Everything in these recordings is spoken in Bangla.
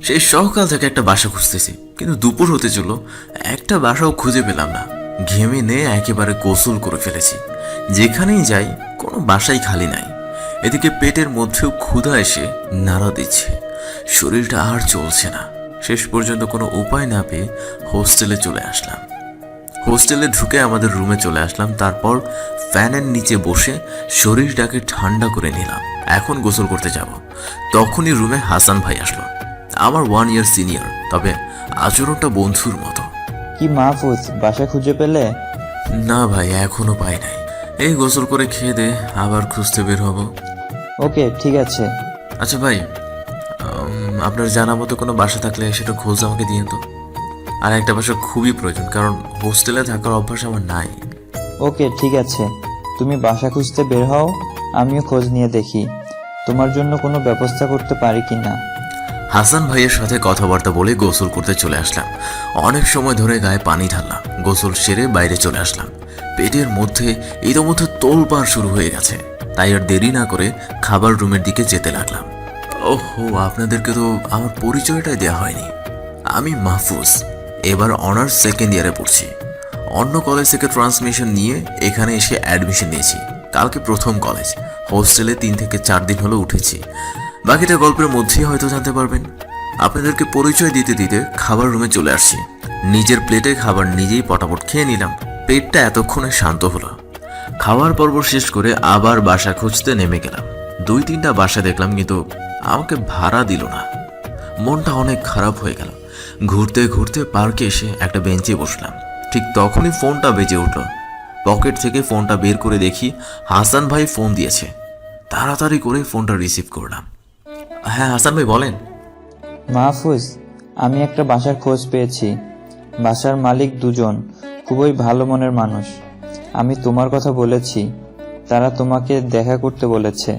সেই সকাল থেকে একটা বাসা খুঁজতেছি, কিন্তু দুপুর হতে চলল, একটা বাসাও খুঁজে পেলাম না। ঘেমে নিয়ে একেবারে গোসল করে ফেলেছি। যেখানেই যাই কোনো বাসাই খালি নাই। এদিকে পেটের মধ্যেও ক্ষুধা এসে নাড়া দিচ্ছে। শরীরটা আর চলছে না। শেষ পর্যন্ত কোনো উপায় না পেয়ে হোস্টেলে চলে আসলাম। হোস্টেলে ঢুকে আমাদের রুমে চলে আসলাম। তারপর ফ্যানের নিচে বসে শরীরটাকে ঠান্ডা করে নিলাম। এখন গোসল করতে যাব। তখনই রুমে হাসান ভাই আসলো। আমার 1 ইয়ার সিনিয়র, তবে আচরণটা বন্ধুর মতো। কি মাহফুজ, বাসা খুঁজে পেলে? না ভাই, এখনো পাই নাই। এই গোসল করে খেয়ে দে, আবার খুঁজতে বের হব। ওকে, ঠিক আছে। আচ্ছা ভাই, আপনার জানা মতো কোনো বাসা থাকলে সেটা খোঁজ আমাকে দিয়েন তো। আর একটা বাসা খুবই প্রয়োজন, কারণ হোস্টেলে থাকার অভ্যাস আমার নাই। ওকে, ঠিক আছে, তুমি বাসা খুঁজতে বের হও, আমিও খোঁজ নিয়ে দেখি তোমার জন্য কোনো ব্যবস্থা করতে পারি কি না। হাসান ভাইয়ের সাথে কথাবার্তা বলে গোসল করতে চলে আসলাম। অনেক সময় ধরে গায়ে পানি ঢাললাম। গোসল সেরে বাইরে চলে আসলাম। পেটের মধ্যে ইতোমধ্যে তোলপাড় শুরু হয়ে গেছে, তাই আর দেরি না করে খাবার রুমের দিকে যেতে লাগলাম। ওহো, আপনাদেরকে তো আমার পরিচয়টাই দেওয়া হয়নি। আমি মাহফুজ, এবার অনার্স সেকেন্ড ইয়ারে পড়ছি। অন্য কলেজ থেকে ট্রান্সমিশন নিয়ে এখানে এসে অ্যাডমিশন নিয়েছি। কালকে প্রথম কলেজ। হোস্টেলে 3 থেকে 4 দিন হলো উঠেছি। বাকিটা গল্পের মধ্যেই হয়তো জানতে পারবেন। আপনাদেরকে পরিচয় দিতে দিতে খাবার রুমে চলে আসছি। নিজের প্লেটে খাবার নিজেই পটাপট খেয়ে নিলাম। পেটটা এতক্ষণে শান্ত হলো। খাওয়ার পর্ব শেষ করে আবার বাসা খুঁজতে নেমে গেলাম। 2-3টা বাসা দেখলাম, কিন্তু আমাকে ভাড়া দিল না। মনটা অনেক খারাপ হয়ে গেল। ঘুরতে ঘুরতে পার্কে এসে একটা বেঞ্চে বসলাম। ঠিক তখনই ফোনটা বেজে উঠল। পকেট থেকে ফোনটা বের করে দেখি হাসান ভাই ফোন দিয়েছে। তাড়াতাড়ি করে ফোনটা রিসিভ করলাম। হ্যাঁ হাসান ভাই, বলেন। মাহফুজ, আমি একটা বাসার খোঁজ পেয়েছি। বাসার মালিক 2 জন, খুবই ভালো মনের মানুষ। আমি তোমার কথা বলেছি, তারা তোমাকে দেখা করতে বলেছে।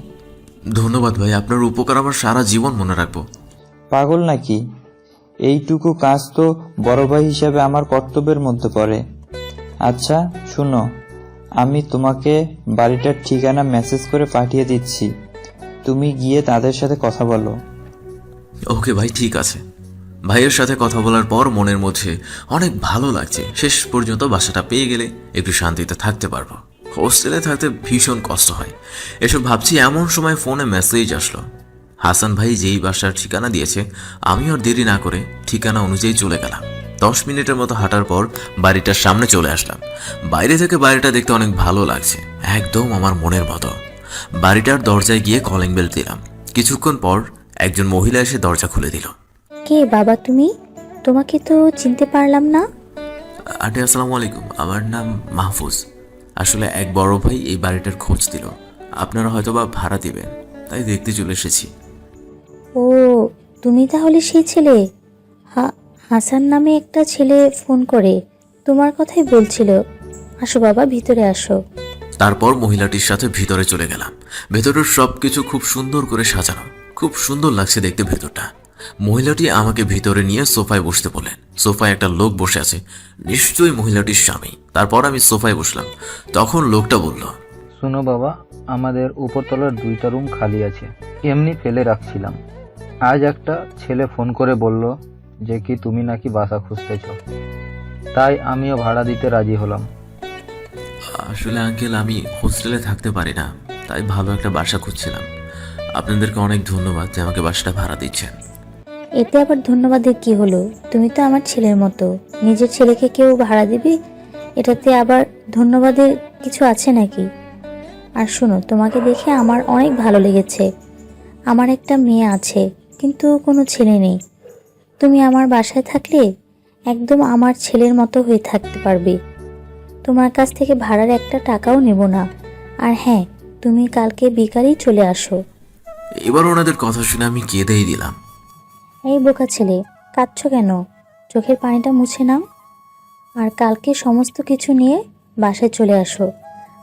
ধন্যবাদ ভাই, আপনার উপকার আমার সারা জীবন মনে রাখবো। পাগল নাকি? এইটুকু কাজ তো বড় ভাই হিসাবে আমার কর্তব্যের মধ্যে পড়ে। আচ্ছা শুনো, আমি তোমাকে বাড়িটার ঠিকানা মেসেজ করে পাঠিয়ে দিচ্ছি, তুমি গিয়ে তাদের সাথে কথা বলো। ওকে ভাই, ঠিক আছে। ভাইয়ের সাথে কথা বলার পর মনের মধ্যে অনেক ভালো লাগছে। শেষ পর্যন্ত বাসাটা পেয়ে গেলে একটু শান্তিতে থাকতে পারবো। হোস্টেলে থাকতে ভীষণ কষ্ট হয়। এসব ভাবছি, এমন সময় ফোনে মেসেজ আসলো। হাসান ভাই যেই বাসার ঠিকানা দিয়েছে, আমি আর দেরি না করে ঠিকানা অনুযায়ী চলে গেলাম। 10 মিনিটের মতো হাঁটার পর বাড়িটার সামনে চলে আসলাম। বাইরে থেকে বাড়িটা দেখতে অনেক ভালো লাগছে, একদম আমার মনের মতো। বাড়িটার দরজায় গিয়ে কলিং বেল দিলাম। কিছুক্ষণ পর একজন মহিলা এসে দরজা খুলে দিল। কে বাবা তুমি? তোমাকে তো চিনতে পারলাম না। আন্টি আসসালামু আলাইকুম, আমার নাম মাহফুজ। আসলে এক বড় ভাই এই বাড়িটার খোঁজ দিল। আপনারা হয়তো বা ভাড়া দিবেন, তাই দেখতে চলে এসেছি। ও, তুমি তাহলে সেই ছেলে? হাসান নামে একটা ছেলে ফোন করে তোমার কথাই বলছিল। আসো বাবা, ভিতরে আসো। তারপর মহিলাটির সাথে ভিতরে চলে গেলাম। ভেতরের সবকিছু খুব সুন্দর করে সাজানো, খুব সুন্দর লাগছে দেখতে ভেতরটা। মহিলাটি আমাকে ভিতরে নিয়ে সোফায় বসতে বললেন। সোফায় একটা লোক বসে আছে, নিশ্চয়ই মহিলাটির স্বামী। তারপর আমি সোফায় বসলাম। তখন লোকটা বলল, শোনো বাবা, আমাদের উপরতলার 2টা রুম খালি আছে, এমনি ফেলে রাখছিলাম। আজ একটা ছেলে ফোন করে বলল যে কি তুমি নাকি বাসা খুঁজতেছ, তাই আমিও ভাড়া দিতে রাজি হলাম। আসলে আঙ্কেল, আমি হোস্টেলে থাকতে পারি না, তাই ভালো একটা বাসা খুঁজছিলাম। আপনাদেরকে অনেক ধন্যবাদ যে আমাকে বাসাটা ভাড়া দিচ্ছেন। এতে আবার ধন্যবাদের কি হলো? তুমি তো আমার ছেলের মতো। নিজের ছেলেকে কেউ ভাড়া দিবে, এটাতে আবার ধন্যবাদের কিছু আছে নাকি? আর শোনো, তোমাকে দেখে আমার অনেক ভালো লেগেছে। আমার একটা মেয়ে আছে, কিন্তু কোনো ছেলে নেই। তুমি আমার বাসায় থাকলে একদম আমার ছেলের মতো হয়ে থাকতে পারবে। তোমার কাছ থেকে ভাড়ার একটা টাকাও নেব না। আর হ্যাঁ, তুমি কালকে বিকালেই চলে আসো। এবার ওনাদের কথা শুনে আমি কেঁদেই দিলাম। এই বোকা ছেলে, কাঁদছো কেন? চোখের পানিটা মুছে নাও। আর কালকে সমস্ত কিছু নিয়ে বাসায় চলে আসো।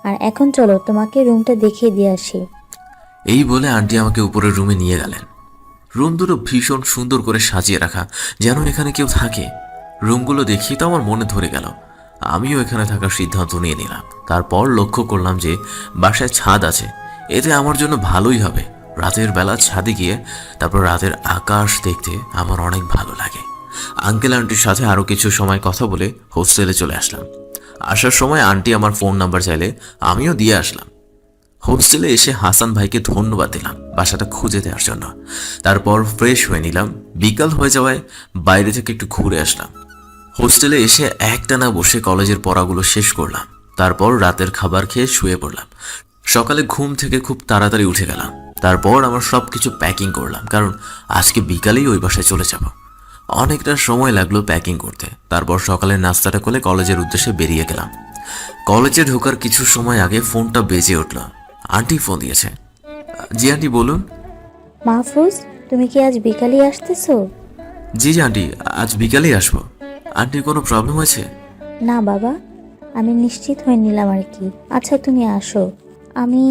আর এখন চলো, তোমাকে রুমটা দেখিয়ে দিয়ে আসি। এই বলে আন্টি আমাকে উপরের রুমে নিয়ে গেলেন। রুম দুটো ভীষণ সুন্দর করে সাজিয়ে রাখা, যেন এখানে কেউ থাকে। রুমগুলো দেখি তো আমার মনে ধরে গেল। আমিও এখানে থাকার সিদ্ধান্ত নিয়ে নিলাম। তারপর লক্ষ্য করলাম যে বাসায় ছাদ আছে, এতে আমার জন্য ভালোই হবে। রাতের বেলা ছাদে গিয়ে তারপর রাতের আকাশ দেখতে আমার অনেক ভালো লাগে। আঙ্কেল আন্টির সাথে আরও কিছু সময় কথা বলে হোস্টেলে চলে আসলাম। আসার সময় আন্টি আমার ফোন নাম্বার চাইলে আমিও দিয়ে আসলাম। হোস্টেলে এসে হাসান ভাইকে ধন্যবাদ দিলাম বাসাটা খুঁজে দেওয়ার জন্য। তারপর ফ্রেশ হয়ে নিলাম। বিকাল হয়ে যাওয়ায় বাইরে থেকে একটু ঘুরে আসলাম। হোস্টেলে এসে একটানা বসে কলেজের পড়াগুলো শেষ করলাম। তারপর রাতের খাবার খেয়ে শুয়ে পড়লাম। সকালে ঘুম থেকে খুব তাড়াতাড়ি উঠে গেলাম। তারপর আমার সব কিছু প্যাকিং করলাম, কারণ আজকে বিকালেই ওই বাসায় চলে যাব। অনেকটা সময় লাগলো প্যাকিং করতে। তারপর সকালের নাস্তাটা করে কলেজের উদ্দেশ্যে বেরিয়ে গেলাম। কলেজে ঢোকার কিছু সময় আগে ফোনটা বেজে উঠল। আন্টি ফোন দিয়েছে। জি আন্টি, বলুন। মাহফুজ, তুমি কি আজ বিকালে আসতেছো? জি জি আন্টি, আজ বিকালেই আসবো। আন্টি কোনো প্রবলেম হয়েছে? না বাবা, আমি নিশ্চিত হয়ে নিলাম আর কি। আচ্ছা তুমি আসো, আমি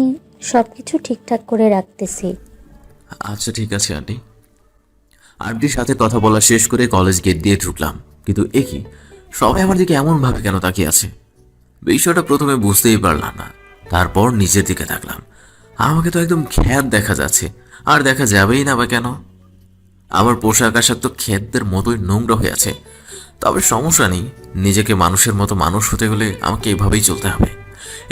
সব কিছু ঠিকঠাক করে রাখতেছি। আচ্ছা ঠিক আছে আন্টি। আন্টির সাথে কথা বলা শেষ করে কলেজ গেট দিয়ে ঢুকলাম। কিন্তু এ কি, সবাই আমার দিকে এমন ভাবে কেন তাকিয়ে আছে? বিষয়টা প্রথমে বুঝতেই পারলাম না। তারপর নিচের দিকে তাকলাম। আমাকে তো একদম খ্যাত দেখা যাচ্ছে, আর দেখা যাবেই না বা কেন? আমার পোশাক আশাক তো খ্যাতদের মতোই নোংরা হয়ে আছে। তবে সমস্যা নেই, নিজেকে মানুষের মতো মানুষ হতে হলে আমাকে এভাবেই চলতে হবে।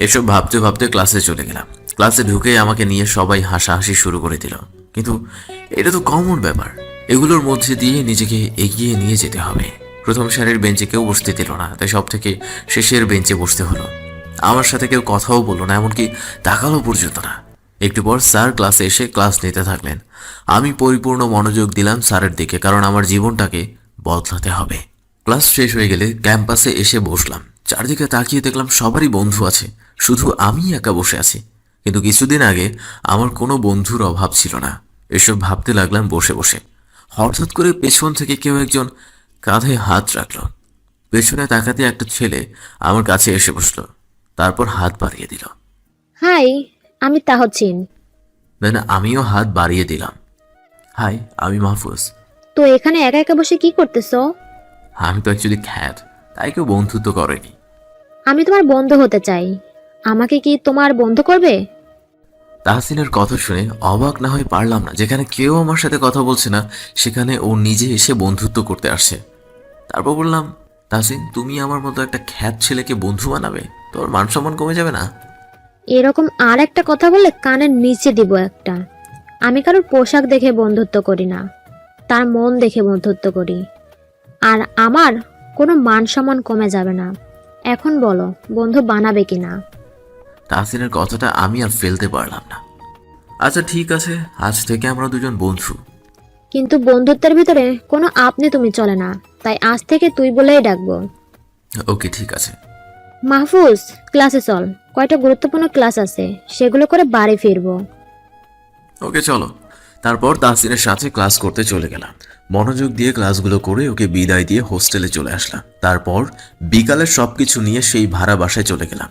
এসব ভাবতে ভাবতে ক্লাসে চলে গেলাম। ক্লাসে ঢুকে আমাকে নিয়ে সবাই হাসাহাসি শুরু করে দিল। কিন্তু এটা তো কমন ব্যাপার, এগুলোর মধ্যে দিয়ে নিজেকে এগিয়ে নিয়ে যেতে হবে। প্রথম সারির বেঞ্চে কেউ বসতে দিল না, তাই সব থেকে শেষের বেঞ্চে বসতে হলো। আমার সাথে কেউ কথাও বললো না, এমনকি তাকালো পর্যন্ত না। একটু পর স্যার ক্লাসে এসে ক্লাস নিতে থাকলেন। আমি পরিপূর্ণ মনোযোগ দিলাম স্যারের দিকে, কারণ আমার জীবনটাকে বদলাতে হবে। ক্লাস শেষ হয়ে গেলে ক্যাম্পাসে এসে বসলাম। চারদিকে তাকিয়ে দেখলাম সবারই বন্ধু আছে, শুধু আমি একা বসে আছি। কিন্তু কিছুদিন আগে আমার কোনো বন্ধুর অভাব ছিল না। এসব ভাবতে লাগলাম বসে বসে। হঠাৎ করে পেছন থেকে কেউ একজন কাঁধে হাত রাখলো। পেছনে তাকাতে একটা ছেলে আমার কাছে এসে বসলো, তারপর হাত বাড়িয়ে দিল। হাই, আমি তাহচিন। দেন আমিও হাত বাড়িয়ে দিলাম। হাই, আমি মাহফুজ। তো এখানে একা একা বসে কি করতেছো? আমি তো অ্যাকচুয়ালি খ্যাত, তাই কেউ বন্ধুত্ব করেনি। আমি তোমার বন্ধু হতে চাই, আমাকে কি তোমার বন্ধু করবে? তাহসিনের কথা শুনে অবাক না হয়ে পারলাম না। যেখানে কেউ আমার সাথে কথা বলছে না, সেখানে ও নিজে এসে বন্ধুত্ব করতে আসছে। তারপর বললাম, তাহসিন, তুমি আমার মতো একটা খ্যাত ছেলেকে বন্ধু বানাবে? তোর মান সম্মান কমে যাবে না? এরকম আর একটা কথা বললে কানের নিচে দিব একটা। আমি কারোর পোশাক দেখে বন্ধুত্ব করি না, তার মন দেখে বন্ধুত্ব করি। আর আমার কোনো মান সম্মান কমে যাবে না। এখন বলো, বন্ধু বানাবে কিনা? তাহসিনের কথাটা আমি আর ফেলতে পারলাম না। আচ্ছা ঠিক আছে, আজ থেকে আমরা দুজন বন্ধু। কিন্তু বন্ধুত্বের ভিতরে কোনো আপনি তুমি চলে না, তাই আজ থেকে তুই বলেই ডাকবো। ওকে ঠিক আছে। মাহফুজ, ক্লাসে চল, কয়টা গুরুত্বপূর্ণ ক্লাস আছে, সেগুলো করে বাড়ি ফিরবো। ওকে চলো। তারপর তাহসিনের সাথে ক্লাস করতে চলে গেলাম। মনোযোগ দিয়ে ক্লাসগুলো করে ওকে বিদায় দিয়ে হোস্টেলে চলে আসলাম। তারপর বিকালের সবকিছু নিয়ে সেই ভাড়া বাসায় চলে গেলাম।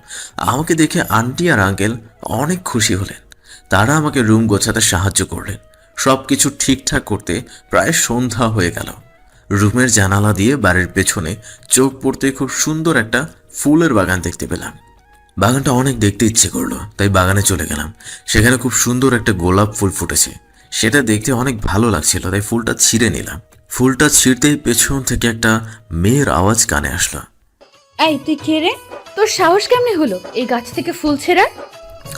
আমাকে দেখে আন্টি আর আঙ্কেল অনেক খুশি হলেন। তারা আমাকে রুম গোছাতে সাহায্য করলেন। সবকিছু ঠিকঠাক করতে প্রায় সন্ধ্যা হয়ে গেল। রুমের জানালা দিয়ে বাড়ির পেছনে চোখ পড়তে খুব সুন্দর একটা ফুলের বাগান দেখতে পেলাম। বাগানটা অনেক দেখতে ইচ্ছে করলো, তাই বাগানে চলে গেলাম। সেখানে খুব সুন্দর একটা গোলাপ ফুল ফুটেছে, সেটা দেখতে অনেক ভালো লাগছিল, তাই ফুলটা ছিঁড়ে নিলাম। ফুলটা ছিঁড়তেই পেছন থেকে একটা মেয়ের আওয়াজ কানে আসলো। এই তুই কে রে? তোর সাহস কেমনে হলো এই গাছ থেকে ফুল ছেঁড়ার?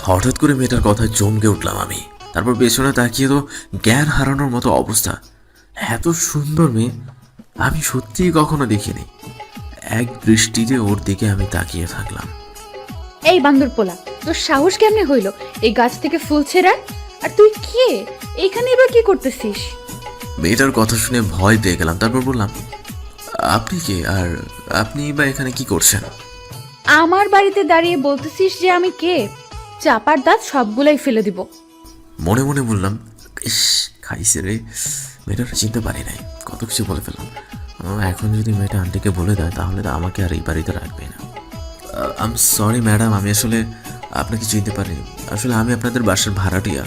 হঠাৎ করে মেয়েটার কথায় চমকে উঠলাম আমি। তারপর পেছনে তাকিয়ে তো জ্ঞান হারানোর মতো অবস্থা। এত সুন্দর মেয়ে আমি সত্যিই কখনো দেখিনি। এক দৃষ্টিতে ওর দিকে আমি তাকিয়ে থাকলাম। এই বান্দর পোলা, তোর সাহস কেমনে হইলো এই গাছ থেকে ফুল ছেঁড়ার? আর তুই কে? এইখানে এবার কি করতেছিস? মেয়েটার কথা শুনে ভয় পেয়ে গেলাম। তারপর বললাম, আপনি কে, আর আপনি বা এখানে কি করছেন? আমার বাড়িতে দাঁড়িয়ে বলতেছিস যে আমি কে? চাপার দাঁত সবগুলাই ফেলে দিব। মনে মনে বললাম, ইস খাইছে রে, মেয়েটা চিনতে পারি নাই, কত কিছু বলে ফেললাম। এখন যদি মেয়েটা আন্টিকে বলে দেয় তাহলে তো আমাকে আর এই বাড়িতে রাখবে না। আই এম সরি ম্যাডাম, আমি আসলে আপনাকে চিনতে পারিনি। আসলে আমি আপনাদের বাসার ভাড়াটিয়া,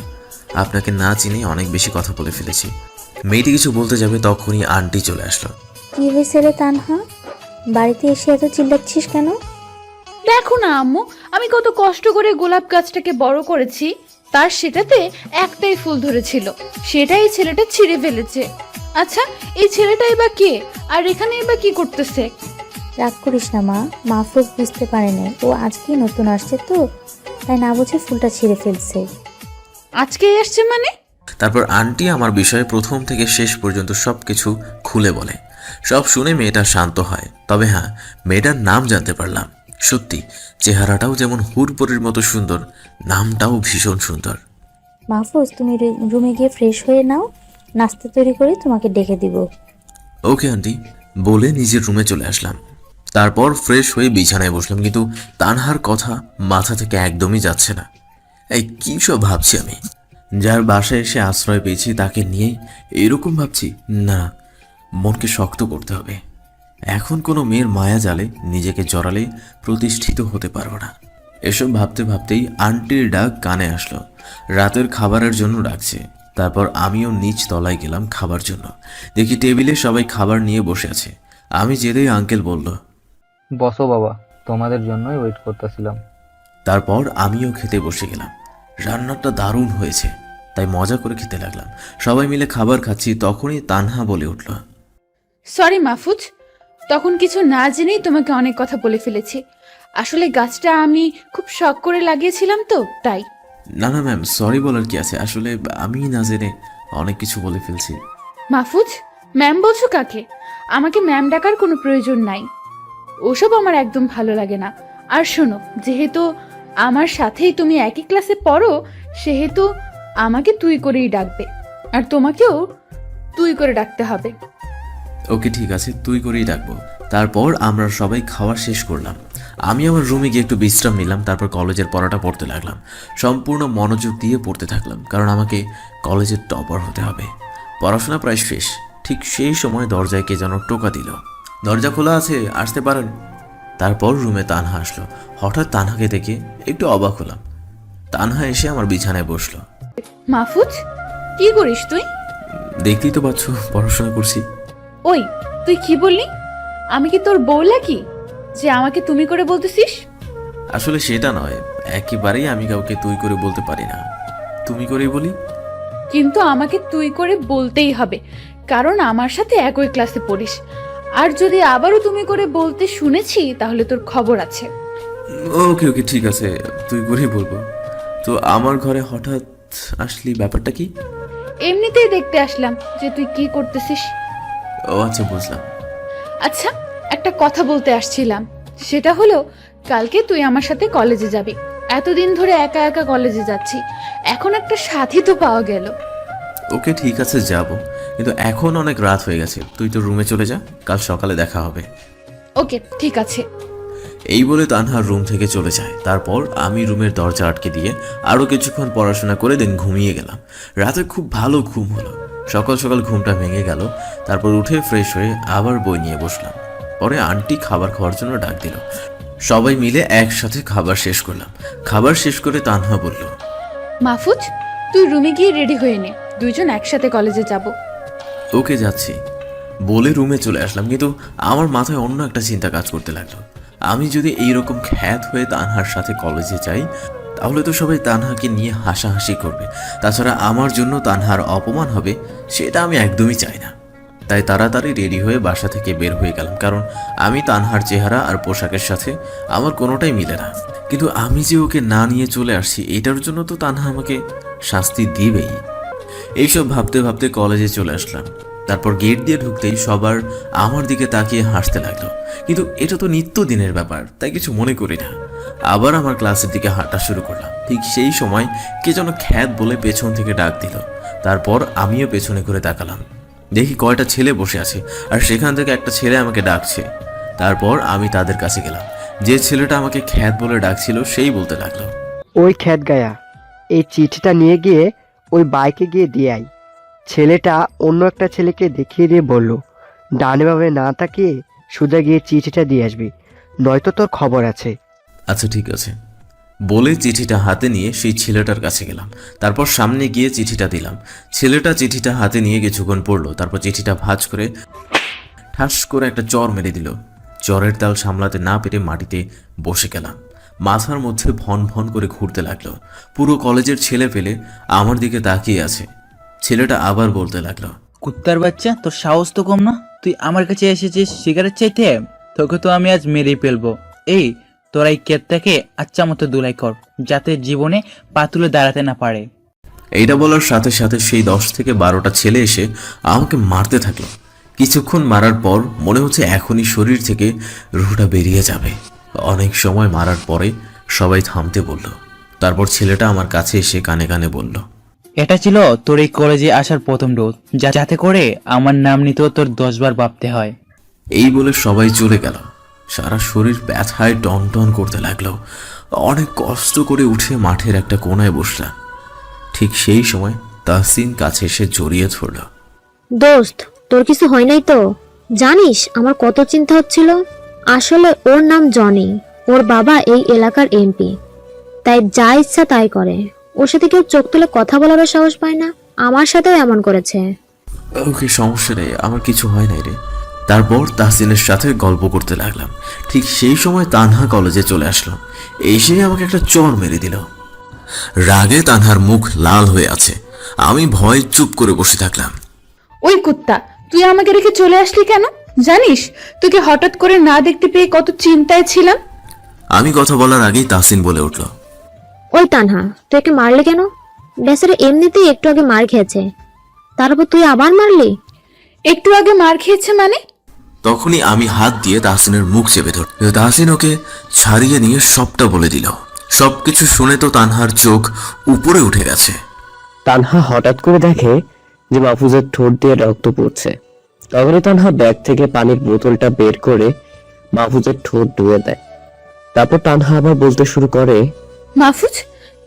আপনাকে না চিনি অনেক বেশি কথা বলে ফেলেছি। মেয়েটি কিছু বলতে যাবে তখনই আন্টি চলে আসলো। কি হয়েছে রে তানহা? বাড়িতে এসে এত চিল্লাচ্ছিস কেন? দেখো না আম্মু, আমি কত কষ্ট করে গোলাপ গাছটাকে বড় করেছি, তার সেটাতে একটাই ফুল ধরেছিল, সেটাই এই ছেলেটা ছিঁড়ে ফেলেছে। আচ্ছা, এই ছেলেটাই বা কে, আর এখানেই বা কি করতেছে? রাগ করিস না মা, মাহফুজ বুঝতে পারে নাই, ও আজকেই নতুন আসছে তো, তাই না বুঝে ফুলটা ছিঁড়ে ফেলছে। আজকেই আসছে মানে? তারপর আন্টি আমার বিষয়ে প্রথম থেকে শেষ পর্যন্ত সবকিছু খুলে বলে। সব শুনে মেয়েটা শান্ত হয়। তবে হ্যাঁ, মেয়েটার নাম জানতে পারলাম। সত্যি চেহারাটাও যেমন হুড়পড়ির মতো সুন্দর, নামটাও ভীষণ সুন্দর। মাহফুজ, তুমি রুমে গিয়ে ফ্রেশ হয়ে নাও, নাস্তা তৈরি করে তোমাকে ডেকে দিব। ওকে আন্টি বলে নিজের রুমে চলে আসলাম। তারপর ফ্রেশ হয়ে বিছানায় বসলাম, কিন্তু তানহার কথা মাথা থেকে একদমই যাচ্ছে না। এই কী সব ভাবছি আমি, যার বাসায় এসে আশ্রয় পেয়েছি তাকে নিয়েই এরকম ভাবছি। না, মনকে শক্ত করতে হবে। এখন কোনো মেয়ের মায়া জালে নিজেকে জড়ালে প্রতিষ্ঠিত হতে পারবো না। এসব ভাবতে ভাবতেই আন্টির ডাক কানে আসলো। রাতের খাবারের জন্য ডাকছে। তারপর আমিও নিচ তলায় গেলাম খাবার জন্য। দেখি টেবিলে সবাই খাবার নিয়ে বসে আছে। আমি যেতেই আঙ্কেল বলল, বসো বাবা, তোমাদের জন্যই ওয়েট করতেছিলাম। তারপর আমিও খেতে বসে গেলাম। রান্নাটা দারুণ হয়েছে, তাই মজা করে খেতে লাগলাম। সবাই মিলে খাবার খাচ্ছি, তখনই তানহা বলে উঠল, সরি মাহফুজ, তখন কিছু না জেনেই তোমাকে অনেক কথা বলে ফেলেছি। আসলে গাছটা আমি খুব শখ করে লাগিয়েছিলাম তো, তাই। না না ম্যাম, সরি বলার কি আছে, আসলে আমি না জেনে অনেক কিছু বলে ফেলছি। মাহফুজ, ম্যাম বলছো কাকে? আমাকে ম্যাম ডাকার কোনো প্রয়োজন নাই, ওসব আমার একদম ভালো লাগে না। আর শোনো, যেহেতু আমার সাথেই তুমি একই ক্লাসে পড়ো, সেহেতু আমাকে তুই করেই ডাকবে, আর তোমাকেও তুই করে ডাকতে হবে। ওকে ঠিক আছে, তুই করেই ডাকবো। তারপর আমরা সবাই খাওয়া শেষ করলাম। আমি আমার রুমে গিয়ে একটু বিশ্রাম নিলাম। তারপর কলেজের পড়াটা পড়তে লাগলাম। সম্পূর্ণ মনোযোগ দিয়ে পড়তে থাকলাম, কারণ আমাকে কলেজের টপার হতে হবে। পড়াশোনা প্রায় শেষ। ঠিক সেই সময় দরজায় কে যেন টোকা দিল। দরজা খোলা আছে, আসতে পারেন। তারপর রুমে তানহা আসলো। হঠাৎ তানহাকে দেখে একটু অবাক হলাম। তানহা এসে আমার বিছানায় বসলো। মাহফুজ, কি করিস তুই? দেখতেই তো পাচ্ছ, পড়াশোনা করছি। ওই, তুই কি বললি? আমি কি তোর বউ লাগি যে আমাকে তুমি করে বলতেছিস? আসলে সেটা নয়, একেবারেই আমি কাউকে তুই করে বলতে পারি না, তুমি করেই বলি। কিন্তু আমাকে তুই করে বলতেই হবে, কারণ আমার সাথে একই ক্লাসে পড়িস। আর যদি আবারও তুমি করে বলতে শুনেছি, তাহলে তোর খবর আছে। ওকে ওকে ঠিক আছে, তুই করেই বলবো। তো আমার ঘরে হঠাৎ আসলি, ব্যাপারটা কি? এমনিতেই দেখতে আসলাম যে তুই কি করতেছিস। ও আচ্ছা, বুঝলাম। আচ্ছা, একটা কথা বলতে আসছিলাম, সেটা হলো কালকে তুই আমার সাথে কলেজে যাবি। এতদিন ধরে একা একা কলেজে যাচ্ছি, এখন একটা সাথী তো পাওয়া গেল। ওকে ঠিক আছে, যাব, কিন্তু এখন অনেক রাত হয়ে গেছে। তুই তো রুমে চলে যা, কাল সকালে দেখা হবে। ওকে ঠিক আছে। এই বলে তানহার রুম থেকে চলে যায়। তারপর আমি রুমের দরজা আটকে দিয়ে আরও কিছুক্ষণ পড়াশোনা করে দিন ঘুমিয়ে গেলাম। রাতে খুব ভালো ঘুম হলো। সকাল সকাল ঘুমটা ভেঙে গেল। তারপর উঠে ফ্রেশ হয়ে আবার বই নিয়ে বসলাম। পরে আন্টি খাবার খাওয়ার জন্য ডাক দিল। সবাই মিলে একসাথে খাবার শেষ করলাম। খাবার শেষ করে তানহা বলল, মাহফুজ, তুই রুমে গিয়ে রেডি হয়ে নে, দুইজন একসাথে কলেজে যাব। ওকে যাচ্ছি বলে রুমে চলে আসলাম। কিন্তু আমার মাথায় অন্য একটা চিন্তা কাজ করতে লাগলো। আমি যদি এইরকম খ্যাত হয়ে তানহার সাথে কলেজে যাই, তাহলে তো সবাই তানহাকে নিয়ে হাসাহাসি করবে। তাছাড়া আমার জন্য তানহার অপমান হবে, সেটা আমি একদমই চাই না। তাই তাড়াতাড়ি রেডি হয়ে বাসা থেকে বের হয়ে গেলাম, কারণ আমি তানহার চেহারা আর পোশাকের সাথে আমার কোনোটাই মিলে না। কিন্তু আমি যে ওকে না নিয়ে চলে আসছি, এটার জন্য তো তানহা আমাকে শাস্তি দিবেই। এইসব ভাবতে ভাবতে কলেজে চলে আসলাম। তারপর গেট দিয়ে ঢুকতেই সবার আমার দিকে তাকিয়ে হাসতে লাগলো। কিন্তু এটা তো নিত্যদিনের ব্যাপার, তাই কিছু মনে করি না। আবার আমার ক্লাসের দিকে হাঁটা শুরু করলাম। ঠিক সেই সময় কে যেন খ্যাত বলে পেছন থেকে ডাক দিল। তারপর আমিও পেছনে ঘুরে তাকালাম। দেখি কয়টা ছেলে বসে আছে, আর সেখান থেকে একটা ছেলে আমাকে ডাকছে। তারপর আমি তাদের কাছে গেলাম। যে ছেলেটা আমাকে খ্যাত বলে ডাকছিল সেই বলতে লাগলো, ওই খ্যাত গায়া, এই চিঠিটা নিয়ে গিয়ে ওই বাইকে গিয়ে দিয়ে আয়। ছেলেটা অন্য একটা ছেলেকে দেখিয়ে দিয়ে বলল, ডানে বামে না তাকিয়ে সোজা গিয়ে চিঠিটা দিয়ে আসবি, নয়তো তোর খবর আছে। আচ্ছা ঠিক আছে বলে চিঠিটা হাতে নিয়ে সেই ছেলেটার কাছে গেলাম। তারপর সামনে গিয়ে চিঠিটা দিলাম। ছেলেটা চিঠিটা হাতে নিয়ে কিছুক্ষণ পড়লো। তারপর চিঠিটা ভাঁজ করে ঠাস করে একটা চর মেরে দিল। চরের তাল সামলাতে না পেরে মাটিতে বসে গেলাম। মাথার মধ্যে ভন ভন করে ঘুরতে লাগলো। পুরো কলেজের ছেলে পেলে আমার দিকে তাকিয়ে আছে। ছেলেটা আবার বলতে লাগলো, কুত্তার বাচ্চা, তোর সাহস তো কম না? তুই আমার কাছে এসেছিস সিগারেট চাইতে? তোকে তো আমি আজ মেরেই ফেলবো। এই তোরা এই কেতটাকে আচ্ছা মতো দুলাই কর, যাতে জীবনে পা তুলে দাঁড়াতে না পারে। এইটা বলার সাথে সাথে সেই 10 থেকে 12টা ছেলে এসে আমাকে মারতে থাকলো। কিছুক্ষণ মারার পর মনে হচ্ছে এখনই শরীর থেকে রুহটা বেরিয়ে যাবে। অনেক সময় মারার পরে সবাই থামতে বলল। তারপর ছেলেটা আমার কাছে এসে কানে কানে বলল, এটা ছিল তোর এই কলেজে আসার প্রথম ডোজ, যাতে করে আমার নাম নিতেও তোর 10 বার ভাবতে হয়। এই বলে সবাই চলে গেল। সারা শরীর ব্যথায় টন টন করতে লাগলো। অনেক কষ্ট করে উঠে মাঠের একটা কোনায় বসলাম। ঠিক সেই সময় তাহসিন কাছে এসে জড়িয়ে ধরল। দোস্ত, তোর কিছু হয় নাই তো? জানিস আমার কত চিন্তা হচ্ছিল। আসলে ওর নাম জনি, ওর বাবা এই এলাকার এমপি, তাই যা ইচ্ছা তাই করে। ওর সাথে কেউ চোখ তুলে কথা বলারও সাহস পায় না। আমার সাথেও এমন করেছে। ওকে, সমস্যা নেই, আমার কিছু হয় নাই রে। তারপর তাহসিনের সাথে গল্প করতে লাগলাম। ঠিক সেই সময় তানহা কলেজে চলে আসলো। এসে আমাকে একটা চড় মেরে দিল। রাগে তানহার মুখ লাল হয়ে আছে। আমি ভয়ে চুপ করে বসে থাকলাম। ওই কুত্তা, তুই আমাকে রেখে চলে আসলি কেন? জানিস তোকে হঠাৎ করে না দেখতে পেয়ে কত চিন্তায় ছিলাম। আমি কথা বলার আগেই তাহসিন বলে উঠল, ওই তানহা, তুই একে মারলি কেন? বেচারা এমনিতেই একটু আগে মার খেয়েছে, তারপর তুই আবার মারলি? একটু আগে মার খেয়েছে মানে? তখনই আমি হাত দিয়ে তাহসিনের মুখ চেপে ধর। তাহসিন ওকে ছাড়িয়ে নিয়ে সবটা বলে দিল। সবকিছু শুনে তো তানহার চোখ উপরে উঠে গেছে। তানহা হঠাৎ করে দেখে যে মাহফুজের ঠোঁট দিয়ে রক্ত পড়ছে। তখনই তানহা ব্যাগ থেকে পানির বোতলটা বের করে মাহফুজের ঠোঁট ধুয়ে দেয়। তারপর তানহা আবার বলতে শুরু করে, মাহফুজ,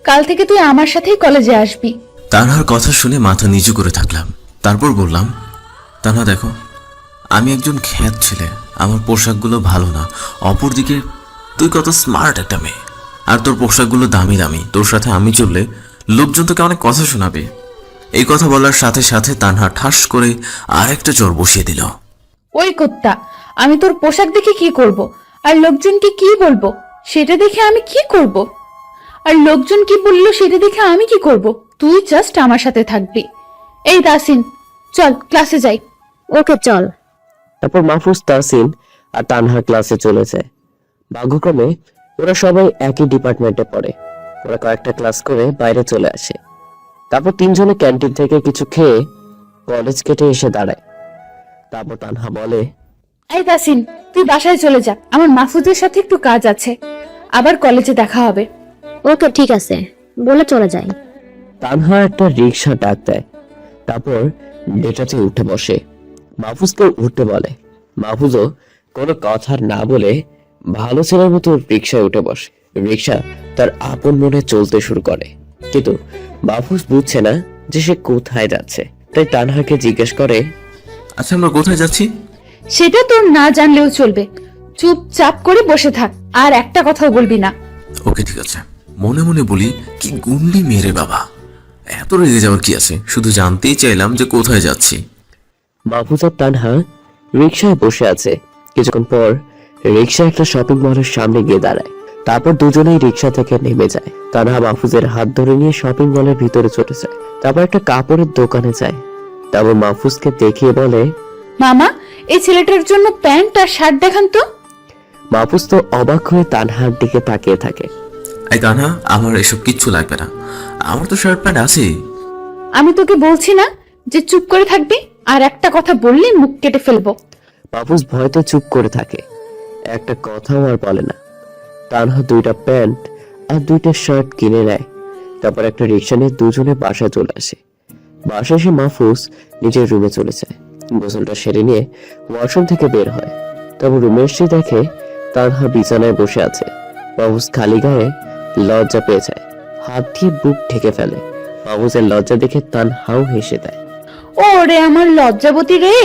কাল থেকে তুই আমার সাথেই কলেজে আসবি। তানহার কথা শুনে মাথা নিচু করে থাকলাম। তারপর বললাম, তানহা দেখো, আমি একজন খ্যাত ছেলে, আমার পোশাকগুলো ভালো না। অপরদিকে তুই কত স্মার্ট একটা মেয়ে, আর তোর পোশাকগুলো দামি দামি। তোর সাথে আমি চললে লোকজন তোকে অনেক কথা শোনাবে। এই কথা বলার সাথে সাথে তানহা ঠাস করে আরেকটা চড় বসিয়ে দিল। ওই কুত্তা, আমি তোর পোশাক দেখে কি করব? আর লোকজনকে কি বলবো সেটা দেখে আমি কি করব? আর লোকজন কি বললো সেটা দেখে আমি কি করব? তুই জাস্ট আমার সাথে থাকবি। এই তাসিন, চল ক্লাসে যাই। ওকে চল। তারপর মাহফুজ, তাহসিন আর তানহা ক্লাসে চলে যায়। ভাগ্যক্রমে ওরা সবাই একই ডিপার্টমেন্টে পড়ে। ওরা কয়েকটা ক্লাস করে বাইরে চলে আসে। তারপর তিনজনে ক্যান্টিন থেকে কিছু খেয়ে কলেজ কেটে এসে দাঁড়ায়। তারপর তানহা বলে, এই তাসিন, তুই বাসায় চলে যা, আমার মাহফুজের সাথে একটু কাজ আছে, আবার কলেজে দেখা হবে। ওকে ঠিক আছে বলে চলে যাই। তানহা একটা রিক্সা ডাক দেয়। তারপর ডেটাতে উঠে বসে। মাহফুজকে উঠতে বলে। মাহফুজও কোনো কথা না বলে ভালো ছেলের মতো রিক্সায় উঠে বসে। রিক্সা তার আপন মনে চলতে শুরু করে, কিন্তু মাহফুজ বুঝছে না যে সে কোথায় যাচ্ছে। তাই তানহাকে জিজ্ঞেস করে, আচ্ছা, আমরা কোথায় যাচ্ছি? সেটা তোর না জানলেও চলবে, চুপচাপ করে বসে থাক, আর একটা কথাও বলবি না। ওকে ঠিক আছে। মনে মনে বলি, কি গুন্ডি মেরে বাবা, এত রেগে যাওয়ার কি আছে? শুধু জানতেই চাইলাম যে কোথায় যাচ্ছি। মাহফুজ আর তানহা রিক্সায় বসে আছে। কিছুক্ষণ পর রিক্সা একটা শপিং মলের সামনে গিয়ে দাঁড়ায়। তারপর দুজনেই রিক্সা থেকে নেমে যায়। তানহা মাহফুজের হাত ধরে নিয়ে শপিং মলের ভিতরে চলে যায়। তারপর একটা কাপড়ের দোকানে যায়। তারপর মাহফুজকে দেখিয়ে বলে, মামা, এই ছেলেটার জন্য প্যান্ট আর শার্ট দেখান তো। মাহফুজ তো অবাক হয়ে তানহার দিকে তাকিয়ে থাকে। এই তানহা, আমার এসব কিচ্ছু লাগবে না, আমার তো শার্ট প্যান্ট আছে। আমি তোকে বলছি না যে চুপ করে থাকবি, আর একটা কথা বললে মুখ কেটে ফেলবো। মাহফুজ ভয়তে চুপ করে থাকে, একটা কথাও আর বলে না। তানহা 2টা প্যান্ট আর 2টা শার্ট কিনে নেয়। তারপর একটা রিক্সা নিয়ে দুজনে বাসায় চলে আসে। বাসায় এসে মাহফুজ নিজের রুমে চলে যায়। গোসলটা সেরে নিয়ে ওয়াশরুম থেকে বের হয়। তারপর রুমে এসে দেখে তানহা বিছানায় বসে আছে। মাহফুজ খালি গায়ে লজ্জা পেয়ে যায়, হাত দিয়ে বুক ঢেকে ফেলে। মাহফুজের লজ্জা দেখে তানহাও হেসে দেয়। ওরে আমার লজ্জাবতী রে।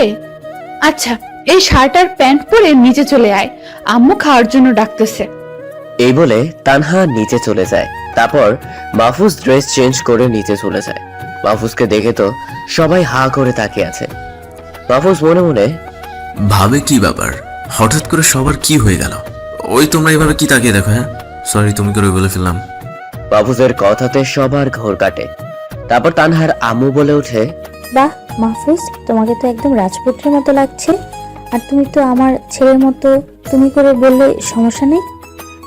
আচ্ছা, এই শার্ট আর প্যান্ট পরে নিচে চলে আয়, আম্মু খাওয়ার জন্য ডাকতেছে। এই বলে তানহা নিচে চলে যায়। তারপর মাহফুজ ড্রেস চেঞ্জ করে নিচে চলে যায়। মাহফুজকে দেখে তো সবাই হা করে তাকিয়ে আছে। মাহফুজ মনে মনে ভাবে, কি ব্যাপার, হঠাৎ করে সবার কি হয়ে গেল? ওই তোমরা এভাবে কি তাকিয়ে দেখো? হ্যাঁ, সরি, তুমি করে বলে ফেললাম। মাহফুজের কথাতে সবার ঘোর কাটে। তারপর তানহার আম্মু বলে ওঠে, বাহ মাহফুজ, তোমাকে তো একদম রাজপুত্রের মতো লাগছে। আর তুমি তো আমার ছেলের মতো, তুমি করে বললে সমস্যা নেই।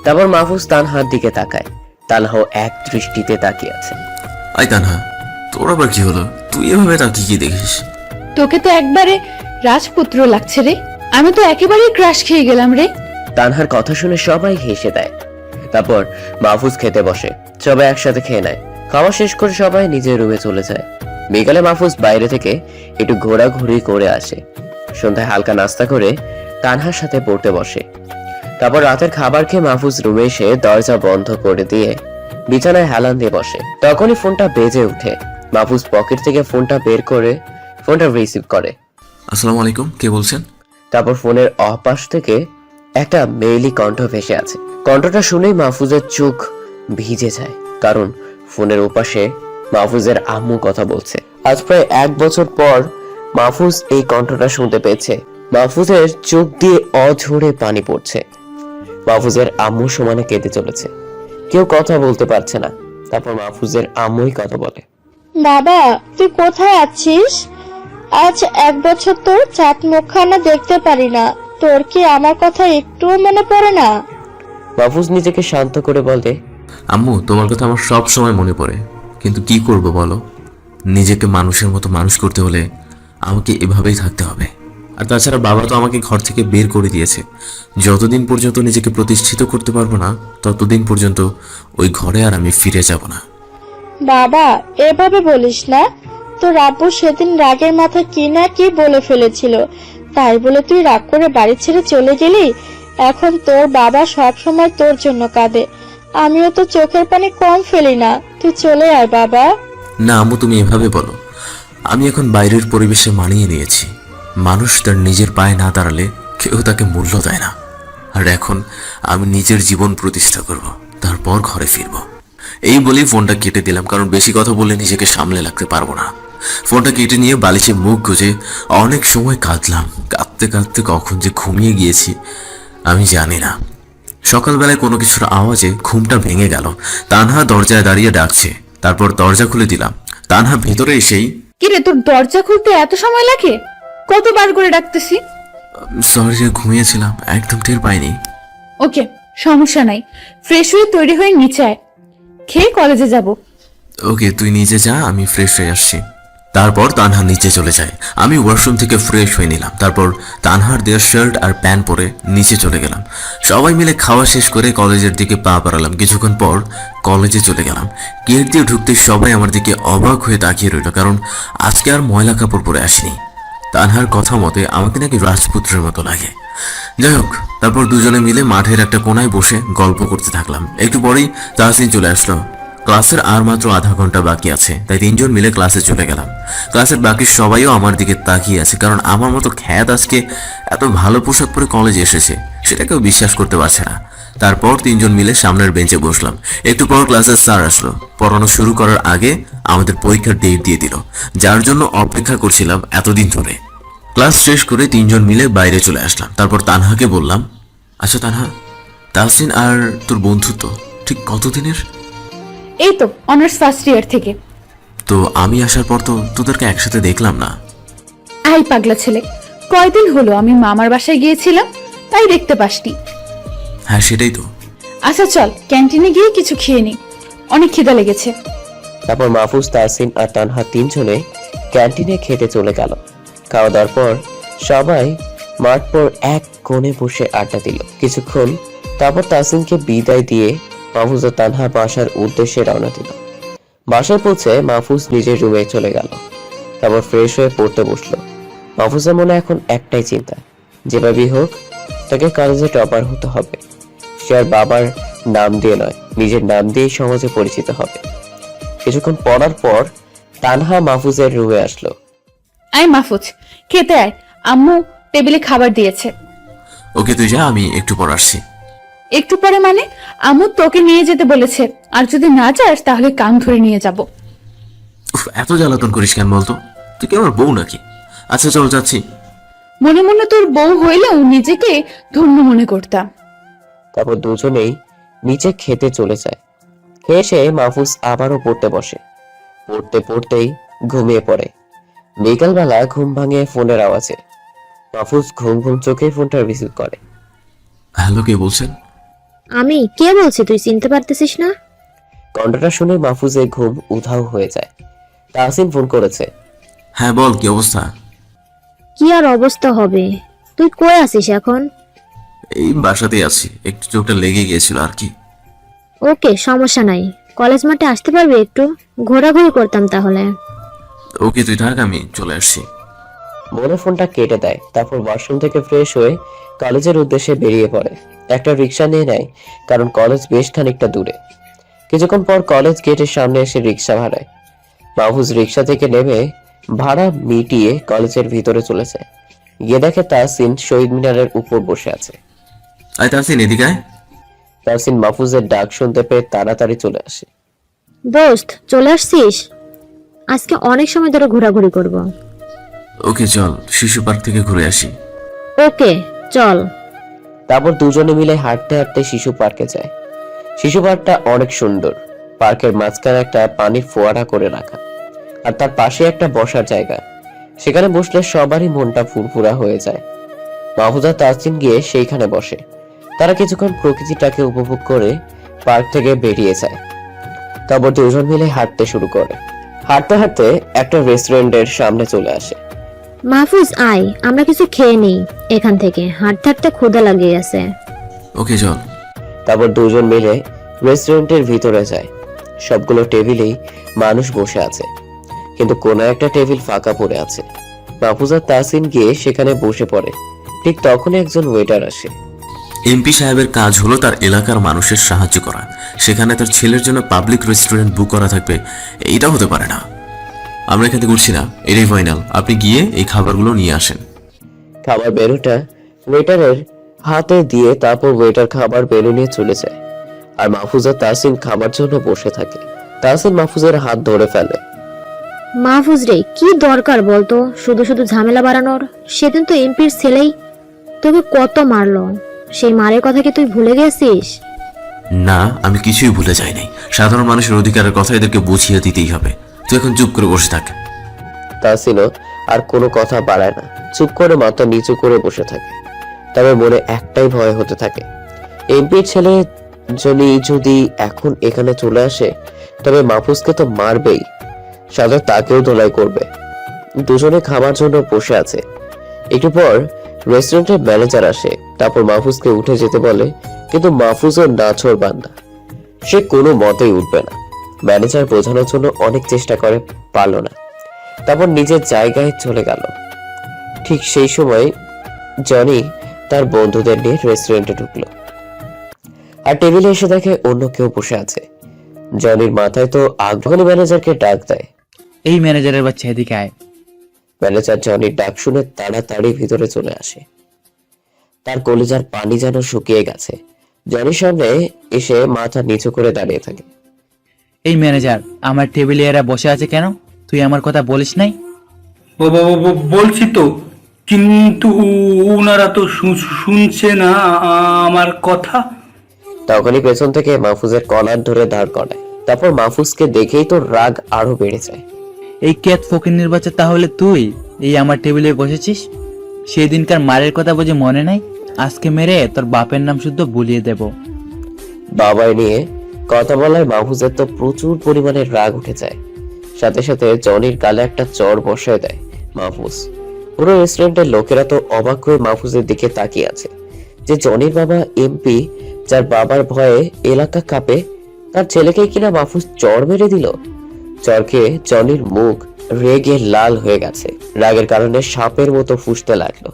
তারপর মাহফুজ তানহার দিকে তাকায়। তানহাও এক দৃষ্টিতে তাকিয়ে আছে। আই তানহা, তোর আবার কি হলো? তুই এভাবে তাকিয়ে কি দেখিস? তোকে তো একবারে রাজপুত্র লাগছে রে। আমি তো একেবারেই ক্রাশ খেয়ে গেলাম রে। তানহার কথা শুনে সবাই হেসে দেয়। তারপর মাহফুজ খেতে বসে, সবাই একসাথে খেয়ে নেয়। খাওয়া শেষ করে সবাই নিজের রুমে চলে যায়। বিকালে মাহফুজ বাইরে থেকে একটু ঘোরাঘুরি করে আসে। সন্ধ্যায় হালকা নাস্তা করে তানহার সাথে পড়তে বসে। তারপর রাতের খাবার খেয়ে মাহফুজ রুমে এসে দরজা বন্ধ করে দিয়ে বিছানায় হেলান দিয়ে বসে। তখনই ফোনটা বেজে ওঠে। মাহফুজ পকেট থেকে ফোনটা বের করে ফোনটা রিসিভ করে। আসসালামু আলাইকুম, কে বলছেন? তারপর ফোনের অপাশ থেকে একটা মেইলি কণ্ঠ ভেসে আছে। কণ্ঠটা শুনেই মাহফুজের চোখ ভিজে যায়, কারণ ফোনের ওপাশে মাহফুজের আম্মু কথা বলছে। আজ প্রায় 1 বছর পর মাহফুজ এই কণ্ঠটা শুনতে পেয়েছে। মাহফুজের চোখ দিয়ে অঝরে পানি পড়ছে। মাহফুজের আম্মু সমানে কেঁদে চলেছে। কেউ কথা বলতে পারছে না। তারপর মাহফুজের আম্মুই কথা বলে। বাবা, তুই কোথায় আছিস? আজ 1 বছর তোর চাঁদ মুখখানা দেখতে পারি না। তোর কি আমার কথা একটুও মনে পড়ে না? মাহফুজ নিজেকে শান্ত করে বলে, আম্মু, তোমার কথা আমার সব সময় মনে পড়ে, কিন্তু কি করব বলো? নিজেকে মানুষের মতো মানুষ করতে হলে আমাকে এভাবেই থাকতে হবে। আর তাছাড়া বাবা তো আমাকে ঘর থেকে বের করে দিয়েছে। যতদিন পর্যন্ত নিজেকে প্রতিষ্ঠিত করতে পারবো না, ততদিন পর্যন্ত ওই ঘরে আর আমি ফিরে যাব না। বাবা, এভাবে বলিস না। তোর আব্বু সেদিন রাগের মাথায় কি না কি বলে ফেলেছিল, তাই বলে তুই রাগ করে বাড়ি ছেড়ে চলে গেলি। এখন তোর বাবা সব সময় তোর জন্য কাঁদে। আমিও তো চোখের পানি কম ফেলি না। তুই চলে আয় বাবা। না আম্মু, তুমি এভাবে বলো। আমি এখন বাইরের পরিবেশে মানিয়ে নিয়েছি। মানুষ তার নিজের পায়ে না দাঁড়ালে কেউ তাকে মূল্য দেয় না। আর এখন আমি নিজের জীবন প্রতিষ্ঠা করব, তারপর ঘরে ফিরব। এই বলেই ফোনটা কেটে দিলাম, কারণ বেশি কথা বললে নিজেকে সামলে রাখতে পারবো না। ফোনটা কেটে নিয়ে বালিশে মুখ গুজে অনেক সময় কাঁদলাম। কাঁদতে কাঁদতে কখন যে ঘুমিয়ে গিয়েছি আমি জানি না। সকালবেলায় কোনো কিছুর আওয়াজে ঘুমটা ভেঙে গেল। তানহা দরজায় দাঁড়িয়ে ডাকছে। তারপর দরজা খুলে দিলাম। তানহা ভেতরে এসেই, কিরে, তোর দরজা খুলতে এত সময় লাগে? কতবার করে ডাকতেছি। সরি রে, ঘুমিয়েছিলাম, একদম টের পাইনি। ওকে, সমস্যা নাই। ফ্রেশ হয়ে তৈরি হয়ে নিচে আয়, খেয়ে কলেজে যাব। ওকে, তুই নিচে যা, আমি ফ্রেশ হয়ে আসছি। তারপর তানহা নিচে চলে যায়। আমি ওয়াশরুম থেকে ফ্রেশ হয়ে নিলাম। তারপর তানহার দেওয়া শার্ট আর প্যান্ট পরে নিচে চলে গেলাম। সবাই মিলে খাওয়া শেষ করে কলেজের দিকে পা বাড়ালাম। কিছুক্ষণ পর কলেজে চলে গেলাম। গেট দিয়ে ঢুকতে সবাই আমার দিকে অবাক হয়ে তাকিয়ে রইল, কারণ আজকে আর ময়লা কাপড় পরে আসিনি। তানহার কথা মতে আমাকে নাকি রাজপুত্রের মতো লাগে। যাই হোক, তারপর দুজনে মিলে মাঠের একটা কোনায় বসে গল্প করতে থাকলাম। একটু পরেই তাহসিন চলে আসলো। ক্লাসের আর মাত্র আধা ঘন্টা বাকি আছে, তাই 3 জন মিলে ক্লাসে চলে গেলাম। ক্লাসের বাকি সবাইও আমার দিকে তাকিয়ে আছে, কারণ আমার মতো খ্যাত আজকে এত ভালো পোশাক পরে কলেজে এসেছে, সেটা কেউ বিশ্বাস করতে পারছে না। তারপর 3 জন মিলে সামনের বেঞ্চে বসলাম। একটু পর ক্লাসের স্যার আসলো। পড়ানো শুরু করার আগে আমাদের পরীক্ষার ডেট দিয়ে দিল, যার জন্য অপেক্ষা করছিলাম এতদিন ধরে। ক্লাস শেষ করে 3 জন মিলে বাইরে চলে আসলাম। তারপর তানহাকে বললাম, আচ্ছা তানহা, তাহসিন আর তোর বন্ধুত্ব ঠিক কতদিনের? এই তো অনার্স ফার্স্ট ইয়ার থেকে। তো আমি আসার পর তো তোদেরকে একসাথে দেখলাম না। আই পাগলা ছেলে, কয়দিন হলো আমি মামার বাসায় গিয়েছিলাম, তাই দেখতে পাসনি। হ্যাঁ সেটাই তো। আচ্ছা চল ক্যান্টিনে গিয়ে কিছু খেয়ে নি, অনেক খিদা লেগেছে। তারপর মাহফুজ, তাহসিন আর তানহা 3 জনে ক্যান্টিনে খেতে চলে গেল। খাওয়া দাওয়ার পর সবাই মাঠ পর এক কোণে বসে আড্ডা দিল কিছুক্ষণ। তারপর তাহসিনকে বিদায় দিয়ে মাহফুজ ও তানহা বাসার উদ্দেশ্যে রওনা দিল। বাসায় পৌঁছে মাহফুজ নিজের রুমে চলে গেল। তারপর ফ্রেশ হয়ে পড়তে বসলো। মাহফুজের মনে এখন একটাই চিন্তা, যেভাবেই হোক তাকে কলেজে টপার হতে হবে। সে আর বাবার নাম দিয়ে নয়, নিজের নাম দিয়েই সমাজে পরিচিত হবে। কিছুক্ষণ পড়ার পর তানহা মাহফুজের রুমে আসলো। আয় মাহফুজ, খেতে আয়, আম্মু টেবিলে খাবার দিয়েছে। ওকে তুই যা, আমি একটু পর আসছি। একটু পরে মানে? আম্মু তোকে নিয়ে যেতে বলেছে, আর যদি না যাস তাহলে কান ধরে নিয়ে যাব। উফ, এত জ্বালাতন করিস কেন বলতো? তুই কি আমার বউ নাকি? আচ্ছা চল, যাচ্ছি। মনে মনে তোর বউ হইলেও নিজেকে ধন্য মনে করতাম। তারপর দুজনেই নিচে খেতে চলে যায়। খেয়ে এসে মাহফুজ আবারও পড়তে বসে। পড়তে পড়তেই ঘুমিয়ে পড়ে। বিকালবেলা ঘুম ভাঙে ফোনের আওয়াজে। মাহফুজ ঘুম ঘুম চোখে ফোনটা রিসিভ করে। হ্যালো, কে বলছেন? আমি কে বলছি তুই চিনতে পারতেছিস না? কণ্ঠটা শুনে মাহফুজের ঘুম উধাও হয়ে যায়। তাহসিন ফোন করেছে। হ্যাঁ বল, কি অবস্থা? কি আর অবস্থা হবে, তুই কই আছিস এখন? এই বাসাতেই আছি, একটু চোখটা লেগে গিয়েছিল আর কি। ওকে, সমস্যা নাই। কলেজ মাঠে আসতে পারবি? একটু ঘোরাঘুরি করতাম তাহলে। ওকে, তুই থাক, আমি চলে আসছি। বলে ফোনটা কেটে দেয়। তারপর ওয়াশরুম থেকে ফ্রেশ হয়ে কলেজের উদ্দেশ্যে বেরিয়ে পড়ে। একটা রিক্সা নিয়ে নেয়, কারণ কলেজ বেশ খানিকটা দূরে। কিছুক্ষণ পর কলেজ গেটের সামনে এসে রিক্সা ভাড়ায়। মাহফুজ রিক্সা থেকে নেমে ভাড়া মিটিয়ে কলেজের ভিতরে চলেছে। গিয়ে দেখে তাহসিন শহীদ মিনারের উপর বসে আছে। আয় তাহসিন, এদিকে আয়। তাহসিন মাহফুজের ডাক শুনতে পেয়ে তাড়াতাড়ি চলে আসে। দোস্ত, চলে আসছিস? আজকে অনেক সময় ধরে ঘোরাঘুরি করব। ওকে চল, শিশু পার্ক থেকে ঘুরে আসি। ওকে চল। তারপর দুজনে মিলে হাঁটতে হাঁটতে শিশু পার্কে যায়। শিশু পার্কটা অনেক সুন্দর। পার্কের মাঝখানে একটা পানির ফোয়ারা করে রাখা, আর তার পাশে একটা বসার জায়গা। সেখানে বসলে সবারই মনটা ফুরফুরা হয়ে যায়। মাহফুজা তাহসিন গিয়ে সেইখানে বসে। তারা কিছুক্ষণ প্রকৃতিটাকে উপভোগ করে পার্ক থেকে বেরিয়ে যায়। তারপর দুজন মিলে হাঁটতে শুরু করে। হাঁটতে হাঁটতে একটা রেস্টুরেন্টের সামনে চলে আসে। মাহফুজ আয়, আমরা কিছু খেয়ে নেই। এখান থেকে হাঁটতে হাঁটতে ক্ষুধা লাগিয়ে আছে। ওকে চল। তারপর দুজন মিলে রেস্টুরেন্টের ভিতরে যায়। সবগুলো টেবিলেই মানুষ বসে আছে, কিন্তু কোনো একটা টেবিল ফাঁকা পড়ে আছে। মাহফুজা তাহসিন গিয়ে সেখানে বসে পড়ে। ঠিক তখনই একজন ওয়েটার আসে। এমপি সাহেবের কাজ হলো তার এলাকার মানুষের সাহায্য করা, সেখানে তার ছেলের জন্য পাবলিক রেস্টুরেন্ট বুক করা থাকবে, এইটা হতে পারে না। আমরা এখান থেকে উঠছি না, এটাই ফাইনাল। আপনি গিয়ে এই খাবারগুলো নিয়ে আসেন। খাবার বেরোটা ওয়েটারের হাতে দিয়ে তারপর ওয়েটার খাবার বেরো নিয়ে চলে যায়। আর মাহফুজা তাহসিন খাবার জন্য বসে থাকে। তাহসিন মাহফুজের হাত ধরে ফেলে। মাহফুজ রে, কি দরকার বলতো শুধু শুধু ঝামেলা বাড়ানোর? সেদিন তো এমপির ছেলেই তোকে কত মারলো, সেই মারের কথা কি তুই ভুলে গেছিস? না, আমি কিছুই ভুলে যাইনি। সাধারণ মানুষের অধিকারের কথা এদেরকে বুঝিয়ে দিতেই হবে। তুই এখন চুপ করে বসে থাক। তাহসিনও আর কোনো কথা বাড়ায় না, চুপ করে মাথা নিচু করে বসে থাকে। তবে মনে একটাই ভয় হতে থাকে, এমপির ছেলে যদি এখন এখানে চলে আসে, তবে মাহফুজকে তো মারবেই, সাথে তাকেও ধোলাই করবে। দুজনে খাবার জন্য বসে আছে। একটু পর রেস্টুরেন্টের ম্যানেজার আসে। তারপর মাহফুজকে উঠে যেতে বলে, কিন্তু মাহফুজও নাছোড় বান্দা, সে কোনো মতেই উঠবে না। ম্যানেজার বোঝানোর জন্য অনেক চেষ্টা করে, পারল না। তারপর নিজের জায়গায় চলে গেল। ঠিক সেই সময় জনি তার বন্ধুদের নিয়ে রেস্টুরেন্টে ঢুকলো, আর টেবিলে এসে দেখে অন্য কেউ বসে আছে। জনির মাথায় তো আগ্রহী ম্যানেজারকে ডাক দেয়। এই ম্যানেজারের বাচ্চা, এদিকে আয়। ম্যানেজার জনির ডাক শুনে তাড়াতাড়ি ভিতরে চলে আসে। তার কলিজার পানি যেন শুকিয়ে গেছে। জনির সামনে এসে মাথা নিচু করে দাঁড়িয়ে থাকে। এই ম্যানেজার, আমার টেবিলে এরা বসে আছে কেন? তুই আমার কথা বলিস নাই? বলছি তো, কিন্তু ওনারা তো শুনছে না আমার কথা। তখনই পেছন থেকে মাহফুজের কলার ধরে দাঁড় করায়। তারপর মাহফুজকে দেখেই তো রাগ আরো বেড়ে যায়। এই ক্যাত ফকিন্নির বাচ্চা, তাহলে তুই এই আমার টেবিলে বসেছিস? সেদিনকার মারের কথা বুঝে মনে নাই? আজকে মেরে তোর বাপের নাম শুদ্ধ বলিয়ে দেব। বাবাই নিয়ে কথা বলায় মাহফুজের তো প্রচুর পরিমাণে রাগ উঠে যায়। সাথে সাথে জনির গালে একটা চড় বসায় দেয় মাহফুজ। পুরো রেস্টুরেন্টের লোকেরা তো অবাক হয়ে মাহফুজের দিকে তাকিয়ে আছে, যে জনির বাবা এমপি, যার বাবার ভয়ে এলাকা কাঁপে, তার ছেলেকে কিনা মাহফুজ চড় মেরে দিল। চড় খেয়ে জনির মুখ রেগে লাল হয়ে গেছে। রাগের কারণে সাপের মতো ফুঁসতে লাগলো।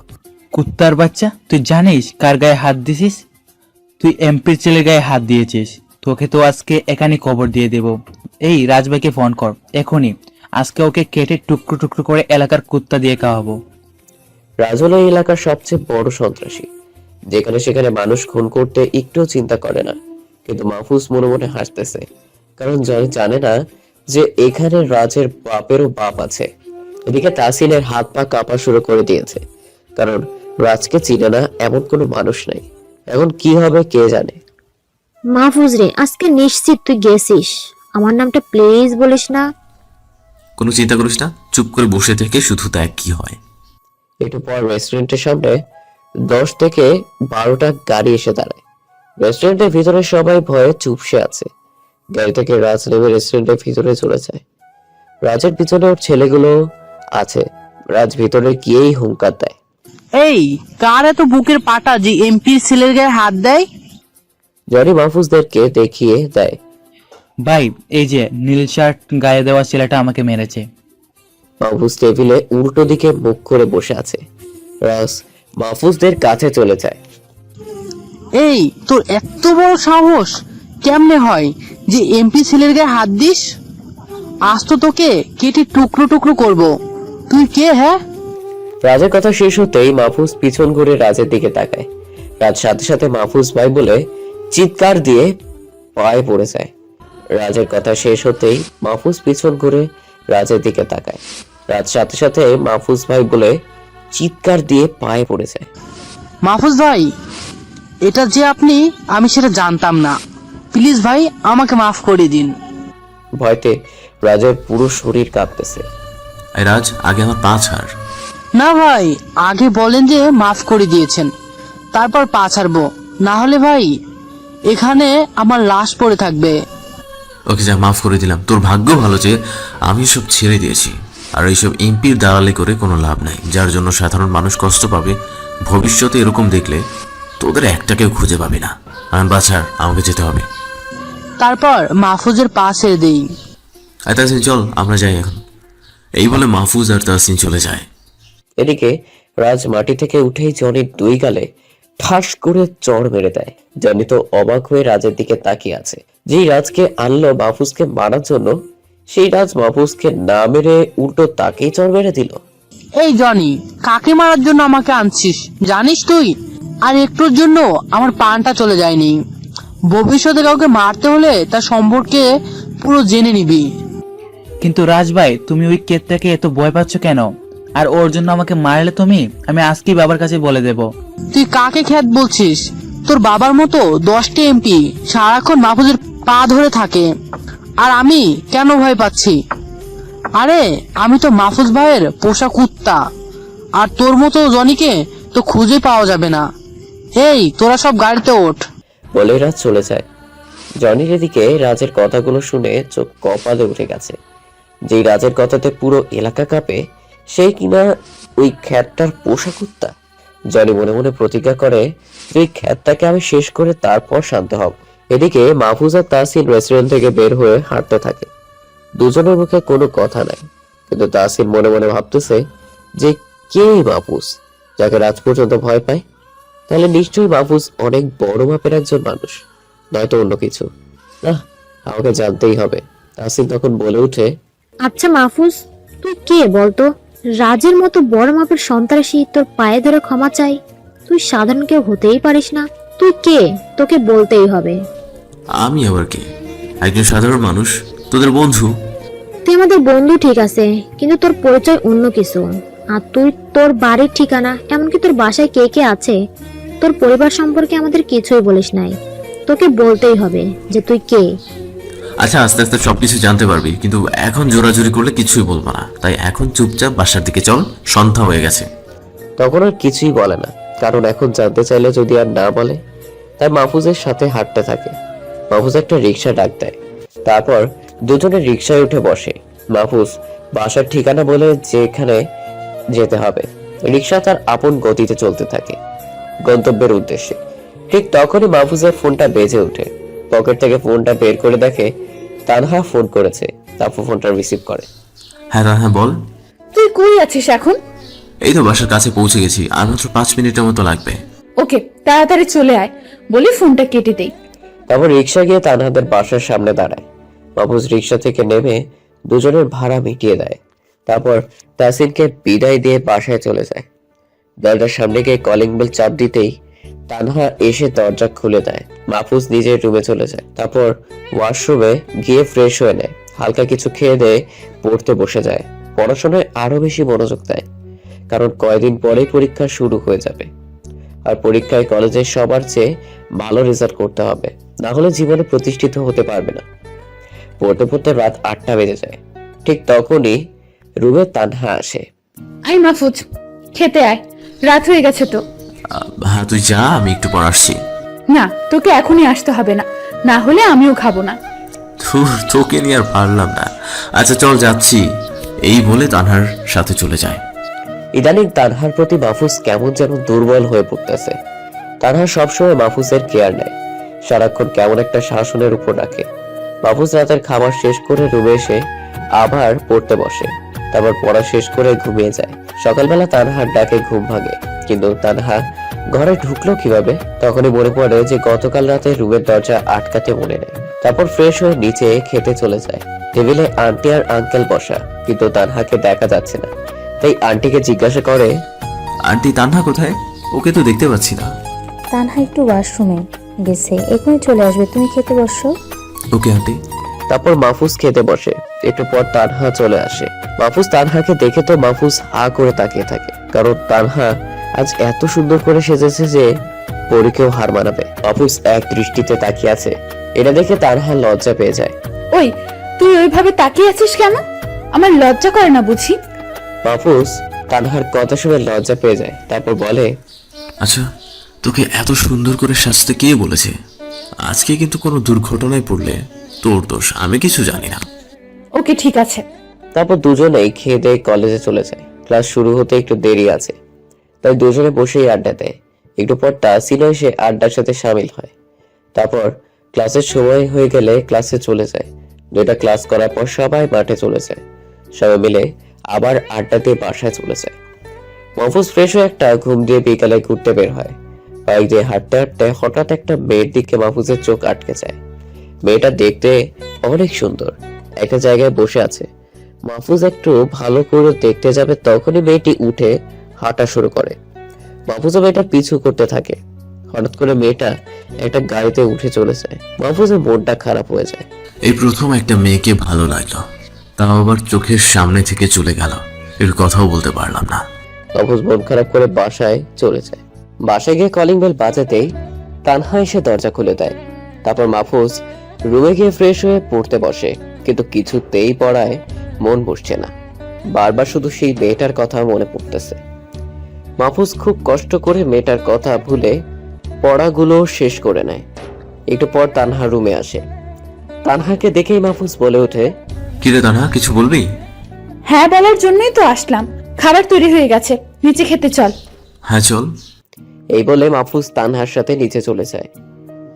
কুত্তার বাচ্চা, তুই জানিস কার গায়ে হাত দিছিস? তুই এমপির ছেলের গায়ে হাত দিয়েছিস। তোকে তো আজকে এখানে খবর দিয়ে দেব। এই রাজভাইকে ফোন কর এখনই। আজকে ওকে কেটে টুকরো টুকরো করে এলাকার কুত্তা দিয়ে খাওয়াবো। রাজ হলো এই এলাকার সবচেয়ে বড় সন্ত্রাসী, যেখানে সেখানে মানুষ খুন করতে একটুও চিন্তা করে না। কিন্তু মাহফুজ মনে মনে হাসতেছে, কারণ জনি জানে না যে এখানে রাজের বাপেরও বাপ আছে। এদিকে তাহসিনের হাত পা কাঁপা শুরু করে দিয়েছে, কারণ রাজকে চিনে না এমন কোনো মানুষ নাই। এখন কি হবে কে জানে। মাহফুজ রে, আজকে নিশ্চিত তুই গেছিস। আমার নামটা প্লিজ বলিস না। কোনো চিন্তা করিস না, চুপ করে বসে থেকে শুধু দেখ কি হয়। একটু পর রেস্টুরেন্টের সামনে 10 থেকে 12টা গাড়ি এসে দাঁড়ায়। রেস্টুরেন্টের ভিতরে সবাই ভয়ে চুপসে আছে। গাড়ি থেকে রাজ নেমে রেস্টুরেন্টের ভিতরে চলে যায়। রাজের পিছনে ওর ছেলেগুলো আছে। রাজ ভিতরে গিয়েই হুঙ্কার দেয়, এই কার এত বুকের পাটা যে এমপির ছেলের গায়ে হাত দেয়? জনি মাহফুজদেরকে দেখিয়ে দেয়। ভাই, এই যে নীল শার্ট গায়ে দেওয়া ছেলেটা আমাকে মেরেছে। মাহফুজ টেবিলে উল্টো দিকে মুখ করে বসে আছে। রাজ মাহফুজদের কাছে চলে যায়। এই তোর এত বড় সাহস কেমনে হয় যে এমপি ছেলের গায়ে হাত দিস? আজ তো তোকে কেটে টুকরো টুকরো করব। তুই কে? হ্যাঁ, রাজের কথা শেষ হতেই মাহফুজ পিছন ঘুরে রাজের দিকে তাকায়। রাজ সাথে সাথে মাহফুজ ভাই বলে চিৎকার দিয়ে পায়ে পড়ে যায়। রাজের কথা শেষ হতেই মাহফুজ পিছন ঘুরে রাজের দিকে তাকায়। রাজ সাথে সাথে মাহফুজ ভাই বলে চিৎকার দিয়ে পায়ে পড়ে যায়। মাহফুজ ভাই, এটা যে আপনি, আমি সেটা জানতাম না। প্লিজ ভাই, আমাকে মাফ করে দিন। ভয়তে রাজের পুরো শরীর কাঁপতেছে। এই রাজ, আগে আমার পা ছাড়। না ভাই, আগে বলেন যে মাফ করে দিয়েছেন, তারপর পা ছাড়বো। না হলে ভাই এখানে আমার লাশ পড়ে থাকবে। ওকে যা, মাফ করে দিলাম। তোর ভাগ্য ভালো যে আমি সব ছেড়ে দিয়েছি। আর এইসব এমপির দালালি করে কোনো লাভ নাই, যার জন্য সাধারণ মানুষ কষ্ট পাবে। ভবিষ্যতে এরকম দেখলে তোদের একটাকেও খুঁজে পাবি না। আমি বাছার, আমাকে যেতে হবে। তারপর মাহফুজের পা ছেড়ে দেই। আর তাহসিন চল, আমরা যাই এখন। এই বলে মাহফুজ আর তাহসিন চলে যায়। এদিকে রাজ মাটি থেকে উঠেই জনির 2 গালে ঠাস করে চড় মেরে দেয়। জনি তো অবাক হয়ে রাজের দিকে তাকিয়ে আছে। যেই রাজকে আনলো মাহফুজকে মারার জন্য, সেই রাজ মাহফুজকে না মেরে উল্টো তাকেই চড় মেরে দিল। এই জনি, কাকে মারার জন্য আমাকে আনছিস জানিস তুই? আর একটুর জন্য আমার প্রাণটা চলে যায়নি। ভবিষ্যতে কাউকে মারতে হলে তার সম্পর্কে পুরো জেনে নিবি। কিন্তু রাজ ভাই, তুমি ওই কেতটাকে এত ভয় পাচ্ছ কেন? আর ওর জন্য আমাকে মারলে আমি আজকেই বাবার কাছে বলে দেব। তুই কাকে খ্যাত বলছিস? তোর বাবার মতো 10টি এমপি সারাক্ষণ মাহফুজের পা ধরে থাকে, আর আমি কেন ভয় পাচ্ছি? আরে আমি তো মাহফুজ ভাইয়ের পোষা কুত্তা, আর তোর মতো জনিকে তো খুঁজে পাওয়া যাবে না। এই তোরা সব গাড়িতে ওঠ। বলে রাজ চলে যায়। জনির এদিকে রাজের কথাগুলো শুনে চোখ কপালে উঠে গেছে। যেই রাজের কথাতে পুরো এলাকা কাঁপে, সেই কিনা ওই খ্যাতটার পোষা কুত্তা। জনি মনে মনে প্রতিজ্ঞা করে যে ওই খ্যাতটাকে আমি শেষ করে তারপর শান্ত হব। এদিকে মাহফুজ আর তাহসিন রেস্টুরেন্ট থেকে বের হয়ে হাঁটতে থাকে। দুজনের মুখে কোনো কথা নাই, কিন্তু তাহসিন মনে মনে ভাবতেছে যে কে মাহফুজ, যাকে রাজ পর্যন্ত ভয় পায়। তাহলে নিশ্চয়ই মাহফুজ অনেক বড় মাপের একজন মানুষ, নয়তো অন্য কিছু। না, আমাকে জানতেই হবে। তাহসিন তখন বলে উঠে, আচ্ছা মাহফুজ, তুই কে বলতো? রাজের মতো বড় মাপের সন্ত্রাসী তোর পায়ে ধরে ক্ষমা চাই? তুই সাধারণ কেউ হতেই পারিস না। তুই কে? তোকে বলতেই হবে। আমি আবার কে? একজন সাধারণ মানুষ, তোদের বন্ধু। তুই আমাদের বন্ধু ঠিক আছে, কিন্তু তোর পরিচয় অন্য কিছু। আর তুই তোর বাড়ির ঠিকানা, এমনকি তোর বাসায় কে কে আছে, তোর পরিবার সম্পর্কে আমাদের কিছুই বলিস নাই। তোকে বলতেই হবে যে তুই কে। আচ্ছা, আস্তে আস্তে সবকিছু জানতে পারবি, কিন্তু এখন জোরাজুরি করলে কিছুই বলবো না। তাই এখন চুপচাপ বাসার দিকে চল, সন্ধ্যা হয়ে গেছে। তখন আর কিছুই বলে না, কারণ এখন জানতে চাইলে যদি আর না বলে। তাই মাহফুজের সাথে হাঁটতে থাকে। মাহফুজ একটা রিক্সা ডাক দেয়। তারপর দুজনে রিক্সায় উঠে বসে। মাহফুজ বাসার ঠিকানা বলে যেখানে যেতে হবে। রিক্সা তার আপন গতিতে চলতে থাকে গন্তব্যের উদ্দেশ্যে। ঠিক তখনই মাহফুজের ফোনটা বেজে ওঠে। পকেট থেকে ফোনটা বের করে দেখে তানহা ফোন করেছে। তারপর ফোনটা রিসিভ করে। হ্যাঁ হ্যাঁ, বল। তুই কই আছিস এখন? এই তো বাসার কাছে পৌঁছে গেছি, আর মাত্র 5 মিনিটের মতো লাগবে। ওকে, তাড়াতাড়ি চলে আয়, বলি ফোনটা কেটে দেই। তারপর রিক্সা গিয়ে তানহাদের বাসার সামনে দাঁড়ায়। মাহফুজ রিক্সা থেকে নেমে দুজনের ভাড়া মিটিয়ে দেয়। তারপর তাহসিনকে বিদায় দিয়ে বাসায় চলে যায়। দরজার সামনে গিয়ে কলিং বেল চাপ দিতেই তানহা এসে দরজা খুলে দেয়। মাহফুজ নিজের রুমে চলে যায়। তারপর ওয়াশরুমে গিয়ে ফ্রেশ হয়ে নেয়। হালকা কিছু খেয়ে দিয়ে পড়তে বসে যায়। পড়াশোনায় আরো বেশি মনোযোগ দেয়, কারণ কয়েকদিন পরেই পরীক্ষা শুরু হয়ে যাবে। আর পরীক্ষায় কলেজে সবার চেয়ে ভালো রেজাল্ট করতে হবে, না হলে জীবনে প্রতিষ্ঠিত হতে পারবে না। পড়তে পড়তে রাত 8টা বেজে যায়। ঠিক তখনই রুমে তানহা আসে। আই মাহফুজ, খেতে আয়, রাত হয়ে গেছে তো। হ্যাঁ তুই যা, আমি একটু পর আসছি। না, তোকে এখনই আসতে হবে না, না হলে আমিও খাবো না। তোকে নিয়ে আর পারলাম না। আচ্ছা চল যাচ্ছি, এই বলে তানহার সাথে চলে যায়। ইদানিং তানহার প্রতি মাহফুজ কেমন যেন দুর্বল হয়ে পড়তেছে। তানহা সবসময় মাহফুজের কেয়ার নেয়, সারাক্ষণ কেমন একটা শাসনের উপর রাখে। মাহফুজ রাতের খাবার শেষ করে রুমে এসে আবার পড়তে বসে, তারপর পড়া শেষ করে ঘুমিয়ে যায়। সকালবেলা তানহার ডাকে ঘুম ভাঙে, কিন্তু তানহা ঘরে ঢুকলো কিভাবে? তখনই মনে পড়ে যে গতকাল রাতে রুমের দরজা আটকাতে মনে নেয়। তারপর ফ্রেশ হয়ে নিচে খেতে চলে যায়। টেবিলে আন্টি আর আঙ্কেল বসা, কিন্তু তানহাকে দেখা যাচ্ছে না। তাই আন্টিকে জিজ্ঞাসা করে, আন্টি তানহা কোথায়? ওকে তো দেখতে পাচ্ছি না। তানহা একটু ওয়াশরুমে গেছে, এখনই চলে আসবে, তুমি খেতে বসো। Okay aunty. তারপর মাহফুজ খেতে বসে। একটু পর তানহা চলে আসে। মাহফুজ তানহাকে দেখে তো মাহফুজ হা করে তাকিয়ে থাকে, কারণ তানহা আজ এত সুন্দর করে সেজেছে যে পরীকেও হার মানাবে। মাহফুজ এক দৃষ্টিতে তাকিয়ে আছে, এটা দেখে তানহা লজ্জা পেয়ে যায়। ওই, তুই ওইভাবে তাকিয়ে আছিস কেন? আমার লজ্জা করে না বুঝি? মাহফুজ তানহার কথা শুনে লজ্জা পেয়ে যায়, তারপর বলে, আচ্ছা তোকে এত সুন্দর করে সাজতে কে বলেছে? আজকে কিন্তু কোনো দুর্ঘটনায় পড়লে তোর দোষ, আমি কিছু জানি না। ওকে ঠিক আছে। তারপর দুজনেই খেয়ে দিয়ে কলেজে চলে যায়। ক্লাস শুরু হতে একটু দেরি আছে, তাই দুজনে বসেই আড্ডা দেয়। একটু পর তাসিনও এসে আড্ডার সাথে সামিল হয়। তারপর ক্লাসের সময় হয়ে গেলে ক্লাসে চলে যায়। 2টা ক্লাস করার পর সবাই মাঠে চলে যায়। সবাই মিলে আবার আড্ডা দিয়ে বাসায় চলে যায়। মাহফুজ ফ্রেশ হয়ে একটা ঘুম দিয়ে বিকালে ঘুরতে বের হয়। বাইক দিয়ে হাঁটতে হাঁটতে হঠাৎ একটা মেয়ের দিকে মাহফুজের চোখ আটকে যায়। মেয়েটা দেখতে অনেক সুন্দর, একটা জায়গায় বসে আছে। মাহফুজ একটু ভালো করে দেখতে যাবে, তখনই মেয়েটি উঠে হাঁটা শুরু করে। মাহফুজও মেয়েটা পিছু করতে থাকে। হঠাৎ করে মেয়েটা একটা গাড়িতে উঠে চলে যায়। মাহফুজের মনটা খারাপ হয়ে যায়। এই প্রথম একটা মেয়েকে ভালো লাগলো, তাও আবার চোখের সামনে থেকে চলে গেল, এর কথাও বলতে পারলাম না। মাহফুজ মন খারাপ করে বাসায় চলে যায়। বাসায় গিয়ে কলিং বেল বাজাতেই তানহা এসে দরজা খুলে দেয়। তারপর মাহফুজ রুমে গিয়ে ফ্রেশ হয়ে পড়তে বসে, কিন্তু কিছুতেই পড়ায় মন বসছে না। বারবার শুধু সেই মেয়েটার কথা মনে পড়তেছে। মাহফুজ খুব কষ্ট করে মেয়েটার কথা ভুলে পড়াগুলো শেষ করে নেয়। একটু পর তানহা রুমে আসে। তানহাকে দেখেই মাহফুজ বলে ওঠে, কিরে তানহা, কিছু বলবি? হ্যাঁ বলার জন্যই তো আসলাম, খাবার তৈরি হয়ে গেছে, নিচে খেতে চল। হ্যাঁ চল। এই বলে মাহফুজ তানহার সাথে নিচে চলে যায়।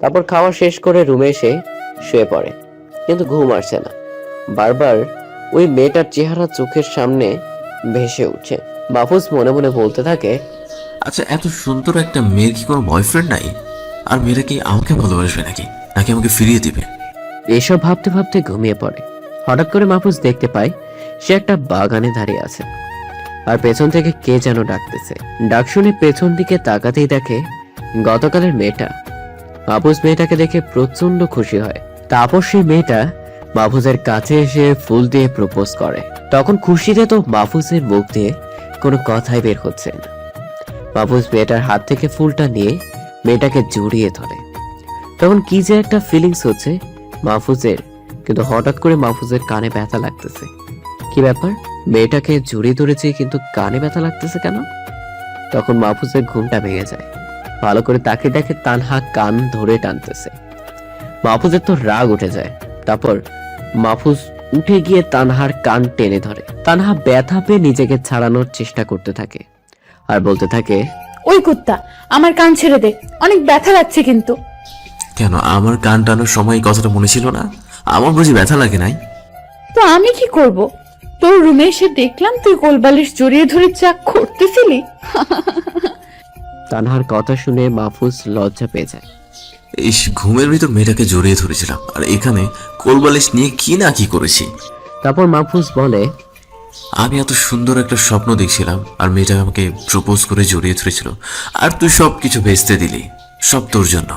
তারপর খাওয়া শেষ করে রুমে এসে শুয়ে পড়ে, কিন্তু ঘুম আসছে না। বারবার ওই মেয়েটার চেহারা চোখের সামনে ভেসে উঠছে। মাহফুজ মনে মনে বলতে থাকে, আচ্ছা এত সুন্দর একটা মেয়ের কি কোনো বয়ফ্রেন্ড নাই? আর মেয়েরা কি আমাকে ভালোবাসবে নাকি, নাকি আমাকে ফিরিয়ে দিবে? এসব ভাবতে ভাবতে ঘুমিয়ে পড়ে। হঠাৎ করে মাহফুজ দেখতে পায় সে একটা বাগানে দাঁড়িয়ে আছে, আর পেছন থেকে কে যেন ডাকতেছে। ডাক শুনে পেছন দিকে তাকাতেই দেখে গতকালের মেয়েটা। মাহফুজ মেয়েটাকে দেখে প্রচন্ড খুশি হয়। তারপর সেই মেয়েটা মাহফুজের কাছে এসে ফুল দিয়ে প্রপোজ করে। তখন খুশিতে তো মাহফুজের মুখ দিয়ে কোনো কথাই বের হচ্ছে না। মাহফুজ মেয়েটার হাত থেকে ফুলটা নিয়ে মেয়েটাকে জড়িয়ে ধরে। তখন কি যে একটা ফিলিংস হচ্ছে মাহফুজের, কিন্তু হঠাৎ করে মাহফুজের কানে ব্যথা লাগতেছে। কি ব্যাপার, মেয়েটাকে জড়িয়ে ধরেছে কিন্তু কানে ব্যথা লাগতেছে কেন? তখন মাহফুজের ঘুমটা ভেঙে যায়। ভালো করে তাকে দেখে তানহা কান ধরে টানতেছে। মাহফুজের তো রাগ উঠে যায়। তারপর মাহফুজ উঠে গিয়ে তানহার কান টেনে ধরে। তানহা ব্যথা পেয়ে নিজেকে ছাড়ানোর চেষ্টা করতে থাকে আর বলতে থাকে, ওই কুত্তা, আমার কান ছেড়ে দে, অনেক ব্যথা লাগছে। কিন্তু কেন, আমার কান টানোর সময় এই কথাটা মনে ছিল না? আমার বুঝি ব্যথা লাগে নাই? তো আমি কি করব? তোর রুমে এসে দেখলাম তুই কোলবালিশ জড়িয়ে ধরে চা করতেছিলি। তানহার কথা শুনে মাহফুজ লজ্জা পেয়ে যায়। এই ঘুমের ভিতর মেয়েটাকে জড়িয়ে ধরেছিলাম, আর এখানে কোলবালিশ নিয়ে কি না কি করেছি। তারপর মাহফুজ বলে, আমি এত সুন্দর একটা স্বপ্ন দেখছিলাম, আর মেয়েটা আমাকে প্রপোজ করে জড়িয়ে ধরেছিল, আর তুই সব কিছু ভেস্তে দিলি। সব তোর জন্য।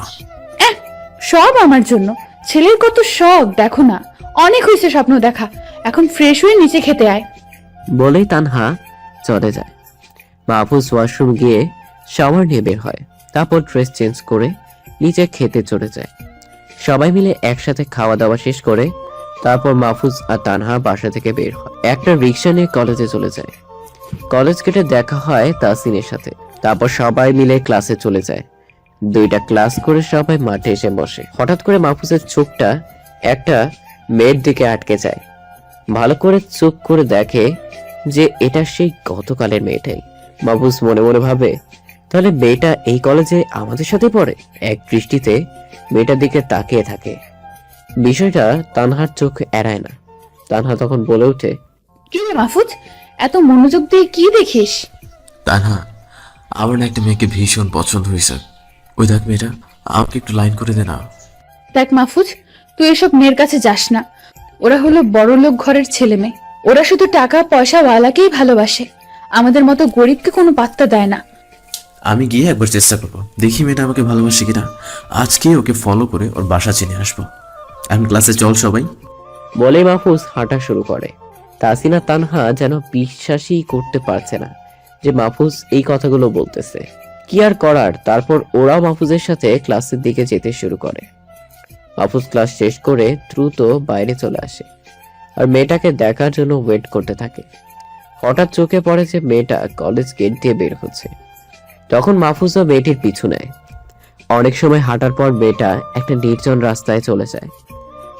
সব আমার জন্য? ছেলের কত শখ দেখো না। অনেক হয়েছে স্বপ্ন দেখা, এখন ফ্রেশ হয়ে নিচে খেতে আয়। বলেই তানহা চলে যায়। মাহফুজ ওয়াশরুম গিয়ে শাওয়ার নিয়ে বের হয়। তারপর ড্রেস চেঞ্জ করে নিচে খেতে চলে যায়। সবাই মিলে একসাথে খাওয়া দাওয়া শেষ করে তারপর মাহফুজ আর তানহা বাসা থেকে বের হয়। একটা রিক্সা নিয়ে কলেজে চলে যায়। কলেজ গেটে দেখা হয় তাসিনের সাথে। তারপর সবাই মিলে ক্লাসে চলে যায়। 2টা ক্লাস করে সবাই মাঠে এসে বসে। হঠাৎ করে মাহফুজের চোখটা একটা মেয়ের দিকে আটকে যায়। ভালো করে চোখ করে দেখে যে এটা সেই গতকালের মেয়েটাই। মাহফুজ মনে মনে ভাবে, তাহলে মেয়েটা এই কলেজে আমাদের সাথে পড়ে। এক দৃষ্টিতে মেয়েটার দিকে তাকিয়ে থাকে। বিষয়টা তানহার চোখ এড়ায় না। তানহা তখন বলে ওঠে, কি রে মাহফুজ, এত মনোযোগ দিয়ে কি দেখিস? তানহা, আমার না একটা মেয়েকে ভীষণ পছন্দ হয়েছে। ওই দেখ মেয়েটা, আমাকে একটু লাইন করে দে না। দেখ মাহফুজ, তুই এসব মেয়ের কাছে যাস না। ওরা হলো বড় লোক ঘরের ছেলে মেয়ে। ওরা শুধু টাকা পয়সাওয়ালাকেই ভালোবাসে, আমাদের মতো গরিবকে কোনো পাত্তা দেয় না। আমি গিয়ে একবার চেষ্টা করবো, দেখি মেয়েটা আমাকে ভালোবাসে কিনা। আজকে ওকে ফলো করে ওর বাসা চিনে আসবো। এখন ক্লাসে চল সবাই। বলে মাহফুজ হাঁটা শুরু করে। তাসিনা তানহা যেন বিশ্বাসই করতে পারছে না যে মাহফুজ এই কথাগুলো বলতেছে। কি আর করার, তারপর ওরাও মাহফুজের সাথে ক্লাসের দিকে যেতে শুরু করে। মাহফুজ ক্লাস শেষ করে দ্রুত বাইরে চলে আসে আর মেয়েটাকে দেখার জন্য ওয়েট করতে থাকে। হঠাৎ চোখে পড়ে যে মেয়েটা কলেজ গেট দিয়ে বের হচ্ছে। তখন মাহফুজও মেয়েটির পিছু নেয়। অনেক সময় হাঁটার পর মেয়েটা একটা নির্জন রাস্তায় চলে যায়।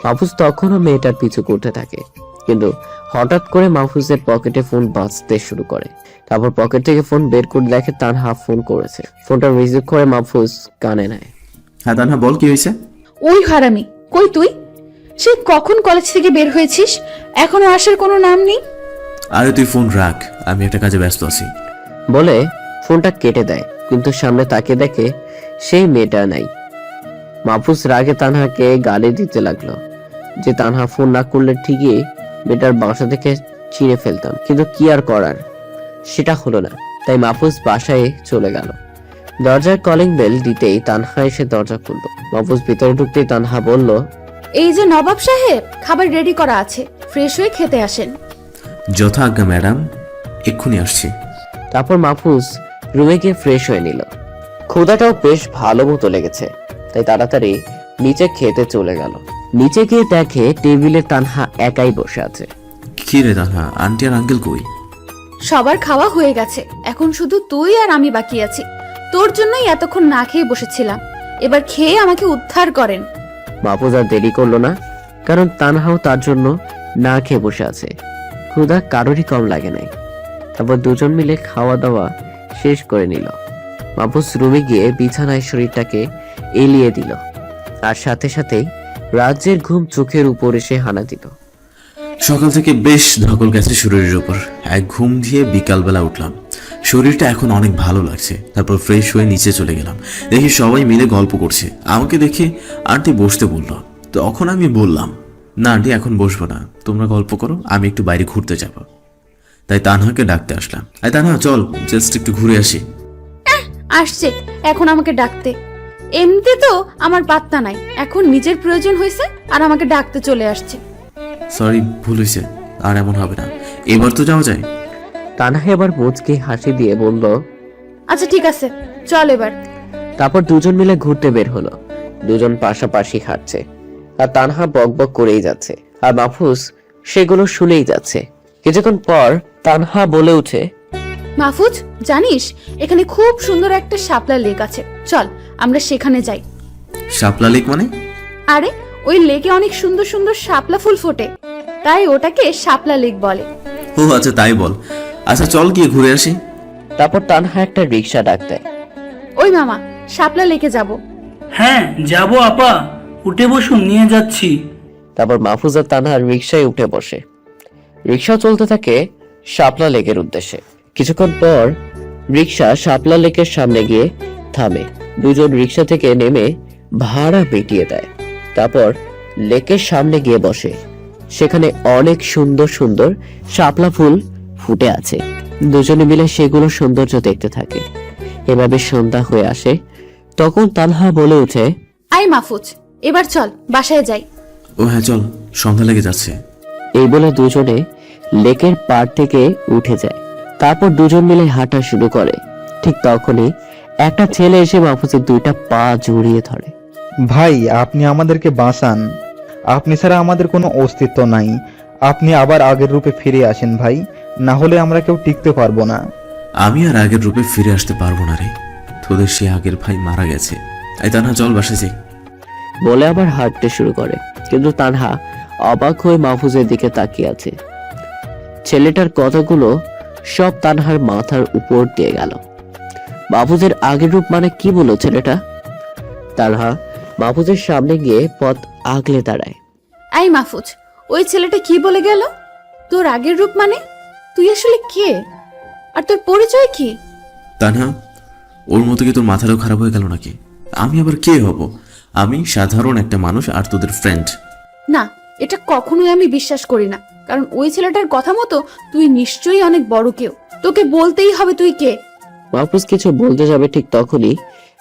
মাহফুজ তখনও মেয়েটার পিছু করতে থাকে, কিন্তু হঠাৎ করে মাহফুজের পকেটে ফোন বাজতে শুরু করে। তারপর পকেট থেকে ফোন বের করে দেখে তানহা ফোন করেছে। ফোনটা রিসিভ করে মাহফুজ কানে নেয়। হ্যাঁ তানহা, বল কি হয়েছে? ওই হারামি, কই তুই? সে কখন কলেজ থেকে বের হয়েছিস, এখনো আসার কোনো নাম নেই। আরে তুই ফোন রাখ, আমি একটা কাজে ব্যস্ত আছি। বলে ফোনটা কেটে দেয়, কিন্তু সামনে তাকিয়ে দেখে সেই মেয়েটা নাই। মাহফুজ রাগে তানহাকে গালি দিতে লাগলো যে তানহা ফোন না করলে ঠিকই মেয়েটার বাসা থেকে ছিঁড়ে ফেলতাম, কিন্তু কি আর করার, সেটা হলো না। তাই মাহফুজ বাসায় চলে গেল। দরজার কলিং বেল দিতেই তানহা এসে দরজা খুলল। মাহফুজ ভিতরে ঢুকতেই তানহা বলল, এই যে নবাব সাহেব, খাবার রেডি করা আছে, ফ্রেশ হয়ে খেতে আসেন। যথা আজ্ঞা ম্যাডাম, এক্ষুনি আসছি। তারপর মাহফুজ রুমে গিয়ে ফ্রেশ হয়ে নিল। ক্ষুধাটাও বেশ ভালো মতো লেগেছে, তাই তাড়াতাড়ি নিচে খেতে চলে গেল। নিচে গিয়ে দেখে টেবিলে তানহা একাই বসে আছে। কি রে তানহা, আন্টি আর আঙ্কেল কই? সবার খাওয়া হয়ে গেছে, এখন শুধু তুই আর আমি বাকি আছি। তোর জন্যই এতক্ষণ না খেয়ে বসেছিলাম, এবার খেয়ে আমাকে উদ্ধার করেন। মাহফুজ আর দেরি করলো না, কারণ তানহাও তার জন্য না খেয়ে বসে আছে। ক্ষুধা কারোরই কম লাগে নাই। তারপর দুজন মিলে খাওয়া দাওয়া শেষ করে নিল। মাহফুজ রুমে গিয়ে বিছানায় শরীরটাকে এলিয়ে দিল, আর সাথে সাথেই রাজ্যের ঘুম চোখের উপর এসে হানা দিল। সকাল থেকে বেশ ধকল গেছে শরীরের উপর। এক ঘুম দিয়ে বিকালবেলা উঠলাম, শরীরটা এখন অনেক ভালো লাগছে। তারপর ফ্রেশ হয়ে নিচে চলে গেলাম, দেখি সবাই মিলে গল্প করছে। আমাকে দেখে আন্টি বসতে বলল, তখন আমি বললাম, না আন্টি এখন বসবো না, তোমরা গল্প করো, আমি একটু বাইরে ঘুরতে যাব। তাই তানহাকে ডাকতে আসলাম। আই তানহা চল, জাস্ট একটু ঘুরে আসি। আসছে এখন আমাকে ডাকতে, এমনিতে তো আমার পাত্তা নাই, এখন নিজের প্রয়োজন হয়েছে আর আমাকে ডাকতে চলে আসছে। সরি, ভুল হয়েছে, আর এমন হবে না, এবার তো যাওয়া যায়। তানহা এবার মুচকে হাসি দিয়ে বলল, আচ্ছা ঠিক আছে, চল এবার। তারপর দুজন মিলে ঘুরতে বের হলো। দুজন পাশাপাশি হাঁটছে আর তানহা বকবক করেই যাচ্ছে, আর মাহফুজ সেগুলো শুনেই যাচ্ছে। কিছুক্ষণ পর তানহা বলে উঠে, মাহফুজ জানিস, এখানে খুব সুন্দর একটা শাপলা লেক আছে, চল আমরা সেখানে যাই। শাপলা লেক মানে? আরে ওই লেকে অনেক সুন্দর সুন্দর শাপলা ফুল ফোটে, তাই ওটাকে শাপলা লেক বলে। ও আচ্ছা, তাই বল। আচ্ছা চল গিয়ে ঘুরে আসি। তারপর তানহা একটা রিক্সা ডাক দেয়। ওই মামা, শাপলা লেকে যাব। হ্যাঁ যাবো আপা, উঠে বসুন, নিয়ে যাচ্ছি। তারপর মাহফুজ আর তানহা রিক্সায় উঠে বসে। রিক্সা চলতে থাকে শাপলা লেকের উদ্দেশ্যে। কিছুক্ষণ পর রিক্সা শাপলা লেকের সামনে গিয়ে থামে। দুজন রিক্সা থেকে নেমে ভাড়া মিটিয়ে দেয়। তারপর লেকের সামনে গিয়ে বসে। সেখানে অনেক সুন্দর সুন্দর শাপলা ফুল ফুটে আছে। দুজনে মিলে সেগুলো সৌন্দর্য দেখতে থাকে। এভাবে সন্ধ্যা হয়ে আসে। তখন তানহা বলে ওঠে, আই মাহফুজ, এবার চল বাসায় যাই। ও হ্যাঁ চল, সন্ধ্যা লেগে যাচ্ছে। এই বলে দুজনে লেকের পাড় থেকে উঠে যায়। তারপর দুজন মিলে হাঁটা শুরু করে। ঠিক তখনই একটা ছেলে এসে মাহফুজের দুইটা পা জড়িয়ে ধরে। ভাই আপনি আমাদেরকে বাঁচান, আপনি ছাড়া আমাদের কোনো অস্তিত্ব নাই। আপনি আবার আগের রূপে ফিরে আসেন ভাই, না হলে আমরা কেউ টিকতে পারবো না। আমি আর আগের রূপে ফিরে আসতে পারবো না রে, তোদের সে আগের ভাই মারা গেছে। এই তানহা চল বাসায় যাই। বলে আবার হাঁটতে শুরু করে, কিন্তু তানহা অবাক হয়ে মাহফুজের দিকে তাকিয়ে আছে। ছেলেটার কথাগুলো সব তানহার মাথার উপর দিয়ে গেল। মাহফুজের আগের রূপ মানে কি বলো ছেলেটা? তানহা মাহফুজের সামনে গিয়ে পথ আগলে দাঁড়ায়। এই মাহফুজ, ওই ছেলেটা কি বলে গেল? তোর আগের রূপ মানে? তুই আসলে কে, আর তোর পরিচয় কি? তানহা, ওর মতো কি তোর মাথাটাও খারাপ হয়ে গেল নাকি? আমি আবার কে হব? আমি সাধারণ একটা মানুষ আর তোদের ফ্রেন্ড। না, এটা কখনোই আমি বিশ্বাস করি না, কারণ ওই ছেলেটার কথা মতো তুই নিশ্চয়ই অনেক বড় কেউ। তোকে বলতেই হবে তুই কে। মাহফুজ কিছু বলতে যাবে ঠিক তখনই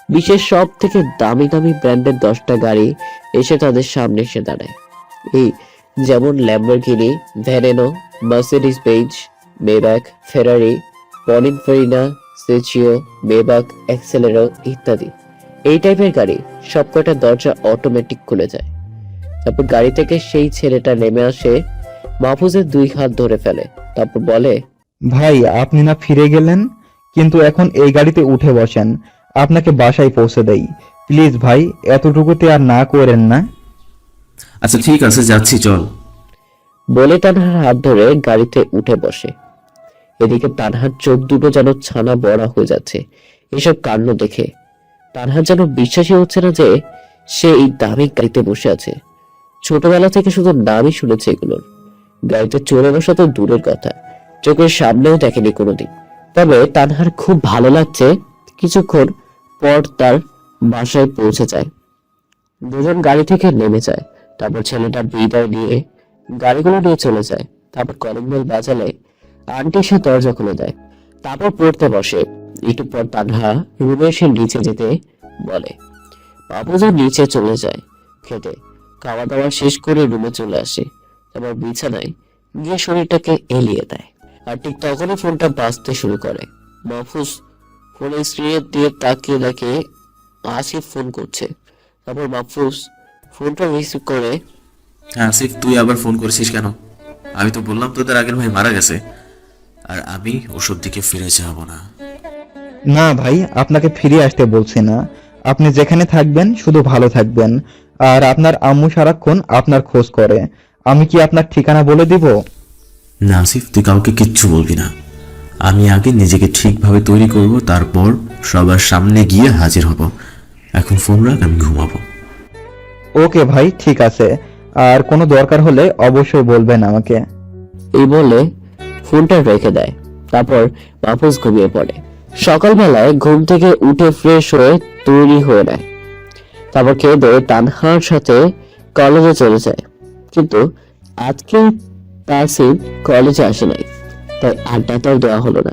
বিশেষ সব থেকে দামি দামি ব্র্যান্ডের 10টা গাড়ি এসে তাদের সামনে এসে দাঁড়ায়। এই যেমন ল্যাম্বরগিনি, ভ্যানেনো, মার্সিডিজ বেঞ্জ, মেবাক, ফেরারি, পনিনফেরিনা, সেচিও, মেবাক, এক্সেলেরো ইত্যাদি। এই টাইপের গাড়ি সবকটা দরজা অটোমেটিক খুলে যায়। তারপর গাড়ি থেকে সেই ছেলেটা নেমে আসে, মাহফুজের 2 হাত ধরে ফেলে, তারপর বলে, ভাই আপনি না ফিরে গেলেন, কিন্তু এখন এই গাড়িতে উঠে বসেন, আপনাকে বাসায় পৌঁছে দেই। প্লিজ ভাই, এতটুকুতে আর না করেন না। আচ্ছা ঠিক আছে, যাচ্ছি, চল। বলে তানহার হাত ধরে গাড়িতে উঠে বসে। এদিকে তানহার চোখ দুটো যেন ছানা বড়া হয়ে যাচ্ছে এসব কাণ্ড দেখে। তানহার যেন বিশ্বাসই হচ্ছে না যে সে এই দামি গাড়িতে বসে আছে। ছোটবেলা থেকে শুধু নামই শুনেছে এগুলোর। গাড়িতে চড়ে বসা তো দূরের কথা, চোখের সামনেও দেখেনি কোনোদিন। তবে তানহার খুব ভালো লাগছে। কিছুক্ষণ পর তার বাসায় পৌঁছে যায়। দুজন গাড়ি থেকে নেমে যায়। তারপর ছেলেটা বিদায় নিয়ে গাড়িগুলো নিয়ে চলে যায়। তারপর কলিং বেল বাজালে আন্টি সে দরজা খুলে দেয়। তারপর পড়তে বসে। একটু পর তানহা রুমে এসে নিচে যেতে বলে। বাবুজা নিচে চলে যায় খেতে। খাওয়া দাওয়া শেষ করে রুমে চলে আসে। তারপর বিছানায় গিয়ে শরীরটাকে এলিয়ে দেয়। আর ঠিক তখনই ফোনটা বাজতে শুরু করে। মাহফুজ ফোনের স্ক্রিনের দিয়ে তাকিয়ে দেখে আসিফ ফোন করছে। তারপর মাহফুজ ফোনটা রিসিভ করে, হ্যাঁ আসিফ, তুই আবার ফোন করেছিস কেন? আমি তো বললাম তোদের আগের ভাই মারা গেছে, আর আমি ওসব দিকে ফিরে যাব না। না ভাই, আপনাকে ফিরে আসতে বলছি না। আপনি যেখানে থাকবেন শুধু ভালো থাকবেন। আর আপনার আম্মু সারাক্ষণ আপনার খোঁজ করে। আমি কি আপনার ঠিকানা বলে দিব? না আসিফ, তুই কাউকে কিচ্ছু বলবি না। আমি আগে নিজেকে ঠিকভাবে তৈরি করব, তারপর সবার সামনে গিয়ে হাজির হব। এখন ফোন রাখ, আমি ঘুমাবো। ওকে ভাই, ঠিক আছে। আর কোনো দরকার হলে অবশ্যই বলবেন আমাকে। এই বলে ফোনটা রেখে দেয়। তারপর মাহফুজ ঘুমিয়ে পড়ে। সকালবেলায় ঘুম থেকে উঠে ফ্রেশ হয়ে তৈরি হয়ে নেয়। তারপর খেয়ে দিয়ে তানহার সাথে কলেজে চলে যায়। কিন্তু আজকে তাসিন কলেজে আসে নাই, তাই আড্ডাটাও দেওয়া হলো না।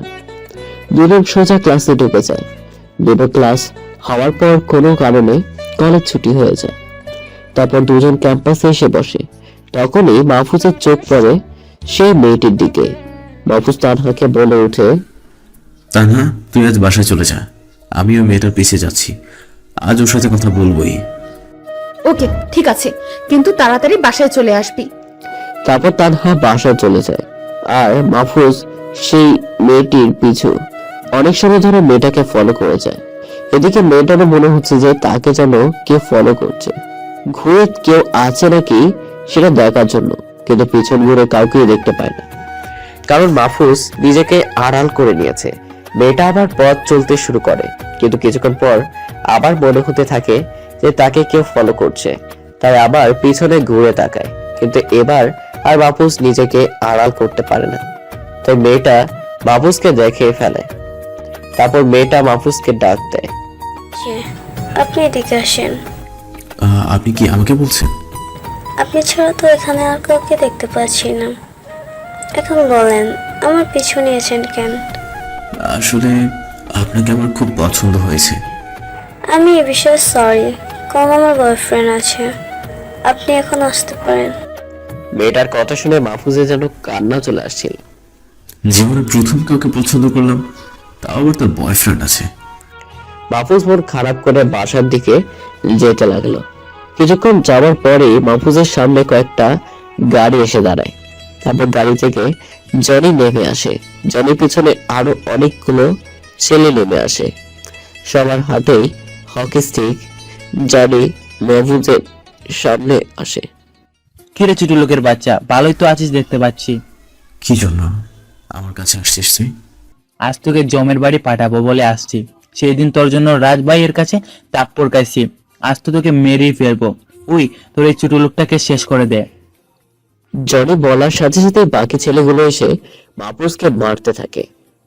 দুজন সোজা ক্লাসে ঢুকে যায়। দুটো ক্লাস হওয়ার পর কোনো কারণে কলেজ ছুটি হয়ে যায়। তারপর দুজন ক্যাম্পাসে এসে বসে। তখনই মাহফুজের চোখ পড়ে সেই মেয়েটির দিকে। মাহফুজ তানহাকে বলে ওঠে, তানহা, তুই আজ বাসায় চলে যা। আমিও মেয়েটার পিছিয়ে যাচ্ছি, আজ ওর সাথে কথা বলবোই। ওকে ঠিক আছে, কিন্তু তাড়াতাড়ি বাসায় চলে আসবি। তারপর তানহা বাসায় চলে যায়। আর মাহফুজ সেই মেয়েটির পিছু অনেক সময় ধরে মেয়েটাকে ফলো করে যায়। এদিকে মেয়েটারও মনে হচ্ছে যে তাকে যেন কে ফলো করছে, ঘুরে কেউ আছে নাকি সেটা দেখার জন্য। কিন্তু পিছন ঘুরে কাউকে দেখতে পায় না, কারণ মাহফুজ নিজেকে আড়াল করে নিয়েছে। মেয়েটা আবার পথ চলতে শুরু করে, কিন্তু কিছুক্ষণ পর আবার মনে হতে থাকে যে তাকে কেউ ফলো করছে। তাই আবার পিছনে ঘুরে তাকায়, কিন্তু এবার আর মাহফুজ নিজেকে আড়াল করতে পারে না। তাই মেয়েটা মাহফুজকে দেখে ফেলে। তারপর মেয়েটা মাহফুজকে ডাক দেয়, আপনি এদিকে আসেন। আপনি কি আমাকে বলছেন? আপনি ছাড়া তো এখানে আর কাউকে দেখতে পাচ্ছি না। এখন বলেন, আমার পিছু নিয়েছেন কেন? আসলে আপনাকে আমার খুব পছন্দ হয়েছে। আমি এ বিষয়ে সরি, কারণ আমার বয়ফ্রেন্ড আছে। আপনি এখন আসতে পারেন। মেয়েটার কথা শুনে মাহফুজের যেন কান্না চলে আসছিল। জীবনে প্রথম কাউকে পছন্দ করলাম, তাও আবার তার বয়ফ্রেন্ড আছে। মাহফুজ মন খারাপ করে বাসার দিকে যেতে লাগলো। কিছুক্ষণ যাওয়ার পরে মাহফুজের সামনে কয়েকটা গাড়ি এসে দাঁড়ায়। তারপর গাড়ি থেকে জনি নেমে আসে। জনির পিছনে আরো অনেকগুলো ছেলে নেমে আসে, সবার হাতেই হকি স্টিক। জনি মাহফুজের সামনে আসে। কিরে ছোট লোকের বাচ্চা, ভালোই তো আছিস দেখতে পাচ্ছি। কি জন্য আমার কাছে আসছিস তুই? আজ তোকে জমের বাড়ি পাঠাবো বলে আসছি। সেই দিন তোর জন্য রাজভাইয়ের কাছে তাপ্পর খাইছি, আজ তো তোকে মেরেই ফেলবো। ওই তোর এই ছোট লোকটাকে শেষ করে দে। জনি বলার সাথে সাথে বাকি ছেলেগুলো এসে মাহফুজকে মারতে থাকে।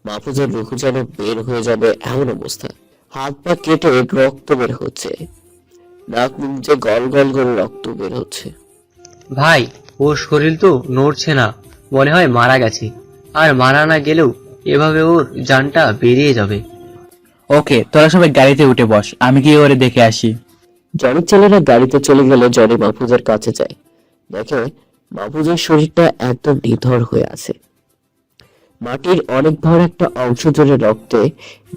মাহফুজের রুহু যেন বের হয়ে যাবে এমন অবস্থা। হাত পা কেটে রক্ত বের হচ্ছে, নাক মুখ যে গল গল করে রক্ত বের হচ্ছে। ভাই, ওর শরীর তো নড়ছে না, মনে হয় মারা গেছে। আর মারা না গেলেও এভাবে ওর জানটা বেরিয়ে যাবে। ওকে, তোরা সবাই গাড়িতে উঠে বস, আমি গিয়ে ওরে দেখে আসি। জনির ছেলেরা গাড়িতে চলে গেলে জনি মাহফুজের কাছে যায়। দেখে মাহফুজের শরীরটা একদম নিথর হয়ে আছে, মাটির অনেক বড় একটা অংশ জুড়ে রক্তে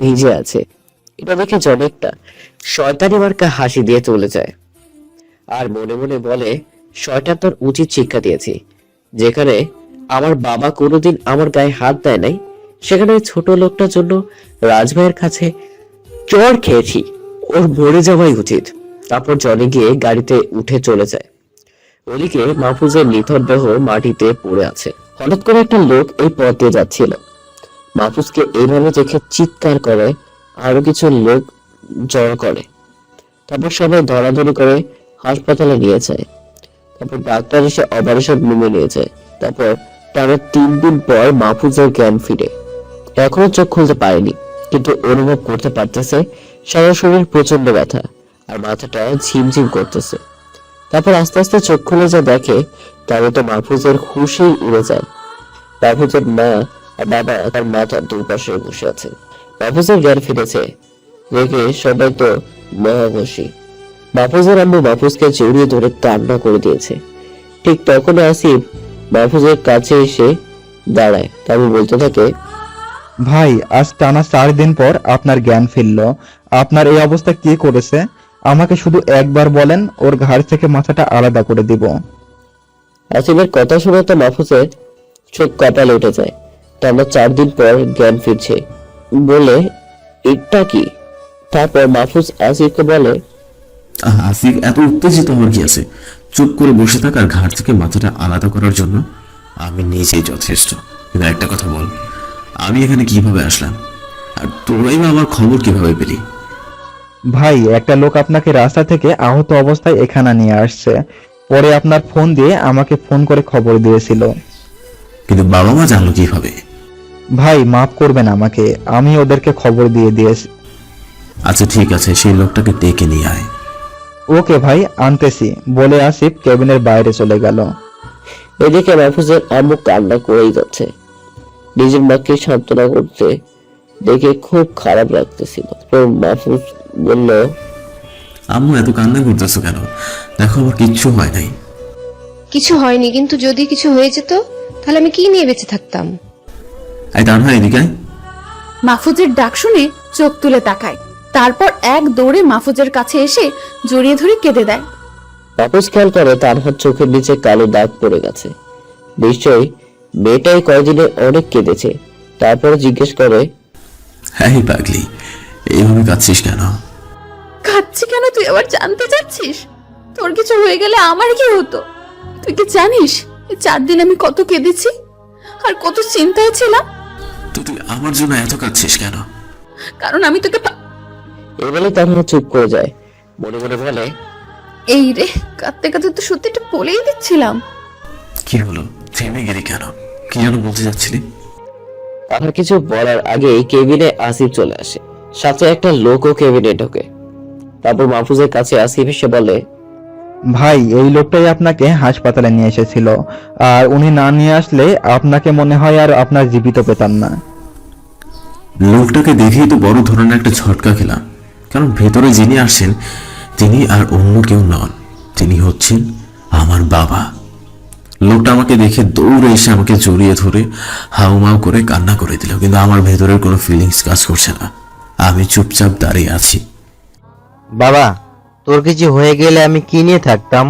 ভিজে আছে। এটা দেখে জনি একটা শয়তানি মার্কা হাসি দিয়ে চলে যায় আর মনে মনে বলে, শয়তান তোর উচিত শিক্ষা দিয়েছি। যেখানে আমার বাবা কোনোদিন আমার গায়ে হাত দেয় নাই, সেখানে ছোট লোকটার জন্য রাজভাইয়ের কাছে চড় খেয়েছি। ওর মরে যাওয়াই উচিত। তারপর জনি গিয়ে গাড়িতে উঠে চলে যায়। ওদিকে মাহফুজের নিথর দেহ মাটিতে পড়ে আছে। হঠাৎ করে একটা লোক এই পথ দিয়ে যাচ্ছিল। মাহফুজকে এইভাবে দেখে চিৎকার করে আরো কিছু লোক জড়ো করে। তারপর সবাই ধরাধরি করে হাসপাতালে নিয়ে যায়। তারপর ডাক্তার এসে অপারেশন রুমে নিয়ে যায়। তারপর টানা 3 দিন পর মাহফুজের জ্ঞান ফিরে। এখনো চোখ খুলতে পারেনি, কিন্তু অনুভব করতে পারতেছে সারা শরীর প্রচন্ড ব্যথা আর মাথাটা ঝিমঝিম করতেছে। তারপর আস্তে আস্তে চোখ খুলে যা দেখে, তাহলে তো মাহফুজের হুঁশেই উড়ে যায়। মাহফুজের মা আর বাবা তার মাথার দুপাশে বসে আছে। মাহফুজের জ্ঞান ফিরেছে দেখে সবাই তো মহাবশী। মাহফুজের আম্মু মাহফুজকে জড়িয়ে ধরে কান্না করে দিয়েছে। ঠিক তখন আসিফ মাহফুজের কাছে এসে দাঁড়ায়। তারপর বলতে থাকে, ভাই, আজ টানা 4 দিন পর আপনার জ্ঞান ফিরল। আপনার এই অবস্থা কে করেছে? আমাকে শুধু একবার বলেন, ওর ঘাড় থেকে মাথাটা আলাদা করে দিব। আসিফের কথা শুনে তো মাহফুজের চোখ কপালে উঠে যায়। টানা 4 দিন পর জ্ঞান ফিরছে বলে এটা কি? তারপর মাহফুজ আসিফকে বলে, আসিফ, এত উত্তেজিত হওয়ার কি আছে? চুপ করে বসে থাক আর ঘাড় থেকে মাথাটা আলাদা করার জন্য আমি নিজেই যথেষ্ট। কিন্তু একটা কথা বল, আমি এখানে কিভাবে আসলাম? আর তোরাই বা আমার খবর কিভাবে পেলি? ভাই, একটা লোক আপনাকে রাস্তা থেকে আহত অবস্থায় এখানে নিয়ে আসছে। পরে আপনার ফোন দিয়ে আমাকে ফোন করে খবর দিয়েছিল। কিন্তু বাবা মা জানলো কিভাবে? ভাই, মাফ করবেন আমাকে, আমি ওদেরকে খবর দিয়ে দিয়েছি। আচ্ছা ঠিক আছে, সেই লোকটাকে ডেকে নিয়ে আয়। ওকে ভাই, আনতেছি বলে আসিফ কেবিনের বাইরে চলে গেল। এদিকে মাহফুজের আম্মু কান্না করেই যাচ্ছে। নিজের মাকে সান্ত্বনা করতে দেখে খুব খারাপ লাগতেছিল। তো মাহফুজ বলল, আম্মু, এত কান্না করতেছো কেন? দেখো আমার কিচ্ছু হয় নাই। কিছু হয়নি, কিন্তু যদি কিছু হয়ে যেত তাহলে আমি কি নিয়ে বেঁচে থাকতাম? এই তানহা, এদিকে আয়। মাহফুজের ডাক শুনে চোখ তুলে তাকায়, তারপর এক দৌড়ে মাহফুজের কাছে এসে জড়িয়ে ধরে কেঁদে দেয়। মাহফুজ খেয়াল করে তার হাত চোখের নিচে কালো দাগ পড়ে গেছে। নিশ্চয়ই মেয়েটাই কয়েকদিনে অনেক কেঁদেছে। তারপরে জিজ্ঞেস করে, হ্যাঁ পাগলি, এইভাবে কাঁদছিস কেন? কাঁদছি কেন তুই আবার জানতে চাচ্ছিস? তোর কিছু হয়ে গেলে আমার কি হতো? তুই কি জানিস এই 4 দিন আমি কত কেঁদেছি আর কত চিন্তায় ছিলাম? তো তুই আমার জন্য এত কাঁদছিস কেন? কারণ আমি তোকে এই বলে তানহা চুপ করে যায়। মনে মনে বলে, এই রে, কাঁদতে কাঁদতে তো সত্যিটা বলেই দিচ্ছিলাম। কি হলো, থেমে গেলি কেন? কি যেন বলতে যাচ্ছিলি? তার কিছু বলার আগেই কেবিনে আসিফ চলে আসে। সাথে একটা লোকও কেবিনে ঢোকে। তারপর মাহফুজের কাছে আসিফ এসে বলে, ভাই, এই লোকটাই আপনাকে হাসপাতালে নিয়ে এসেছিল, আর উনি না নিয়ে আসলে আপনাকে মনে হয় আর আপনার জীবিত পেতাম না। লোকটাকে দেখেই তো বড় ধরনের একটা ঝটকা খেলাম, কারণ ভেতরে যিনি আসছেন তিনি আর অন্য কেউ নন, তিনি হচ্ছেন আমার বাবা। লোকটা আমাকে দেখে দৌড়ে এসে আমাকে জড়িয়ে ধরে হাউমাউ করে কান্না করে দিল, কিন্তু আমার ভেতরের কোনো ফিলিংস কাজ করছে না। আমি চুপচাপ দাঁড়িয়ে আছি। বাবা, তোর কিছু হয়ে গেলে আমি কি নিয়ে থাকতাম?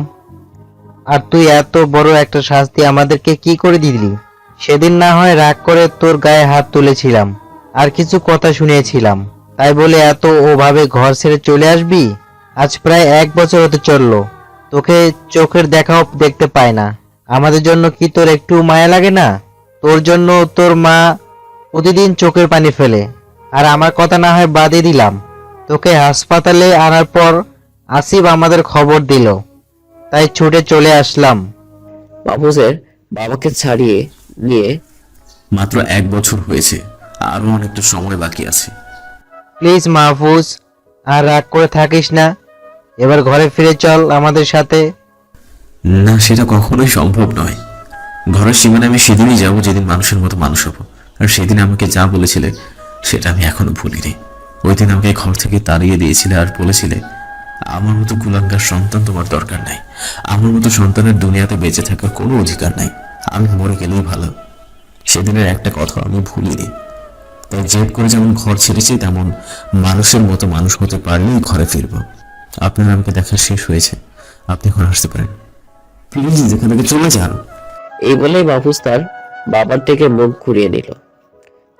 আর তুই এত বড় একটা শাস্তি আমাদেরকে কি করে দিলি? সেদিন না হয় রাগ করে তোর গায়ে হাত তুলেছিলাম আর কিছু কথা শুনিয়েছিলাম, তাই বলে এত ওভাবে ঘর ছেড়ে চলে আসবি? আজ প্রায় 1 বছর হতে চললো, তোকে চোখের দেখাও দেখতে পায় না। আমাদের জন্য কি তোর একটু মায়া লাগে না? তোর জন্য তোর মা প্রতিদিন চোখের পানি ফেলে। আর আমার কথা না হয় বাদই দিলাম, তোকে হাসপাতালে আনার পর আসিফ আমাদের খবর দিল, তাই ছুটে চলে আসলাম। মাহফুজের বাবাকে ছাড়িয়ে নিয়ে মাত্র 1 বছর হয়েছে, আরো অনেকটা সময় বাকি আছে। প্লিজ মাহফুজ, আর রাগ করে থাকিস না, এবার ঘরে ফিরে চল আমাদের সাথে। না, সেটা কখনোই সম্ভব নয়। ঘরের সীমানায় আমি সেদিনই যাব যেদিন মানুষের মতো মানুষ হব। আর সেদিন আমাকে যা বলেছিলে সেটা আমি এখনো ভুলিনি। ওই দিন আমাকে ঘর থেকে তাড়িয়ে দিয়েছিলে আর বলেছিলে, আমার মতো কুলাঙ্গার সন্তান তোমার দরকার নাই, আমার মতো সন্তানের দুনিয়াতে বেঁচে থাকার কোনো অধিকার নাই, আমি মরে গেলেই ভালো। সেদিনের একটা কথা আমি ভুলিনি। তাই জেদ করে যেমন ঘর ছেড়েছি, তেমন মানুষের মতো মানুষ হতে পারলেই ঘরে ফিরবো। আপনার আমাকে দেখা শেষ হয়েছে, আপনি এখন আসতে পারেন। প্লিজ এখান থেকে চলে যান। এই বলেই মাহফুজ তার বাবার থেকে মুখ ঘুরিয়ে নিল।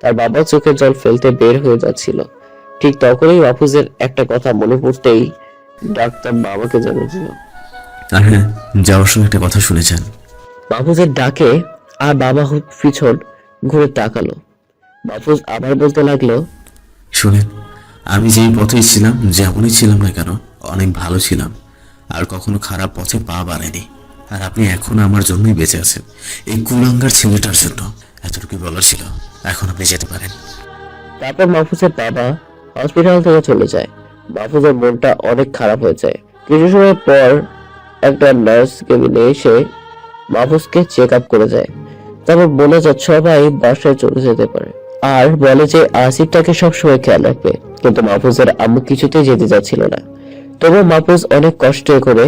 তার বাবা চোখের জল ফেলতে বের হয়ে যাচ্ছিল। ঠিক তখনই মাহফুজের একটা কথা মনে পড়তেই ডাক্তার বাবাকে জানিয়েছিল। আর হ্যাঁ, যাওয়ার সময় একটা কথা শুনেছেন। মাহফুজের ডাকে আর বাবা পিছন ঘুরে তাকালো। মাহফুজ আবার বলতে লাগলো, শুনেন, আমি যেই পথে ছিলাম, যেমনই ছিলাম না কেন, অনেক ভালো ছিলাম, আর কখনো খারাপ পথে পা বাড়াইনি। আর আপনি এখন আমার জন্যই বেঁচে আছেন, এই কুলাঙ্গার ছেলেটার জন্য। এতটুকু বলার ছিল, এখন আপনি যেতে পারেন। তারপর মাহফুজের বাবা হসপিটাল থেকে চলে যায়। মাহফুজের মনটা অনেক খারাপ হয়ে যায়। কিছু সময় পর একটা নার্স কেবিনে এসে মাহফুজকে চেক আপ করে যায়। তারপর বলে যে সবাই বাসায় চলে যেতে পারে, আর বলে যে আসিফটাকে সবসময় খেয়াল রাখবে। কিন্তু মাহফুজের আম্মু কিছুতেই যেতে যাচ্ছিল না। তবুও মাহফুজ অনেক কষ্ট করে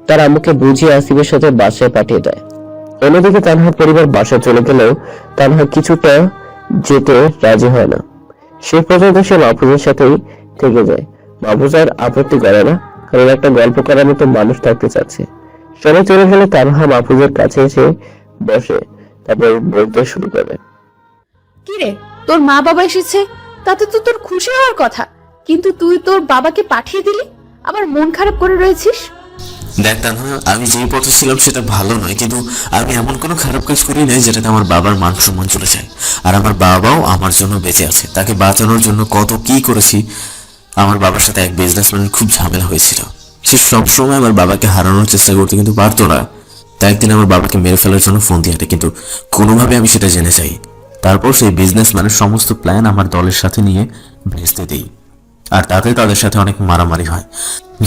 তার আম্মুকে বুঝিয়ে আসিফের সাথে বাসায় পাঠিয়ে দেয়। অন্যদিকে তানহার পরিবার বাসায় চলে গেলেও তানহা কিছুটা যেতে রাজি হয় না। সে পর্যন্ত সে মাহফুজের সাথেই থেকে যায়। মাহফুজ আর আপত্তি করে না, কারণ একটা গল্প করার মতো মানুষ থাকতে চাচ্ছে। সবাই চলে গেলে তানহা মাহফুজের কাছে এসে বসে, তারপর বলতে শুরু করে। কিরে, তোর মা বাবা এসেছে, তাতে তো তোর খুশি হওয়ার কথা, কিন্তু তুই তোর বাবাকে পাঠিয়ে দিলি, আবার মন খারাপ করে রয়েছিস। দেখ তানহা, আমি যেই পথে ছিলাম সেটা ভালো নয়, কিন্তু আমি এমন কোনো খারাপ কাজ করি নাই যেটাতে আমার বাবার মান সম্মান চলে যায়। আর আমার বাবাও আমার জন্য বেঁচে আছে, তাকে বাঁচানোর জন্য কত কি করেছি। আমার বাবার সাথে এক বিজনেসম্যানের খুব ঝামেলা হয়েছিল। সে সবসময় আমার বাবাকে হারানোর চেষ্টা করতো, কিন্তু পারতো না। তাই একদিন আমার বাবাকে মেরে ফেলার জন্য ফোন দিয়ে আটে, কিন্তু কোনোভাবে আমি সেটা জেনে যাই। তারপর সেই বিজনেসম্যানের সমস্ত প্ল্যান আমার দলের সাথে নিয়ে ভেস্তে দিই, আর তাতে তাদের সাথে অনেক মারামারি হয়,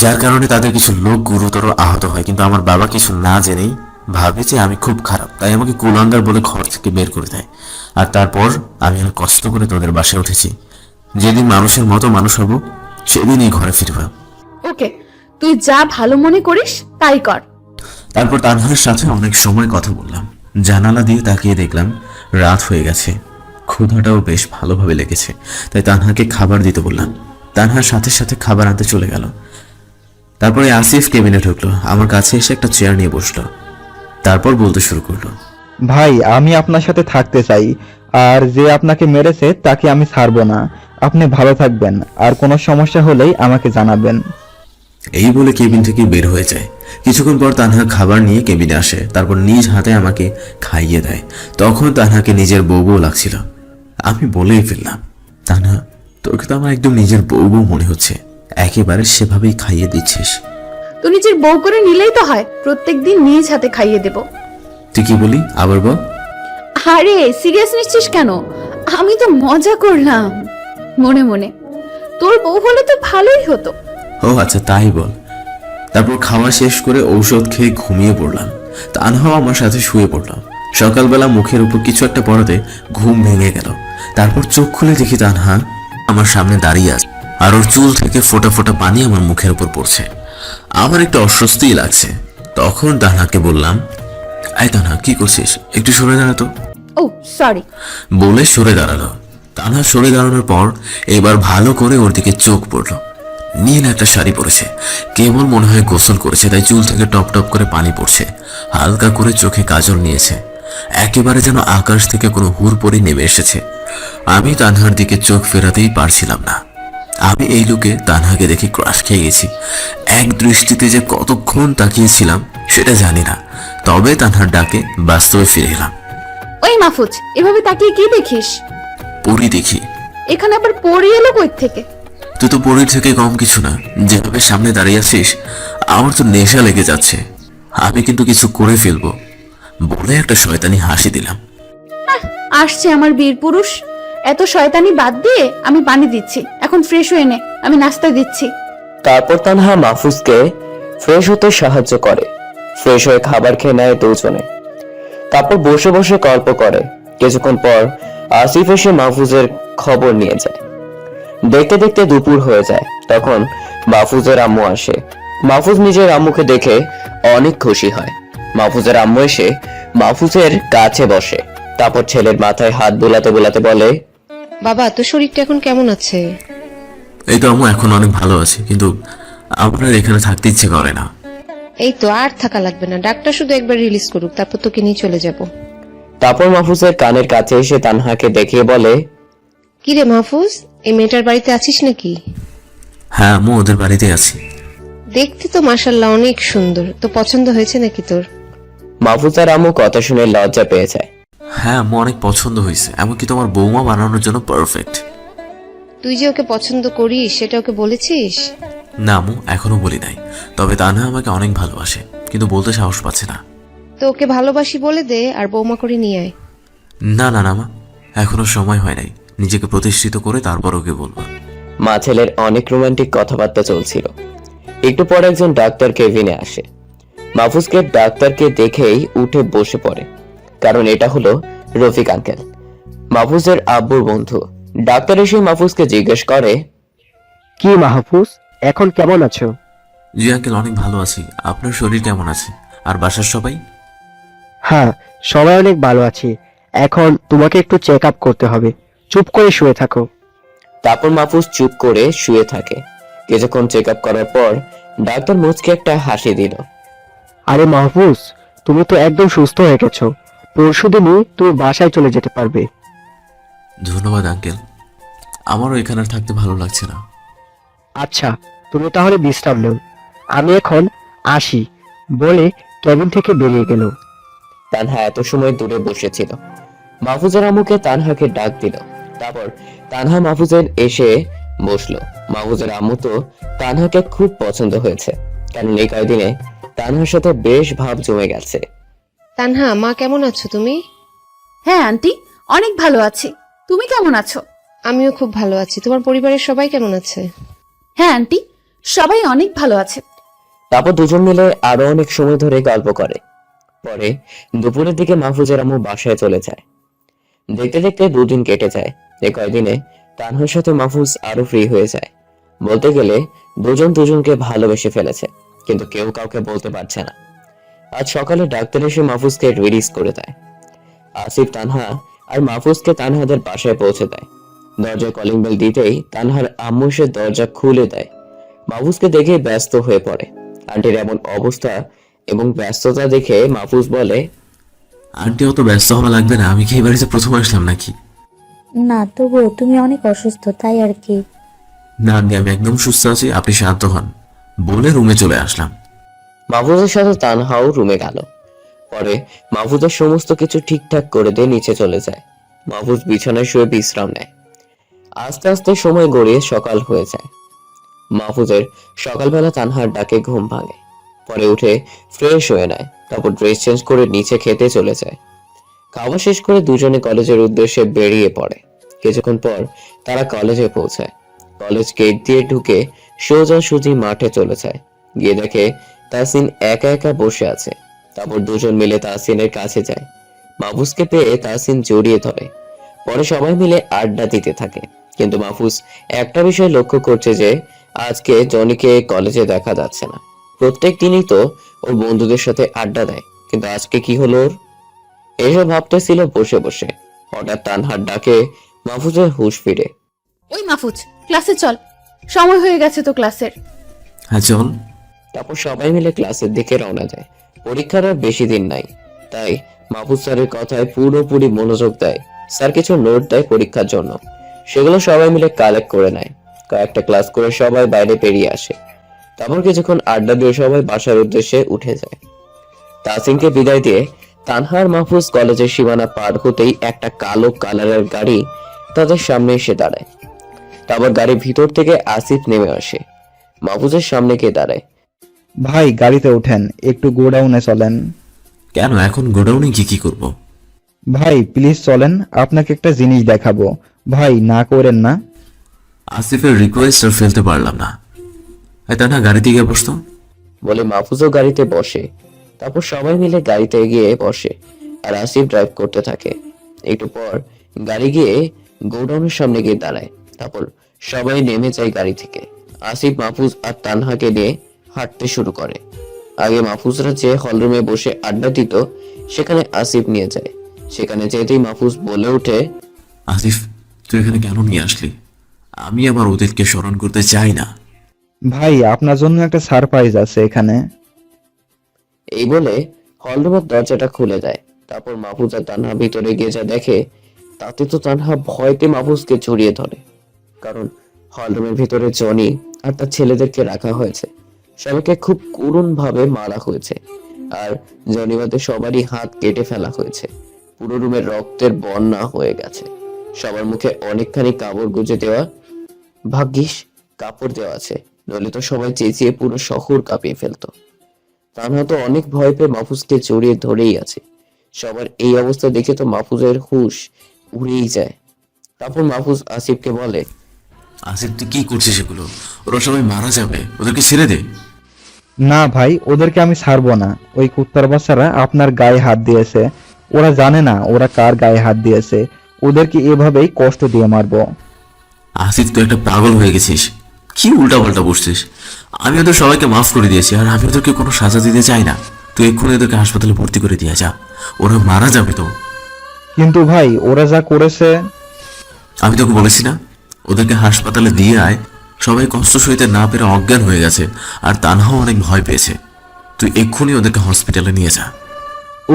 যার কারণে তাদের কিছু লোক গুরুতর আহত হয়। কিন্তু আমার বাবা কিছু না জেনেই ভাবে যে আমি খুব খারাপ, তাই আমাকে কুলাঙ্গার বলে ঘর থেকে বের করে দেয়। আর তারপর আমি অনেক কষ্ট করে তোদের বাসায় উঠেছি। যেদিন মানুষের মতো মানুষ হব, সেদিনই ঘরে ফিরব। ওকে, তুই যা ভালো মনে করিস তাই কর। তারপর তানহার সাথে অনেক সময় কথা বললাম। জানালা দিয়ে তাকিয়ে দেখলাম রাত হয়ে গেছে, ক্ষুধাটাও বেশ ভালোভাবে লেগেছে, তাই তানহাকে খাবার দিতে বললাম। তানহার সাথে সাথে খাবার আনতে চলে গেল। তারপরে আসিফ কেবিনে ঢুকলো, আমার কাছে এসে একটা চেয়ার নিয়ে বসলো। তারপর বলতে শুরু করলো, ভাই, আমি আপনার সাথে থাকতে চাই, আর যে আপনাকে মেরেছে তাকে আমি ছাড়বো না। আপনি ভালো থাকবেন, আর কোনো সমস্যা হলেই আমাকে জানাবেন। এই বলে কেবিন থেকে বের হয়ে যায়। কিছুক্ষণ পর তানহা খাবার নিয়ে কেবিনে আসে, তারপর নিজ হাতে আমাকে খাইয়ে দেয়। তখন তানহাকে নিজের বউ বউ লাগছিল। আমি বলেই ফেললাম, তানহা, তোকে তো আমার একদম নিজের বউ বউ মনে হচ্ছে, একেবারে সেভাবেই খাইয়ে দিচ্ছিস। তো নিজের বউ করে নিলেই তো হয়, প্রত্যেকদিন নিজ হাতে খাইয়ে দেব। তুই কি বলি আবার বল। আরে সিরিয়াস নিচ্ছিস কেন? আমি তো মজা করলাম মনে মনে। তোর বউ হলে তো ভালোই হতো। ও আচ্ছা, তাই বল। তারপর খাওয়া শেষ করে ঔষধ খেয়ে ঘুমিয়ে পড়লাম। তানহাও আমার সাথে শুয়ে পড়লাম। সকালবেলা মুখের উপর কিছু একটা পড়াতে ঘুম ভেঙে গেল। তারপর চোখ খুলে দেখি তানহা আমার সামনে দাঁড়িয়ে আছে, আর ওর চুল থেকে ফোঁটা ফোঁটা পানি আমার মুখের উপর পড়ছে। আমার একটু অস্বস্তি লাগছে। তখন তানহাকে বললাম, আয় তানহা, কি করছিস, একটু সরে দাঁড়াতো। ও সরি বলে সরে দাঁড়ালো। তানহা সরে দাঁড়ানোর পর এবার ভালো করে ওর দিকে চোখ পড়লো। নীল একটা শাড়ি পরেছে, কেবল মনে হয় গোসল করেছে, তাই চুল থেকে টপ টপ করে পানি পড়ছে। হালকা করে চোখে কাজল নিয়েছে, একেবারে যেন আকাশ থেকে কোনো হুড়পড়ি নেমে এসেছে। আমি তানহার দিকে চোখ ফেরাতেই পারছিলাম না। আমি এই লুকে তানহাকে দেখে ক্রাশ খেয়ে গেছি। এক দৃষ্টিতে যে কতক্ষণ তাকিয়েছিলাম সেটা জানি না, তবে তানহার ডাকে বাস্তবে ফিরে এলাম। ওই মাহফুজ, এভাবে তাকিয়ে কি দেখিস? পরি দেখি। এখানে আবার পড়ে এলো কই থেকে? তুই তো পরির থেকে কম কিছু না, যেভাবে সামনে দাঁড়িয়ে আছিস আমার তো নেশা লেগে যাচ্ছে। আমি কিন্তু কিছু করে ফেলবো বলে একটা শয়তানি হাসি দিলাম। আসছে আমার বীর পুরুষ। এত শয়তানি বাদ দিয়ে আমি পানি দিচ্ছি, এখন ফ্রেশ হয়ে নে, আমি নাস্তা দিচ্ছি। তারপর তানহা মাহফুজকে ফ্রেশ হতে সাহায্য করে। ফ্রেশ হয়ে খাবার খেয়ে নেয় দুজনে। তারপর বসে বসে গল্প করে। কিছুক্ষণ পর আসিফ এসে মাহফুজের খবর নিয়ে যায়। দেখতে দেখতে দুপুর হয়ে যায়। তখন মাহফুজের আম্মু আসে। মাহফুজ নিজের আম্মুকে দেখে অনেক খুশি হয়। মাহফুজের আম্মু এসে মাহফুজের কাছে বসে। তারপর ছেলের মাথায় হাত বোলাতে বোলাতে বলে, বাবা তোর শরীরটা এখন কেমন আছে? এই তো আম্মু, এখন অনেক ভালো আছে, কিন্তু আপনার এখানে থাকতে ইচ্ছে করে না। এই তো আর থাকা লাগবে না, ডাক্তার শুধু একবার রিলিজ করুক, তারপর তোকে নিয়ে চলে যাব। তারপর মাহফুজের কানের কাছে এসে তানহাকে দেখিয়ে বলে, কি রে মাহফুজ, এই মেয়েটার বাড়িতে আছিস নাকি? হ্যাঁ আম্মু, ওদের বাড়িতে আছি। দেখতে তো মাশাআল্লাহ অনেক সুন্দর, তো পছন্দ হয়েছে নাকি তোর? মাহফুজার আম্মু কথা শুনে লজ্জা পেয়ে যায়। হ্যাঁ আম্মু, অনেক পছন্দ হয়েছে, এমনকি তোমার বৌমা বানানোর জন্য পারফেক্ট। তুই যে ওকে পছন্দ করিস সেটা ওকে বলেছিস? না আম্মু, এখনো বলি নাই, তবে তানহা আমাকে অনেক ভালোবাসে, কিন্তু বলতে সাহস পাচ্ছে না। তো ওকে ভালোবাসি বলে দে আর বৌমা করে নিয়ে আয়। না না না মা, এখনো সময় হয় নাই, নিজেকে প্রতিষ্ঠিত করে তারপর ওকে বলবো। মা ছেলের অনেক রোমান্টিক কথাবার্তা চলছিল। একটু পর একজন ডাক্তার কেবিনে আসে। মাহফুজকে ডাক্তারকে দেখেই উঠে বসে পড়ে, কারণ এটা হলো রফিক আঙ্কেল, মাহফুজের আব্বুর বন্ধু। ডাক্তার এসে মাহফুজকে জিজ্ঞেস করে, কি মাহফুজ, এখন কেমন আছো? জি আঙ্কেল, অনেক ভালো আছি। আপনার শরীর কেমন আছে? আর বাসার সবাই? হ্যাঁ, সবাই অনেক ভালো আছি। এখন তোমাকে একটু চেক আপ করতে হবে, চুপ করে শুয়ে থাকো। তারপর মাহফুজ চুপ করে শুয়ে থাকে। কিছুক্ষণ চেক আপ করার পর ডাক্তার মুচকে একটা হাসি দিল। আরে মাহফুজ, তুমি তো একদম সুস্থ হয়ে গেছো, পরশুদিনই তুমি বাসায় চলে যেতে পারবে। ধন্যবাদ আঙ্কেল, আমারও এখানে আর থাকতে ভালো লাগছে না। আচ্ছা, তুমি তাহলে বিশ্রাম নাও, আমি এখন আসি বলে কেবিন থেকে বেরিয়ে গেল। তানহা এত সময় দূরে বসেছিল। মাহফুজের আম্মুকে তানহাকে ডাক দিল। তারপর তানহা মাহফুজের এসে বসলো। মাহফুজের আম্মু তো তানহাকে খুব পছন্দ হয়েছে, কারণ এই কয়েকদিনে তানহার সাথে বেশ ভাব জমে গেছে। তানহা, মা কেমন আছো তুমি? হ্যাঁ আন্টি, অনেক ভালো আছি। তুমি কেমন আছো? আমিও খুব ভালো আছি। তোমার পরিবারের সবাই কেমন আছে? হ্যাঁ আন্টি, সবাই অনেক ভালো আছে। তারপর দুজন মিলে আরো অনেক সময় ধরে গল্প করে। পরে দুপুরের দিকে মাহফুজের আম্মু বাসায় চলে যায়। দেখতে দেখতে দুদিন কেটে যায়। এই কয়দিনে তানহার সাথে মাহফুজ আরো ফ্রি হয়ে যায়। বলতে গেলে দুজন দুজনকে ভালোবেসে ফেলেছে, কিন্তু কেউ কাউকে বলতে পারছে না। আজ সকালে ডাক্তার এসে মাহফুজকে রিলিজ করে দেয়। আসিফ, তানহা আর মাহফুজকে তানহাদের বাসায় পৌঁছে দেয়। দরজায় কলিং বেল দিতেই তানহার আম্মু এসে দরজা খুলে দেয়। মাহফুজকে দেখে ব্যস্ত হয়ে পড়ে। আন্টির এমন অবস্থা এবং ব্যস্ততা দেখে মাহফুজ বলে, আন্টি অত ব্যস্ত হওয়া লাগবে না, আমি কি এই বাড়িতে প্রথম আসলাম নাকি? না, তবুও তুমি অনেক অসুস্থ, তাই আর কি। না আন্টি, আমি একদম সুস্থ আছি, আপনি শান্ত হন বলে রুমে চলে আসলাম। মাহফুজের সাথে তানহাও রুমে গেল। পরে মাহফুজের সমস্ত কিছু ঠিকঠাক করে দিয়ে নিচে চলে যায়। মাহফুজ বিছানায় শুয়ে বিশ্রাম নেয়। আস্তে আস্তে সময় গড়িয়ে সকাল হয়ে যায়। মাহফুজের সকালবেলা তানহার ডাকে ঘুম ভাঙে। পরে উঠে ফ্রেশ হয়ে নেয়। তারপর ড্রেস চেঞ্জ করে নিচে খেতে চলে যায়। খাওয়া শেষ করে দুজনে কলেজের উদ্দেশ্যে বেরিয়ে পড়ে। কিছুক্ষণ পর তারা কলেজে পৌঁছায়। কলেজ গেট দিয়ে ঢুকে সোজাসুজি মাঠে চলে যায়। গিয়ে দেখে তাহসিন একা একা বসে আছে। তারপর দুজন মিলে তাহসিনের কাছে যায়। মাহফুজকে পেয়ে তাহসিন জড়িয়ে ধরে। পরে সবাই মিলে আড্ডা দিতে থাকে। কিন্তু মাহফুজ একটা বিষয় লক্ষ্য করছে যে আজকে জনিকে কলেজে দেখা যাচ্ছে না। প্রত্যেক দিনই তো ওর বন্ধুদের সাথে আড্ডা দেয়, কিন্তু আজকে কি হলো ওর? এসব ভাবতেছিল বসে বসে। হঠাৎ তানহার ডাকে মাহফুজের হুঁশ ফিরে। ওই মাহফুজ, ক্লাসে চল। সময় হয়ে গেছে তো ক্লাসের। হ্যাঁ চল। তারপর সবাই মিলে ক্লাসের দিকে রওনা যায়। পরীক্ষার আর বেশি দিন নাই, তাই মাহফুজ স্যারের কথায় পুরোপুরি মনোযোগ দেয়। স্যার কিছু নোট দেয় পরীক্ষার জন্য, সেগুলো সবাই মিলে কালেক্ট করে নেয়। কয়েকটা ক্লাস করে সবাই বাইরে বেরিয়ে আসে। তারপর কিছুক্ষণ আড্ডা দিয়ে সবাই বাসার উদ্দেশ্যে উঠে যায়। তাসিনকে বিদায় দিয়ে তানহার মাহফুজ কলেজের সীমানা পার হতেই একটা কালো কালারের গাড়ি তাদের সামনে এসে দাঁড়ায়। তারপর গাড়ির ভিতর থেকে আসিফ নেমে আসে, মাহফুজের সামনে গিয়ে দাঁড়ায়। ভাই গাড়িতে ওঠেন, একটু গোডাউনে চলেন। কেন এখন গোডাউনে গিয়ে কি করব? ভাই প্লিজ চলেন, আপনাকে একটা জিনিস দেখাবো। ভাই না করেন না। আসিফের রিকোয়েস্ট আর ফেলতে পারলাম না। তানহা গাড়িতে গিয়ে বসতো বলে মাহফুজও গাড়িতে বসে। তারপর সবাই মিলে গাড়িতে গিয়ে বসে আর আসিফ ড্রাইভ করতে থাকে। একটু পর গাড়ি গিয়ে গোডাউনের সামনে গিয়ে দাঁড়ায়। তারপর সবাই নেমে যায় গাড়ি থেকে। আসিফ, মাহফুজ আর তানহাকে নিয়ে হাঁটতে শুরু করে। আগে মাহফুজরা যে হলরুমে বসে আড্ডা দিত সেখানে আসিফ নিয়ে যায়। সেখানে যেতেই মাহফুজ বলে ওঠে, আসিফ তুই এখানে কেন নিয়ে আসলি? আমি আমার অতীতকে স্মরণ করতে চাই না। ভাই আপনার জন্য একটা সারপ্রাইজ আছে এখানে। এই বলে হলরুমের দরজাটা খুলে দেয়। তারপর মাহফুজ আর তানহা ভিতরে গিয়ে যা দেখে তাতে তো তানহা ভয়তে মাহফুজকে জড়িয়ে ধরে, কারণ হলরুমের ভিতরে জনি আর তার ছেলেদেরকে রাখা হয়েছে। সবাইকে খুব করুণ ভাবে মারা হয়েছে, আর জনিবাদে সবারই হাত কেটে ফেলা হয়েছে। পুরো রুমের রক্তের বন্যা হয়ে গেছে। সবার মুখে অনেকখানি কাপড় গুজে দেওয়া, ভাগ্যিস কাপড় দেওয়া আছে, নইলে তো সবাই চেঁচিয়ে পুরো শহর কাঁপিয়ে ফেলতো। তানহা তো অনেক ভয় পেয়ে মাহফুজকে জড়িয়ে ধরেই আছে। সবার এই অবস্থা দেখে তো মাহফুজের হুঁশ উড়েই যায়। তারপর মাহফুজ আসিফকে বলে, আসিফ তুই কি করছিস এগুলো? ওরা সবাই মারা যাবে, ওদেরকে ছেড়ে দে। না ভাই, ওদেরকে আমি ছাড়বো না। ওই কুত্তার বাচ্চারা আপনার গায়ে হাত দিয়েছে, ওরা জানে না ওরা কার গায়ে হাত দিয়েছে। ওদেরকে এভাবেই কষ্ট দিয়ে মারবো। আসিফ তুই একটা পাগল হয়ে গেছিস, কি উল্টা পাল্টা বসছিস? আমি ওদের সবাইকে মাফ করে দিয়েছি, আর আমি ওদেরকে কোনো সাজা দিতে চাই না। তুই এক্ষুনি ওদেরকে হাসপাতালে ভর্তি করে দিয়ে যা, ওরা মারা যাবে তো। কিন্তু ভাই ওরা যা করেছে। আমি তোকে বলেছি না ওদেরকে হাসপাতালে দিয়ে আয়। সবাই কষ্ট সইতে না পেরে অজ্ঞান হয়ে গেছে, আর তানহাও অনেক ভয় পেয়েছে। তুই এক্ষুনি ওদেরকে হসপিটালে নিয়ে যা।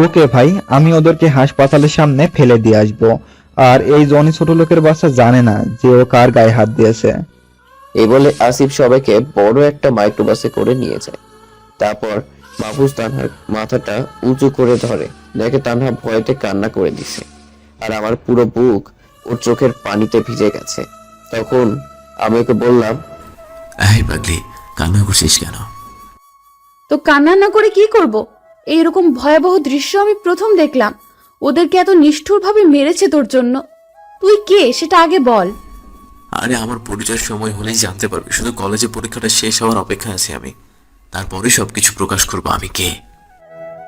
ওকে ভাই, আমি ওদেরকে হাসপাতালের সামনে ফেলে দিয়ে আসবো। আর এই জনি ছোট লোকের বাচ্চা জানে না যে ও কার গায়ে হাত দিয়েছে। এই বলে আসিফ সবাইকে বড় একটা মাইক্রোবাসে করে নিয়ে যায়। তারপর মাহফুজ তানহার মাথাটা উঁচু করে ধরে, দেখে তানহা ভয়তে কান্না করে দিছে, আর আমার পুরো বুক ওর চোখের পানিতে ভিজে গেছে। তখন আমি ওকে বললাম, এই পাগলি, কান্না করছিস কেন? তো কান্না না করে কি করব? এইরকম ভয়াবহ দৃশ্য আমি প্রথম দেখলাম। ওদেরকে এত নিষ্ঠুরভাবে মেরেছে তোর জন্য। তুই কে সেটা আগে বল। আরে আমার পরিচয়ের সময় হলেই জানতে পারবি, শুধু কলেজে পরীক্ষাটা শেষ হওয়ার অপেক্ষায় আছি আমি, তারপরে সবকিছু প্রকাশ করবো আমি কে।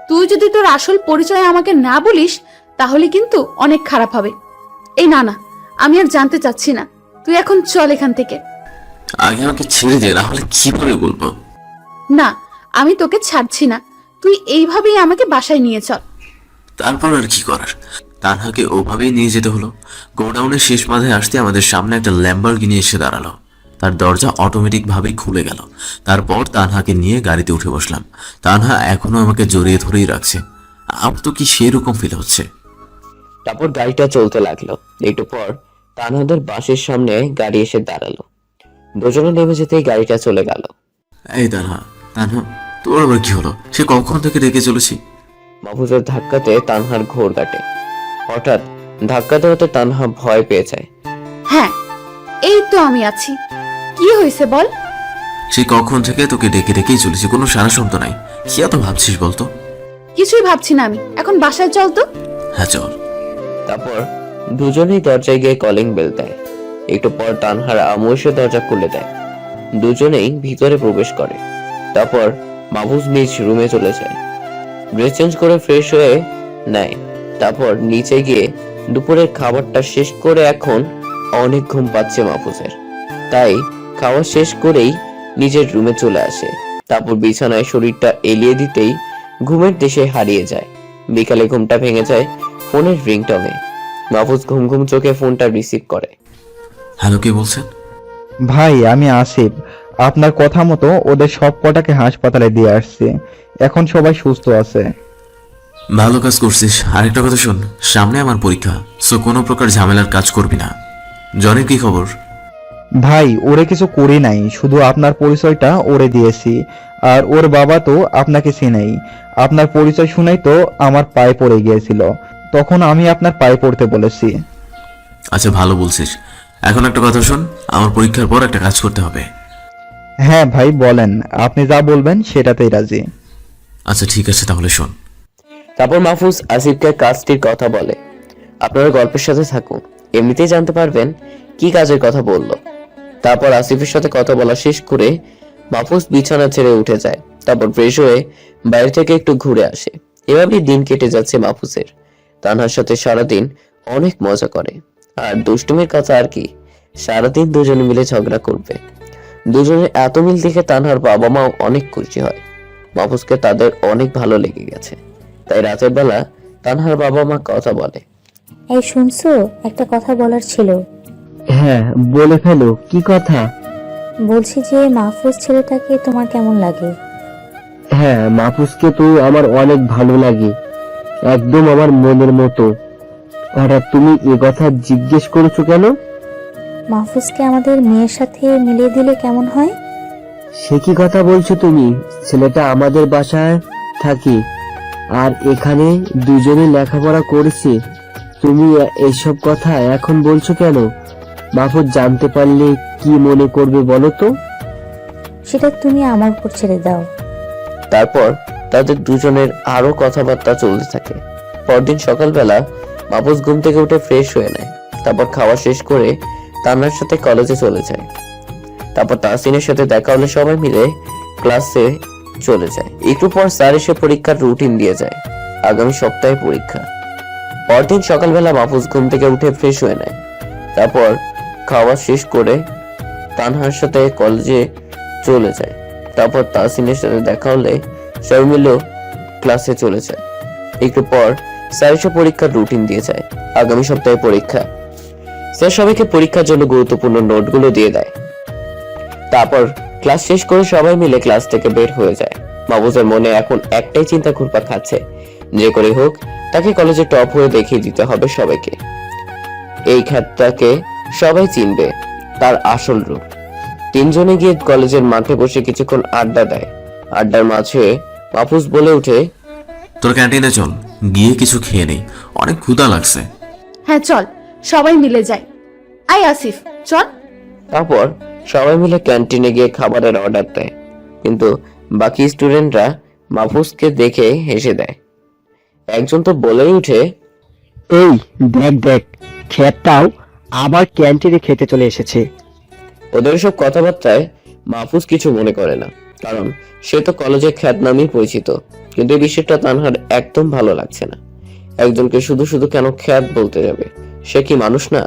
তুই যদি তোর আসল পরিচয় আমাকে না বলিস তাহলে কিন্তু অনেক খারাপ হবে। এই না না, আমি আর জানতে চাচ্ছি না। তুই এখন চল এখান থেকে। আগে আমাকে ছেড়ে দে, না হলে কিভাবে বলবো? না, আমি তোকে ছাড়ছি না। তুই এইভাবেই আমাকে বাসায় নিয়ে চল। তারপর আর কি করার, তানহাকে ওভাবেই নিয়ে যেতে হলো। গোডাউনের শেষ মাথায় আসতে আমাদের সামনে একটা ল্যাম্বরগিনি এসে দাঁড়ালো। তার দরজা অটোমেটিক ভাবেই খুলে গেল। তারপর তানহাকে নিয়ে গাড়িতে উঠে বসলাম। তানহা এখনো আমাকে জড়িয়ে ধরেই রাখছে। আমার তো কি সেরকম ফিল হচ্ছে। তারপর গাড়িটা চলতে লাগলো। একটু পর তানহাদের বাসের সামনে গাড়ি এসে দাঁড়ালো। দুজনে নেমে যেতেই গাড়িটা চলে গেল। এই তানহা, তানহা তোর আবার কি হলো? সে কখন থেকে রেখে চলেছি। মাহফুজের ধাক্কাতে তানহার ঘোর কাটে। হঠাৎ ধাক্কা দেওয়াতে তানহা ভয় পেয়ে যায়। হ্যাঁ, এই তো আমি আছি। কি হয়েছে বল? সে কখন থেকে তোকে ডেকে ডেকেই চলেছি, কোনো সারা শব্দ নাই। কি এত ভাবছিস বলতো? কিছুই ভাবছি না আমি। এখন বাসায় চল তো। হ্যাঁ চল। তারপর দুজনেই দরজায় গিয়ে কলিং বেল দেয়। একটু পর তানহার আম্মু এসে দরজা খুলে দেয়। দুজনেই ভিতরে প্রবেশ করে। তারপর মাহফুজ নিজ রুমে চলে যায়, ড্রেস চেঞ্জ করে ফ্রেশ হয়ে নেয়। তারপর নিচে গিয়ে দুপুরের খাবারটা শেষ করে এখন অনেক ঘুম পাচ্ছে মাহফুজের, তাই খাওয়া শেষ করেই নিজের রুমে চলে আসে। তারপর বিছানায় শরীরটা এলিয়ে দিতেই ঘুমের দেশে হারিয়ে যায়। বিকালে ঘুমটা ভেঙে যায় ফোনের রিংটনে। মাহফুজ ঘুম ঘুম চোখে ফোনটা রিসিভ করে। হ্যালো, কে বলছেন? ভাই আমি আসিফ, আপনার কথা মতো ওদের সব কটাকে হাসপাতালে দিয়ে আসছি, এখন সবাই সুস্থ আছে। ভালো কাজ করছিস। আরেকটা কথা শোন, সামনে আমার পরীক্ষা, সো কোনো প্রকার ঝামেলার কাজ করবি না। জনের কি খবর? ভাই ওরে কিছু করি নাই, শুধু আপনার পরিচয়টা ওরে দিয়েছি। আর ওর বাবা তো আপনাকে চিনেই, আপনার পরিচয় শুনেই তো আমার পায়ে পড়ে গিয়েছিল, তখন আমি আপনার পায়ে পড়তে বলেছি। আচ্ছা ভালো বলছিস। এখন একটা কথা শোন, আমার পরীক্ষার পর একটা কাজ করতে হবে। হ্যাঁ ভাই বলেন, আপনি যা বলবেন সেটাতেই রাজি। আচ্ছা ঠিক আছে, তাহলে শোন। তারপর মাহফুজ আসিফকে কাজটির কথা বলে। আপনারা গল্পের সাথে থাকুন, এমনিতেই জানতে পারবেন কি কাজের কথা বললো। তারপর আসিফের সাথে কথা বলা শেষ করে মাহফুজ বিছানা ছেড়ে উঠে যায়। তারপর ফ্রেশ হয়ে বাইরে থেকে একটু ঘুরে আসে। এভাবেই দিন কেটে যাচ্ছে মাহফুজের। তানহার সাথে সারাদিন অনেক মজা করে, আর দুষ্টুমির কথা আর কি, সারাদিন দুজনে মিলে ঝগড়া করবে। দুজনের এত মিল দেখে তানহার বাবা মাও অনেক খুশি হয়। মাহফুজকে তাদের অনেক ভালো লেগে গেছে, তাই রাতের বেলা তানহার বাবা মা কথা বলে। এই শুনছো, একটা কথা বলার ছিল। হ্যাঁ বলে ফেলো, কি কথা? বলছি যে মাহফুজ ছেলেটাকে তোমার কেমন লাগে? হ্যাঁ মাহফুজকে তো আমার অনেক ভালো লাগে, একদম আমার মনের মতো। হঠাৎ তুমি এ কথা জিজ্ঞেস করেছো কেন? মাহফুজকে আমাদের মেয়ের সাথে মিলিয়ে দিলে কেমন হয়? সে কি কথা বলছো তুমি? ছেলেটা আমাদের বাসায় থাকে, আর এখানে দুজনে লেখাপড়া করেছে। তুমি এইসব কথা এখন বলছো কেন? মাহফুজ জানতে পারলে কি মনে করবে বলো তো? সেটা তুমি আমার উপর ছেড়ে দাও। তারপর তাদের দুজনের আরো কথাবার্তা চলতে থাকে। পরদিন সকালবেলা মাহফুজ ঘুম থেকে উঠে ফ্রেশ হয়ে নেয়। তারপর খাওয়া শেষ করে তান্নার সাথে কলেজে চলে যায়। তারপর তাহসিনের সাথে দেখা হলে সবাই মিলে ক্লাসে চলে যায়। একটু পর স্যার এসে পরীক্ষার রুটিন দিয়ে যায়। আগামী সপ্তাহে পরীক্ষা। পরদিন সকালবেলা মাহফুজ ঘুম থেকে উঠে ফ্রেশ হয়ে নেয়। তারপর খাওয়া শেষ করে তানহার সাথে কলেজে চলে যায়। তারপর তাহসিনের সাথে দেখা হলে সবাই মিলে ক্লাসে চলে যায়। একটু পর স্যার এসে পরীক্ষার রুটিন দিয়ে যায়। আগামী সপ্তাহে পরীক্ষা। স্যার সবাইকে পরীক্ষার জন্য গুরুত্বপূর্ণ নোটগুলো দিয়ে দেয়। তারপর ক্লাস শেষ করে সবাই মিলে ক্লাস থেকে বের হয়ে যায়। মাহফুজের মনে এখন একটাই চিন্তা ঘুরপাক খাচ্ছে, যে করে হোক তাকে কলেজে টপ হয়ে দেখিয়ে দিতে হবে সবাইকে। এই খ্যাতটাকে সবাই চিনবে, তার আসল রূপ। তিনজনে গিয়ে কলেজের মাঠে বসে কিছুক্ষণ আড্ডা দেয়। আড্ডার মাঝে মাহফুজ বলে ওঠে, তোর ক্যান্টিনে চল, গিয়ে কিছু খেয়ে নেই, অনেক ক্ষুধা লাগছে। হ্যাঁ চল, সবাই মিলে যাই। আয় আসিফ, চল। তারপর সবাই মিলে ক্যান্টিনে গিয়ে খাবারের অর্ডার দেয়, কিন্তু বাকি স্টুডেন্টরা মাহফুজকে দেখে হেসে দেয়। একজন তো বলেই উঠে, এই দেখ দেখ, খেতটাও আবার ক্যান্টিনে খেতে চলে এসেছে। ওদের সব কথাবার্তায় মাহফুজ কিছু মনে করে না, কারণ সে তো কলেজে খ্যাত নামেই পরিচিত। কিন্তু এই বিষয়টা তানহার একদম ভালো লাগছে না। একজনকে শুধু শুধু কেন খ্যাত বলতে যাবে? সে কি মানুষ না?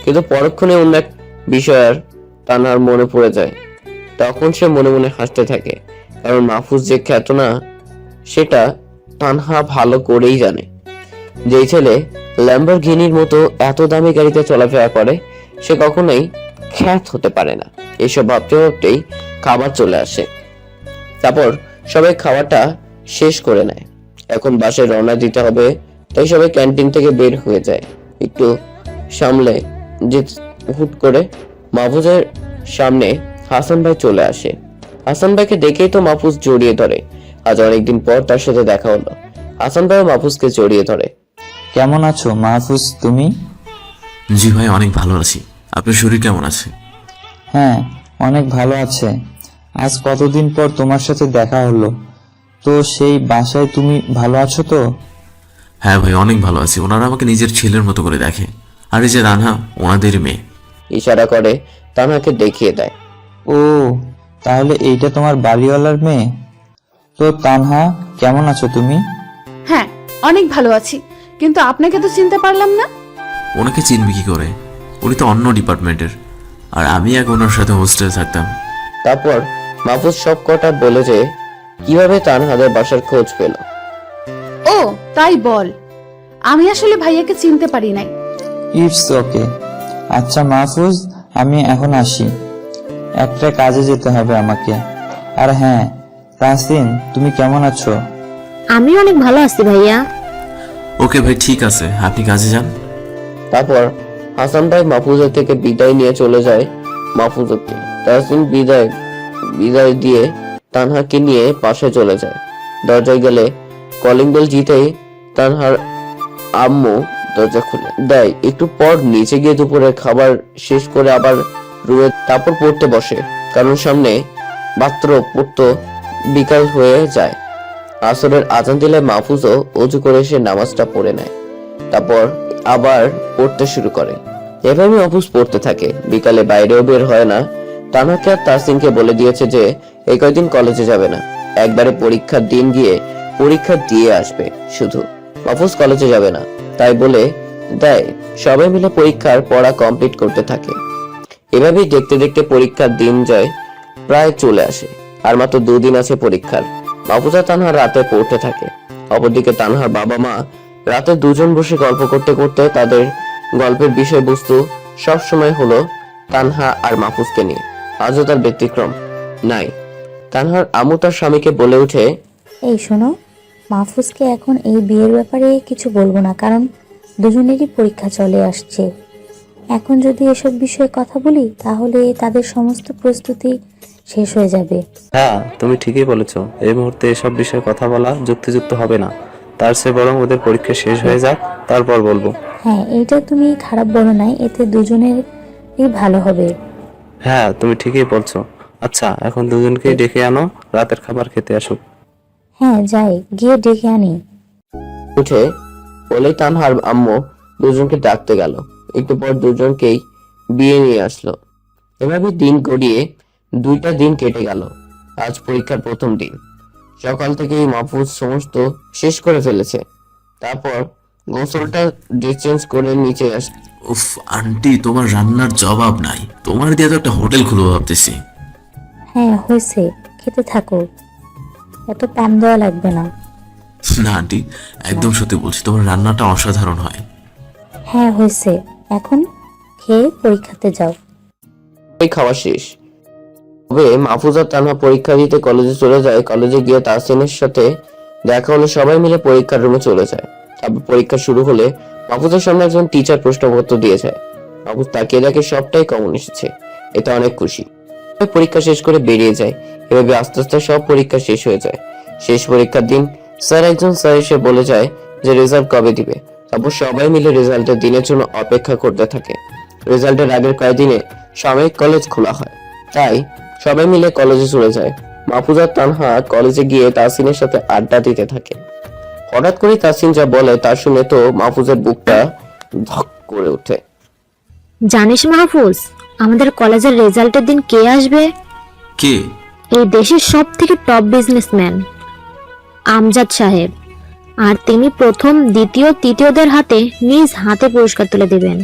কিন্তু পরক্ষণে অন্য এক বিষয় আর তানহার মনে পড়ে যায়। তখন সে মনে মনে হাসতে থাকে, কারণ মাহফুজ যে খ্যাত না সেটা তানহা ভালো করেই জানে। যেই ছেলে ল্যাম্বরগিনির মতো এত দামি গাড়িতে চলাফেরা করে, সে কখনোই খ্যাত হতে পারে না। এইসব ভাবতে ভাবতেই খাবার চলে আসে। তারপর সবাই খাওয়াটা শেষ করে নেয়। এখন বাসায় রওনা দিতে হবে, তাই সবাই ক্যান্টিন থেকে বের হয়ে যায়। একটু সামলে যে হুট করে মাহফুজের সামনে হাসান ভাই চলে আসে। হাসান ভাইকে দেখেই তো মাহফুজ জড়িয়ে ধরে। আজ অনেকদিন পর তার সাথে দেখা হলো। হাসান ভাই মাহফুজকে জড়িয়ে ধরে। কেমন আছো মাহফুজ তুমি? জি ভাই, অনেক ভালো আছি। আপনার শরীর কেমন আছে? হ্যাঁ অনেক ভালো আছে। আজ কতদিন পর তোমার সাথে দেখা হলো। তো সেই বাসায় তুমি ভালো আছো তো? হ্যাঁ ভাই, অনেক ভালো আছি। ওনারা আমাকে নিজের ছেলের মতো করে দেখে। আর এই যে রানহা, ওনাদের মেয়ে। ইশারা করে তানহাকে দেখিয়ে দেয়। ও তাহলে এইটা তোমার বাড়িওয়ালার মেয়ে? তো তানহা কেমন আছো তুমি? হ্যাঁ অনেক ভালো আছি, কিন্তু আপনাকে তো চিনতে পারলাম না। ওনাকে চিনবি কি করে? উনি তো অন্য ডিপার্টমেন্টের, আর আমি এক ওনার সাথে হোস্টেলে থাকতাম। তারপর মাহফুজ সব কটা বলে যে কিভাবে তানহাদের বাসার খোঁজ পেল। ও তাই বল, আমি আসলে ভাইয়াকে চিনতে পারি নাই। It's okay. আচ্ছা মাহফুজ, আমি এখন আসি, একটা কাজে যেতে হবে আমাকে। আর হ্যাঁ তাহসিন, তুমি কেমন আছো? আমি অনেক ভালো আছি ভাইয়া। ওকে ভাই, ঠিক আছে, আপনি কাজে যান। তারপর হাসান ভাই মাহফুজের থেকে বিদায় নিয়ে চলে যায় মাহফুজকে। তাহসিন বিদায় দিয়ে তানহাকে নিয়ে পাশে চলে যায়। দরজায় গেলে কলিং বেল জিতেই তানহার আম্মু দরজা খুলে দেয়। একটু পর নিচে গিয়ে দুপুরের খাবার শেষ করে আবার রুমে তারপর পড়তে বসে, কারণ সামনে মাত্র পড়তো বিকাল হয়ে যায়। আসরের আজান দিলে মাহফুজও অজু করে এসে নামাজটা পড়ে নেয়, তারপর আবার পড়তে শুরু করে। এভাবে মাহফুজ পড়তে থাকে, বিকালে বাইরেও বের হয় না। তানহাকে আর তাহসিনকে বলে দিয়েছে যে এই কয়দিন কলেজে যাবে না, একবারে পরীক্ষার দিন গিয়ে পরীক্ষা দিয়ে আসবে শুধু, মাহফুজ কলেজে যাবে না তাই বলে দেয়। সবাই মিলে পরীক্ষার পড়া কমপ্লিট করতে থাকে। এভাবেই দেখতে দেখতে পরীক্ষার দিন যায় প্রায় চলে আসে, আর মাত্র 2 দিন আছে পরীক্ষার। মাহফুজ আর তানহা রাতে পড়তে থাকে। অপরদিকে তানহার বাবা মা রাতে দুজন বসে গল্প করতে করতে তাদের গল্পের বিষয়বস্তু সবসময় হলো তানহা আর মাহফুজকে নিয়ে। আজও তার ব্যতিক্রম নাই। তানহার আম্মু তার স্বামীকে বলে ওঠে, এই শোনো, মাহফুজকে এখন এই বিয়ের ব্যাপারে কিছু বলবো না, কারণ দুজনেরই পরীক্ষা চলে আসছে। এখন যদি এসব বিষয়ে কথা বলি তাহলে তাদের সমস্ত প্রস্তুতি শেষ হয়ে যাবে। হ্যাঁ, তুমি ঠিকই বলেছো, এই মুহূর্তে এসব বিষয়ে কথা বলা যুক্তিযুক্ত হবে না। তার চেয়ে বরং ওদের পরীক্ষা শেষ হয়ে যাক, তারপর বলবো। হ্যাঁ, এইটা তুমি খারাপ বলো নাই, এতে দুজনেরই ভালো হবে। হ্যাঁ, তুমি ঠিকই বলছো। আচ্ছা, এখন দুজনকেই ডেকে আনো, রাতের খাবার খেতে আসুক। হ্যাঁ যাই, গিয়ে ডেকে আনি। উঠে বলেই তানহার আম্মু দুজনকে ডাকতে গেল। একটু পর দুজনকেই বিয়ে নিয়ে আসলো। এভাবে দিন গড়িয়ে 2টা দিন কেটে গেল। আজ পরীক্ষার প্রথম দিন। সকাল থেকেই মাহফুজ সমস্ত শেষ করে ফেলেছে। তারপর গোসলটা ড্রেস চেঞ্জ করে নিচে আসে। উফ আন্টি, তোমার রান্নার জবাব নাই। তোমার দিয়ে তো একটা হোটেল খুলবো ভাবতেছি। হ্যাঁ হয়েছে, খেতে থাকো, এত পাম দেওয়া লাগবে না। না আন্টি, একদম সত্যি বলছি, তোমার রান্নাটা অসাধারণ হয়। হ্যাঁ হয়েছে, এখন খেয়ে পরীক্ষাতে যাও। ওই খাওয়া শেষ। তবে মাহফুজ আর তানহা পরীক্ষা দিতে কলেজে চলে যায়। কলেজে গিয়ে তাহসিনের সাথে দেখা হলে সবাই মিলে পরীক্ষার রুমে চলে যায়। তারপর পরীক্ষা শুরু হলে মাহফুজের সামনে একজন টিচার প্রশ্নপত্র দিয়ে যায়। মাহফুজ তাকিয়ে দেখে সবটাই কমন এসেছে, এটা অনেক খুশি। পরীক্ষা শেষ করে বেরিয়ে যায়। এভাবে আস্তে আস্তে সব পরীক্ষা শেষ হয়ে যায়। শেষ পরীক্ষার দিন একজন স্যার এসে বলে যায় যে রেজাল্ট কবে দিবে। তারপর সবাই মিলে রেজাল্টের দিনের জন্য অপেক্ষা করতে থাকে। রেজাল্টের আগের কয়েকদিনে সাময়িক কলেজ খোলা হয়, তাই সবাই মিলে কলেজে চলে যায়। মাহফুজ আর তানহা কলেজে গিয়ে তাহসিনের সাথে আড্ডা দিতে থাকে। হঠাৎ করে তাহসিন যা বলে তা শুনে তো মাহফুজের বুকটা ধক করে ওঠে। জানিস মাহফুজ, আমাদের কলেজের রেজাল্টের দিন কে আসবে? কে? এই দেশের সব থেকে টপ বিজনেসম্যান আমজাদ সাহেব। আর তিনি প্রথম, দ্বিতীয়, তৃতীয়দের হাতে নিজ হাতে পুরস্কার তুলে দেবেন।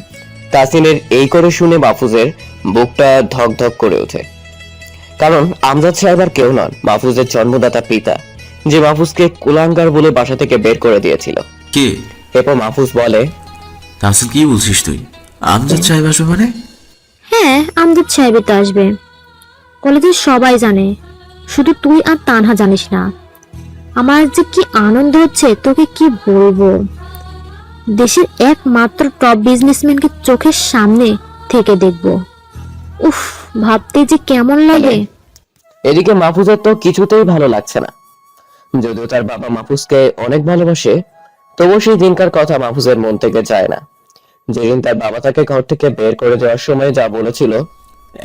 তাহসিনের এই করে শুনে মাহফুজের বুকটা ধক ধক করে ওঠে, কারণ আমজাদ সাহেব আর কেউ নন, মাহফুজের জন্মদাতা পিতা, যে মাহফুজকে কুলাঙ্গার বলে বাসা থেকে বের করে দিয়েছিল। কে? এরপর মাহফুজ বলে, তাহসিন কি বলছিস তুই? আমজাদ সাহেব আসবে মানে? হ্যাঁ, আমজাদ সাহেবই তো আসবে। কলেজের সবাই জানে, শুধু তুই আর তানহা জানিস না। আমার যে কি আনন্দ হচ্ছে তোকে কি বলবো। দেশের একমাত্র টপ বিজনেসম্যানকে চোখের সামনে থেকে দেখবো, উফ, ভাবতে যে কেমন লাগে। এদিকে মাহফুজের তো কিছুতেই ভালো লাগছে না। যদিও তার বাবা মাহফুজকে অনেক ভালোবাসে, তবুও সেই দিনকার কথা মাহফুজের মন থেকে যায় না। যেদিন তার বাবা তাকে ঘর থেকে বের করে দেওয়ার সময় যা বলেছিল,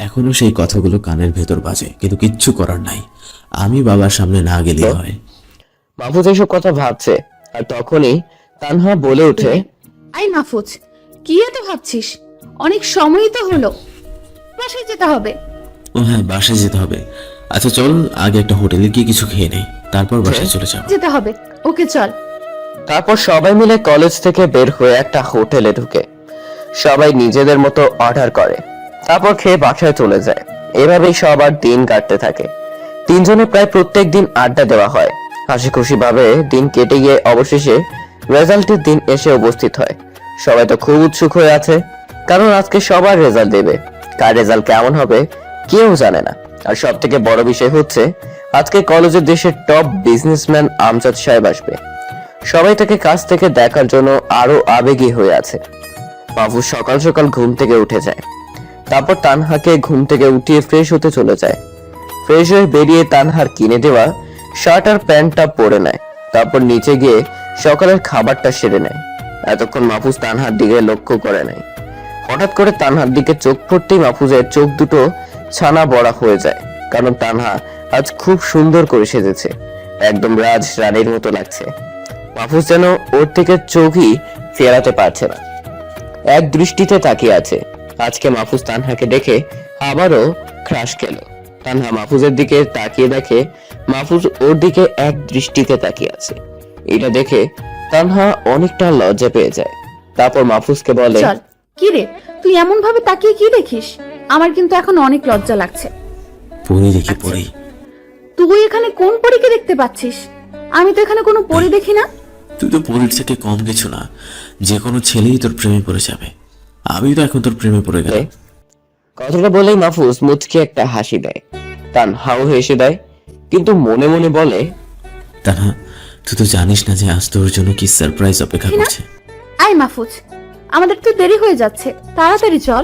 এখনো সেই কথাগুলো কানের ভেতর বাজে, কিন্তু কিচ্ছু করার নাই। আমি বাবার সামনে না গেলে হয়। মাহফুজ এসব কথা ভাবছে, আর তখনই তানহা বলে ওঠে, আই মাহফুজ, কি এত ভাবছিস? অনেক সময়ই তো হলো, বাসায় যেতে হবে। ও হ্যাঁ, বাসায় যেতে হবে। আচ্ছা চল, আগে একটা হোটেলে গিয়ে কিছু খেয়ে নেই, তারপর বাসায় চলে যাব। যেতে হবে, ওকে চল। তারপর সবাই মিলে কলেজ থেকে বের হয়ে একটা হোটেলে ঢুকে সবাই নিজেদের মতো অর্ডার করে, তারপর খেয়ে বাসায় চলে যায়। এভাবেই সবার দিন কাটতে থাকে। তিনজনে প্রায় প্রত্যেক দিন আড্ডা দেওয়া হয়। হাসি খুশি ভাবে দিন কেটে গিয়ে অবশেষে রেজাল্টের দিন এসে উপস্থিত হয়। সবাই তো খুব উৎসুক হয়ে আছে, কারণ আজকে সবার রেজাল্ট দেবে। কার রেজাল্ট কেমন হবে কেউ জানে না। আর সব থেকে বড় বিষয় হচ্ছে আজকে কলেজের দেশের টপ বিজনেসম্যান আমজাদ সাহেব আসবে। সবাই তাকে কাছ থেকে দেখার জন্য আরো আবেগী হয়ে আছে। মাহফুজ সকাল সকাল ঘুম থেকে উঠে যায়, তারপর তানহাকে ঘুম থেকে উঠিয়ে ফ্রেশ হতে চলে যায়। ফ্রেশ হয়ে বেরিয়ে তানহার কিনে দেওয়া শার্ট আর প্যান্টটা পরে নেয়, তারপর নিচে গিয়ে সকালের খাবারটা সেরে নেয়। এতক্ষণ মাহফুজ তানহার দিকে লক্ষ্য করে নাই। হঠাৎ করে তানহার দিকে চোখ পড়তেই মাহফুজের চোখ দুটো ছানা বড়া হয়ে যায়, কারণ তানহা আজ খুব সুন্দর করে সেজেছে, একদম রাজ রানীর মতো লাগছে। মাহফুজ যেন ওর থেকে চোখই ফেরাতে পারছে না, এক দৃষ্টিতে তাকিয়ে আছে। আজকে মাহফুজ তানহাকে দেখে আবারও ক্রাশ খেল। তানহা মাহফুজের দিকে তাকিয়ে দেখে মাহফুজ ওর দিকে এক দৃষ্টিতে তাকিয়ে আছে। এটা দেখে তানহা অনেকটা লজ্জা পেয়ে যায়। তারপর মাহফুজকে বলে, চল। কি রে, তুই এমন ভাবে তাকিয়ে কি দেখিস? আমার কিন্তু এখন অনেক লজ্জা লাগছে। পরি দেখি পরি। তুই এখানে কোন পরীকে দেখতে পাচ্ছিস? আমি তো এখানে কোনো পরী দেখি না। তুই তো পরির থেকে কম কিছু না, যে কোনো ছেলেই তোর প্রেমে পড়ে যাবে। আমি তো এখন তোর প্রেমে পড়ে গেলাম। কথাটা বলেই মাহফুজ মুচকি একটা হাসি দেয়। তানহাও হেসে দেয়, কিন্তু মনে মনে বলে, তানহা, তুই তো জানিস না যে আজ তোর জন্য কি সারপ্রাইজ অপেক্ষা করছে। আয় মাহফুজ, আমাদের তো দেরি হয়ে যাচ্ছে, তাড়াতাড়ি চল।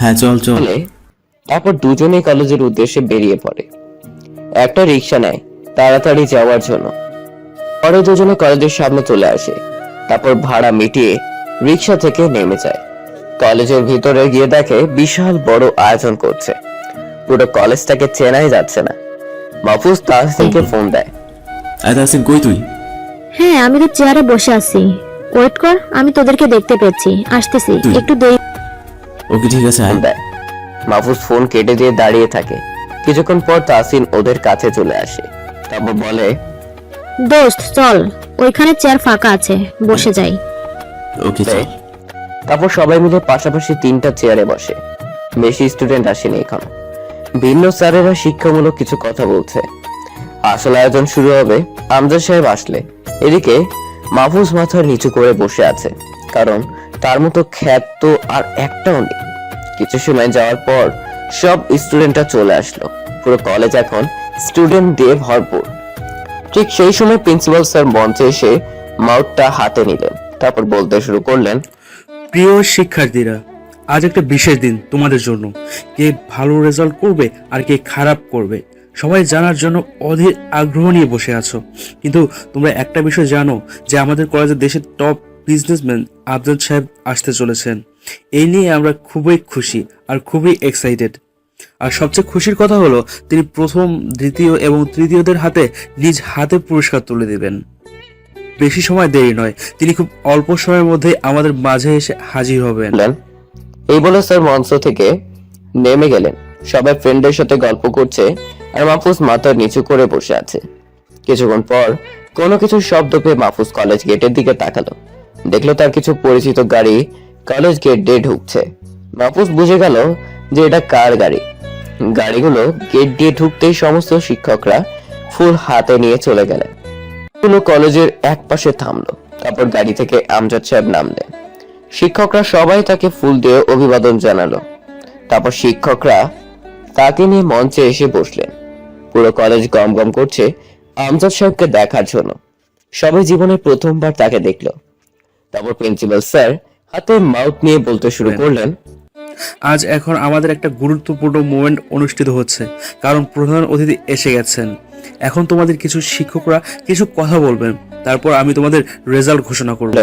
হ্যাঁ চল চল। তারপর দুজনেই কলেজের উদ্দেশ্যে বেরিয়ে পড়ে। একটা রিক্সা নেয় তাড়াতাড়ি যাওয়ার জন্য। পরে দুজনে কলেজের সামনে চলে আসে, তারপর ভাড়া মিটিয়ে রিক্সা থেকে নেমে যায়। কলেজের ভিতরে গিয়ে দেখে বিশাল বড় আয়োজন করছে, পুরো কলেজটাকে চেনাই যাচ্ছে না। মাহফুজ তাহসিনকে ফোন দেয়। তাহসিন কই তুই? হ্যাঁ, আমি তো চেয়ারে বসে আছি। ওয়েট কর, আমি তোদেরকে দেখতে পেয়েছি, আসতেছি, একটু দেরি। ওকে ঠিক আছে আয়। দেয়। মাহফুজ ফোন কেটে দিয়ে দাঁড়িয়ে থাকে। কিছুক্ষণ পর তাহসিন ওদের কাছে চলে আসে, তারপর বলে, দোস্ত চল, ওইখানে চেয়ার ফাঁকা আছে, বসে যাই। ওকে চল। তারপর সবাই মিলে পাশাপাশি 3টা চেয়ারে বসে। বেশি স্টুডেন্ট আসেনি এখানে। ভিন্ন স্যারেরা শিক্ষামূলক কিছু কথা বলছে। আসল আয়োজন শুরু হবে আমজাদ সাহেব আসলে। এদিকে মাহফুজ মাথা নিচু করে বসে আছে, কারণ তার মতো খ্যাত তো আর একটাও নেই। কিছু সময় যাওয়ার পর সব স্টুডেন্টরা চলে আসলো। পুরো কলেজ এখন স্টুডেন্ট দিয়ে ভরপুর। ঠিক সেই সময় প্রিন্সিপাল স্যার মঞ্চে এসে মাউথটা হাতে নিলেন, তারপর বলতে শুরু করলেন, প্রিয় শিক্ষার্থীরা, আজ একটা বিশেষ দিন তোমাদের জন্য। কে ভালো রেজাল্ট করবে আর কে খারাপ করবে সবাই জানার জন্য অধীর আগ্রহ নিয়ে বসে আছো। কিন্তু তোমরা একটা বিষয় জানো যে আমাদের কলেজের দেশের টপ বিজনেসম্যান আমজাদ সাহেব আসতে চলেছেন। এই নিয়ে আমরা খুবই খুশি আর খুবই এক্সাইটেড। আর সবচেয়ে খুশির কথা হলো তিনি প্রথম, দ্বিতীয় এবং তৃতীয়দের হাতে নিজ হাতে পুরস্কার তুলে দিবেন। বেশি সময় দেরি নয়, তিনি খুব অল্প সময়ের মধ্যে আমাদের মাঝে এসে হাজির হবেন। এই বলে স্যার মঞ্চ থেকে নেমে গেলেন। সবাই ফ্রেন্ডের সাথে গল্প করছে আর মাহফুজ মাথা নিচু করে বসে আছে। কিছুক্ষণ পর কোনো কিছু শব্দ পেয়ে মাহফুজ কলেজ গেটের দিকে তাকালো। দেখলো তার কিছু পরিচিত গাড়ি কলেজ গেট দিয়ে ঢুকছে। মাহফুজ বুঝে গেল যে এটা কার গাড়ি। গাড়িগুলো গেট দিয়ে ঢুকতেই সমস্ত শিক্ষকরা ফুল হাতে নিয়ে চলে গেলেন। কলেজের এক পাশে থামলো, তারপর গাড়ি থেকে আমজাদ সাহেব নামলেন। শিক্ষকরা সবাই তাকে ফুল দিয়ে অভিবাদন জানালো। তারপর শিক্ষকরা তাকে নিয়ে মঞ্চে এসে বসলেন। পুরো কলেজ গম গম করছে আমজাদ সাহেবকে দেখার জন্য। সবাই জীবনে প্রথমবার তাকে দেখলো। তারপর প্রিন্সিপাল স্যার হাতে মাউথ নিয়ে বলতে শুরু করলেন, আজ এখন আমাদের একটা গুরুত্বপূর্ণ মোমেন্ট অনুষ্ঠিত হচ্ছে, কারণ প্রধান অতিথি এসে গেছেন। এখন তোমাদের কিছু শিক্ষকরা কিছু কথা বলবেন, তারপর আমি তোমাদের রেজাল্ট ঘোষণা করব।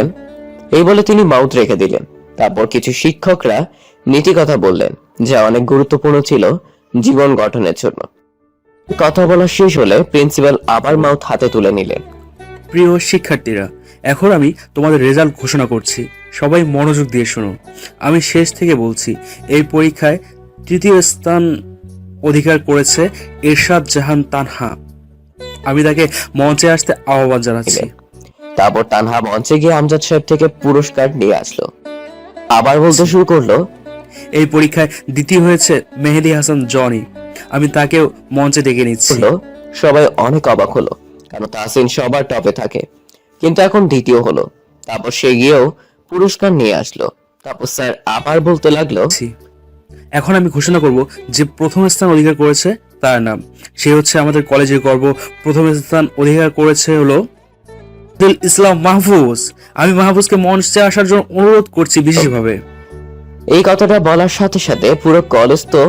এই বলে তিনি মাউথ রেখে দিলেন। তারপর কিছু শিক্ষকরা নীতি কথা বললেন, যা অনেক গুরুত্বপূর্ণ ছিল জীবন গঠনের জন্য। কথা বলা শেষ হলে প্রিন্সিপাল আবার মাউথ হাতে তুলে নিলেন। প্রিয় শিক্ষার্থীরা, এখন আমি তোমাদের রেজাল্ট ঘোষণা করছি, সবাই মনোযোগ দিয়ে শোনো। আমি শেষ থেকে বলছি, এই পরীক্ষায় তৃতীয় স্থান অধিকার করেছে এরশাদ জাহান তানহা। আমি তাকে মঞ্চে আসতে আহ্বান জানাচ্ছি। তারপর তানহা মঞ্চে গিয়ে আমজাদ সাহেব থেকে পুরস্কার নিয়ে আসলো। আবার বলতে শুরু করলো, এই পরীক্ষায় দ্বিতীয় হয়েছে মেহেদি হাসান জনি। আমি তাকেও মঞ্চে ডেকে নিচ্ছি। সবাই অনেক অবাক হলো, কারণ তাহসিন সবার টপে থাকে, কিন্তু এখন দ্বিতীয় হলো। তারপর সে গিয়েও পুরস্কার নিয়ে আসলো। তারপর স্যার আবার বলতে লাগলো, এখন আমি ঘোষণা করব যে প্রথম স্থান অধিকার করেছে তার নাম। সে হচ্ছে আমাদের কলেজের গর্ব। প্রথম স্থান অধিকার করেছে হলো আব্দুল ইসলাম মাহফুজ। আমি মাহফুজকে মঞ্চে আসার জন্য অনুরোধ করছি বিশেষভাবে। এই কথাটা বলার সাথে সাথে পুরো কলেজ তো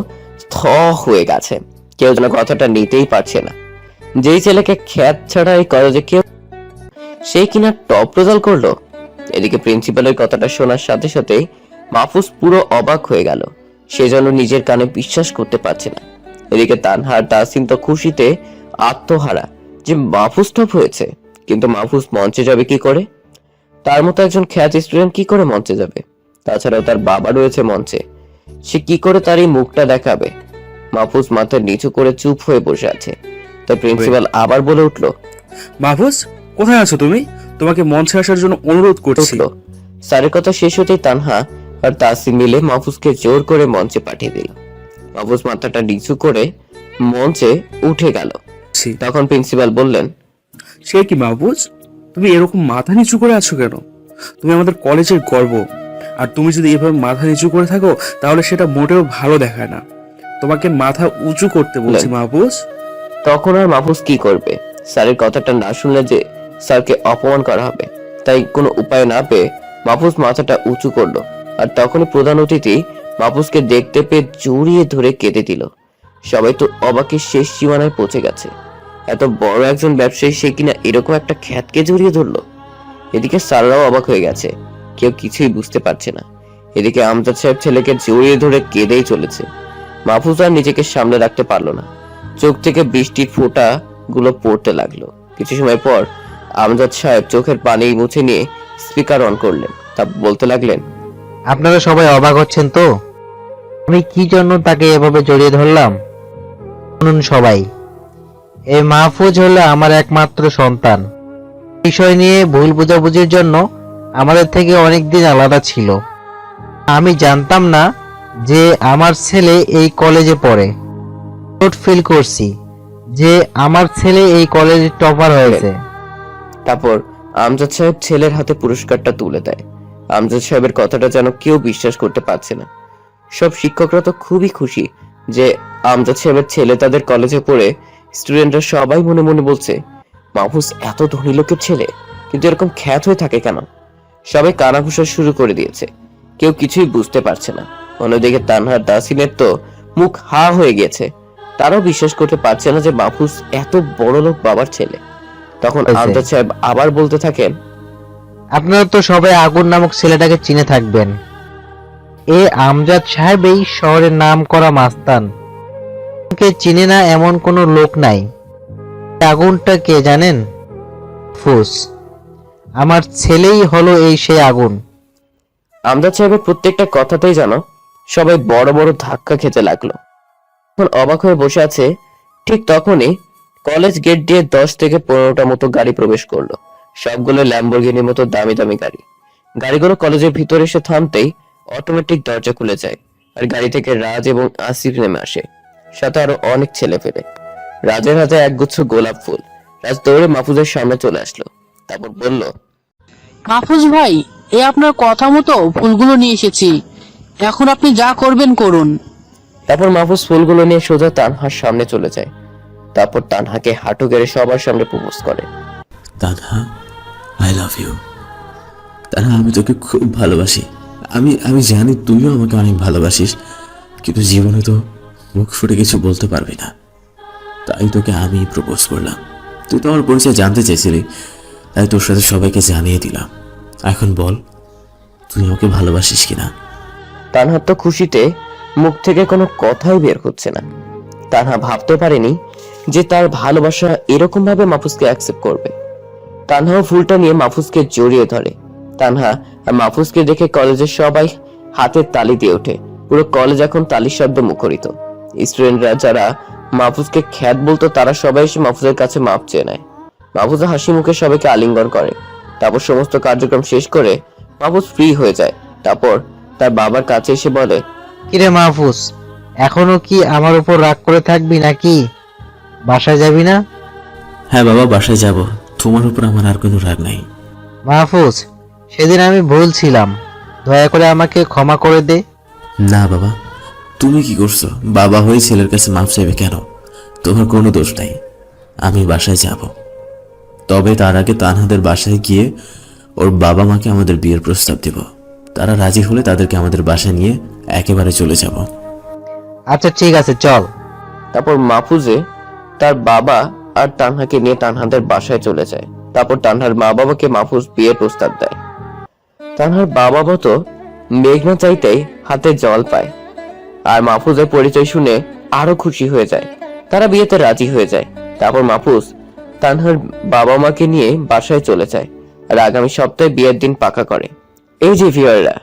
থ হয়ে গেছে, কেউ যেন কথাটা নিতেই পারছে না। যেই ছেলেকে খ্যাত ছাড়া এই কলেজে কেউ, সে কিনা টপ রেজাল্ট করলো। এদিকে প্রিন্সিপালের কথাটা শোনার সাথে সাথে মাহফুজ পুরো অবাক হয়ে গেল, সেজন্য নিজের কানে বিশ্বাস করতে পারছে না। এদিকে তানহা আর তাসিন তো খুশিতে আত্মহারা যে মাহফুজ টপ হয়েছে, কিন্তু মাহফুজ মঞ্চে যাবে কি করে? তার মতো একজন খ্যাত স্টুডেন্ট কি করে মঞ্চে যাবে? তাছাড়াও তার বাবা রয়েছে মঞ্চে, সে কি করে তার এই মুখটা দেখাবে? মাহফুজ মাথা নিচু করে চুপ হয়ে বসে আছে। তাই প্রিন্সিপাল আবার বলে উঠলো, মাহফুজ কোথায় আছো তুমি? তোমাকে মঞ্চে আসার জন্য অনুরোধ করছি। স্যারের কথা শেষ হতেই তানহা আর তাসিম মিলে মাহফুজকে জোর করে মঞ্চে পাঠিয়ে দিল। মাহফুজ মাথাটা নিচু করে মঞ্চে উঠে গেল। তখন প্রিন্সিপাল বললেন, সে কি মাহফুজ, তুমি এরকম মাথা নিচু করে আছো কেন? তুমি আমাদের কলেজের গর্ব, আর তুমি যদি এভাবে মাথা নিচু করে থাকো তাহলে সেটা মোটেও ভালো দেখায় না। তোমাকে মাথা উঁচু করতে বলছি মাহফুজ। তখন আর মাহফুজ কি করবে? স্যারের কথাটা না শুনলে যে স্যারকে অপমান করা হবে, তাই কোনো উপায় না পেয়ে মাহফুজ মাথাটা উঁচু করলো। আর তখনই প্রধান অতিথি মাহফুজকে দেখতে পেয়ে জড়িয়ে ধরে কেঁদে দিল। সবাই তো অবাকের শেষ সীমানায় পৌঁছে গেছে। এত বড় একজন ব্যবসায়ী, সে কিনা এরকম একটা খ্যাতকে জড়িয়ে ধরলো। এদিকে স্যাররাও অবাক হয়ে গেছে, কেউ কিছুই বুঝতে পারছে না। এদিকে আমজাদ সাহেব ছেলেকে জড়িয়ে ধরে কেঁদেই চলেছে। মাহফুজ আর নিজেকে সামলে রাখতে পারলো না, চোখ থেকে বৃষ্টির ফোঁটা গুলো পড়তে লাগলো। কিছু সময় পর আমজাদ সাহেব চোখের পানি মুছে নিয়ে স্পিকার অন করলেন, তা বলতে লাগলেন, আপনারা সবাই অবাক হচ্ছেন তো আমি কি জন্য তাকে এভাবে জড়িয়ে ধরলাম? শুনুন সবাই, এই মাহফুজ হলো আমার একমাত্র সন্তান। বিষয় নিয়ে ভুল বোঝাবুঝির জন্য আমাদের থেকে অনেক দিন আলাদা ছিল। আমি জানতাম না যে আমার ছেলে এই কলেজে পড়ে। ফিল করছি যে আমার ছেলে এই কলেজে টপার হয়েছে। তারপর আমজাদ সাহেব ছেলের হাতে পুরস্কারটা তুলে দেয়। আমজাদ সাহেবের কথাটা যেন কেউ বিশ্বাস করতে পারছে না। সব শিক্ষকরা তো খুবই খুশি যে আমজাদ সাহেবের ছেলে তাদের কলেজে পড়ে। স্টুডেন্টরা সবাই মনে মনে বলছে, মাহফুজ এত ধনী লোকের ছেলে, কিন্তু এরকম খ্যাত হয়ে থাকে কেন? সবাই কানাঘুষা শুরু করে দিয়েছে, কেউ কিছুই বুঝতে পারছে না। অন্যদিকে তানহার তাসিনের তো মুখ হা হয়ে গেছে, তারাও বিশ্বাস করতে পারছে না যে মাহফুজ এত বড় লোক বাবার ছেলে। তখন আমজাদ সাহেব আবার বলতে থাকেন, আপনারা তো সবাই আগুন নামক ছেলেটাকে চিনে থাকবেন। এ আমজাদ সাহেব এই শহরের নাম করা মাস্তান, কে চিনে না এমন কোনো লোক নাই। আগুনটা কে জানেন? ফুস, আমার ছেলেই হলো এই সেই আগুন। আমজাদ সাহেবের প্রত্যেকটা কথাতেই যেন সবাই বড় বড় ধাক্কা খেতে লাগলো। এখন অবাক হয়ে বসে আছে। ঠিক তখনই কলেজ গেট দিয়ে 10 থেকে 15টা মতো গাড়ি প্রবেশ করলো। সবগুলো ল্যাম্বরগিনির মতো দামি দামি গাড়ি। গাড়িগুলো কলেজের ভিতরে এসে থামতেই অটোমেটিক দরজা খুলে যায়, আর গাড়ি থেকে রাজ এবং আসিফ নেমে আসে, সাথে আরো অনেক ছেলে ফেলে। রাজের হাতে একগুচ্ছ গোলাপ ফুল। রাজ দৌড়ে মাহফুজের সামনে চলে আসলো, তারপর বলল, মাহফুজ ভাই, আপনার কথা মতো ফুলগুলো নিয়ে এসেছি, এখন আপনি যা করবেন করুন। তারপর মাহফুজ ফুলগুলো নিয়ে সোজা তানহার সামনে চলে যায়। তারপর তানহাকে হাঁটু গেড়ে সবার সামনে প্রপোজ করে। Tanha, I love you. Tanha, আমি তোকে খুব ভালোবাসি। আমি জানি তুইও আমাকে অনেক ভালোবাসিস, কিন্তু জীবনে তো মুখ ফুটে কিছু বলতে পারবি না, তাই তোকে আমি প্রপোজ করলাম। তুই তো আমার পরিচয় জানতে চাইছিলি, তাই তোর সাথে সবাইকে জানিয়ে দিলাম। এখন বল, তুই আমাকে ভালোবাসিস কিনা? তানহার তো খুশিতে মুখ থেকে কোনো কথাই বের হচ্ছে না। তানহা ভাবতে পারেনি যে তার ভালোবাসা এরকম ভাবে মাহফুজকে অ্যাকসেপ্ট করবে। তানহাও ফুলটা নিয়ে মাহফুজকে জড়িয়ে ধরে। তানহা আর মাহফুজকে দেখে কলেজের সবাই হাতের তালি দিয়ে ওঠে। পুরো কলেজ এখন তালির শব্দ মুখরিত। স্টুডেন্টরা যারা মাহফুজকে খ্যাত বলতো, তারা সবাই এসে মাহফুজের কাছে মাপ চেয়ে নেয়। মাহফুজ হাসি মুখে সবাইকে আলিঙ্গন করে। তারপর সমস্ত কার্যক্রম শেষ করে মাহফুজ ফ্রি হয়ে যায়। তারপর তার বাবার কাছে এসে বলে, কিরে মাহফুজ, এখনো কি আমার উপর রাগ করে থাকবি নাকি? বাসায় যাবি না? হ্যাঁ বাবা, বাসায় যাব। তোমার উপর আমার আর কোনো রাগ নাই। মাহফুজ, সেদিন আমি ভুল ছিলাম, দয়া করে আমাকে ক্ষমা করে দে। না বাবা, তুমি কি করছো? বাবা হয়ে ছেলের কাছে মাফ চাইবে কেন? তোমার কোনো দোষ নাই। আমি বাসায় যাব, তবে তার আগে তানহাদের বাসায় গিয়ে ওর বাবা মাকে আমাদের বিয়ের প্রস্তাব দেব। তারা রাজি হলে তাদেরকে আমাদের বাসায় নিয়ে একেবারে চলে যাব। আচ্ছা ঠিক আছে, চল। তারপর মাহফুজে তার বাবা আর তানহাকে নিয়ে তানহাদের বাসায় চলে যায়। তারপর তানহার মা বাবাকে মাহফুজ বিয়ের প্রস্তাব দেয়। তানহার বাবা তো মেঘনা চাইতেই হাতে জল পায়, আর মাহফুজের পরিচয় শুনে আরো খুশি হয়ে যায়। তারা বিয়েতে রাজি হয়ে যায়। তারপর মাহফুজ তানহার বাবা মাকে নিয়ে বাসায় চলে যায় আর আগামী সপ্তাহে বিয়ের দিন পাকা করে। এই যে ভিউয়াররা,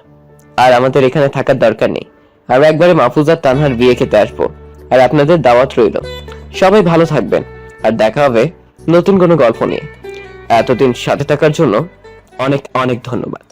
আর আমাদের এখানে থাকার দরকার নেই। আমরা একবারে মাহফুজ আর তানহার বিয়ে খেতে আসবো, আর আপনাদের দাওয়াত রইল। সবাই ভালো থাকবেন, আর দেখা হবে নতুন কোনো গল্প নিয়ে। এতদিন সাথে থাকার জন্য অনেক অনেক ধন্যবাদ।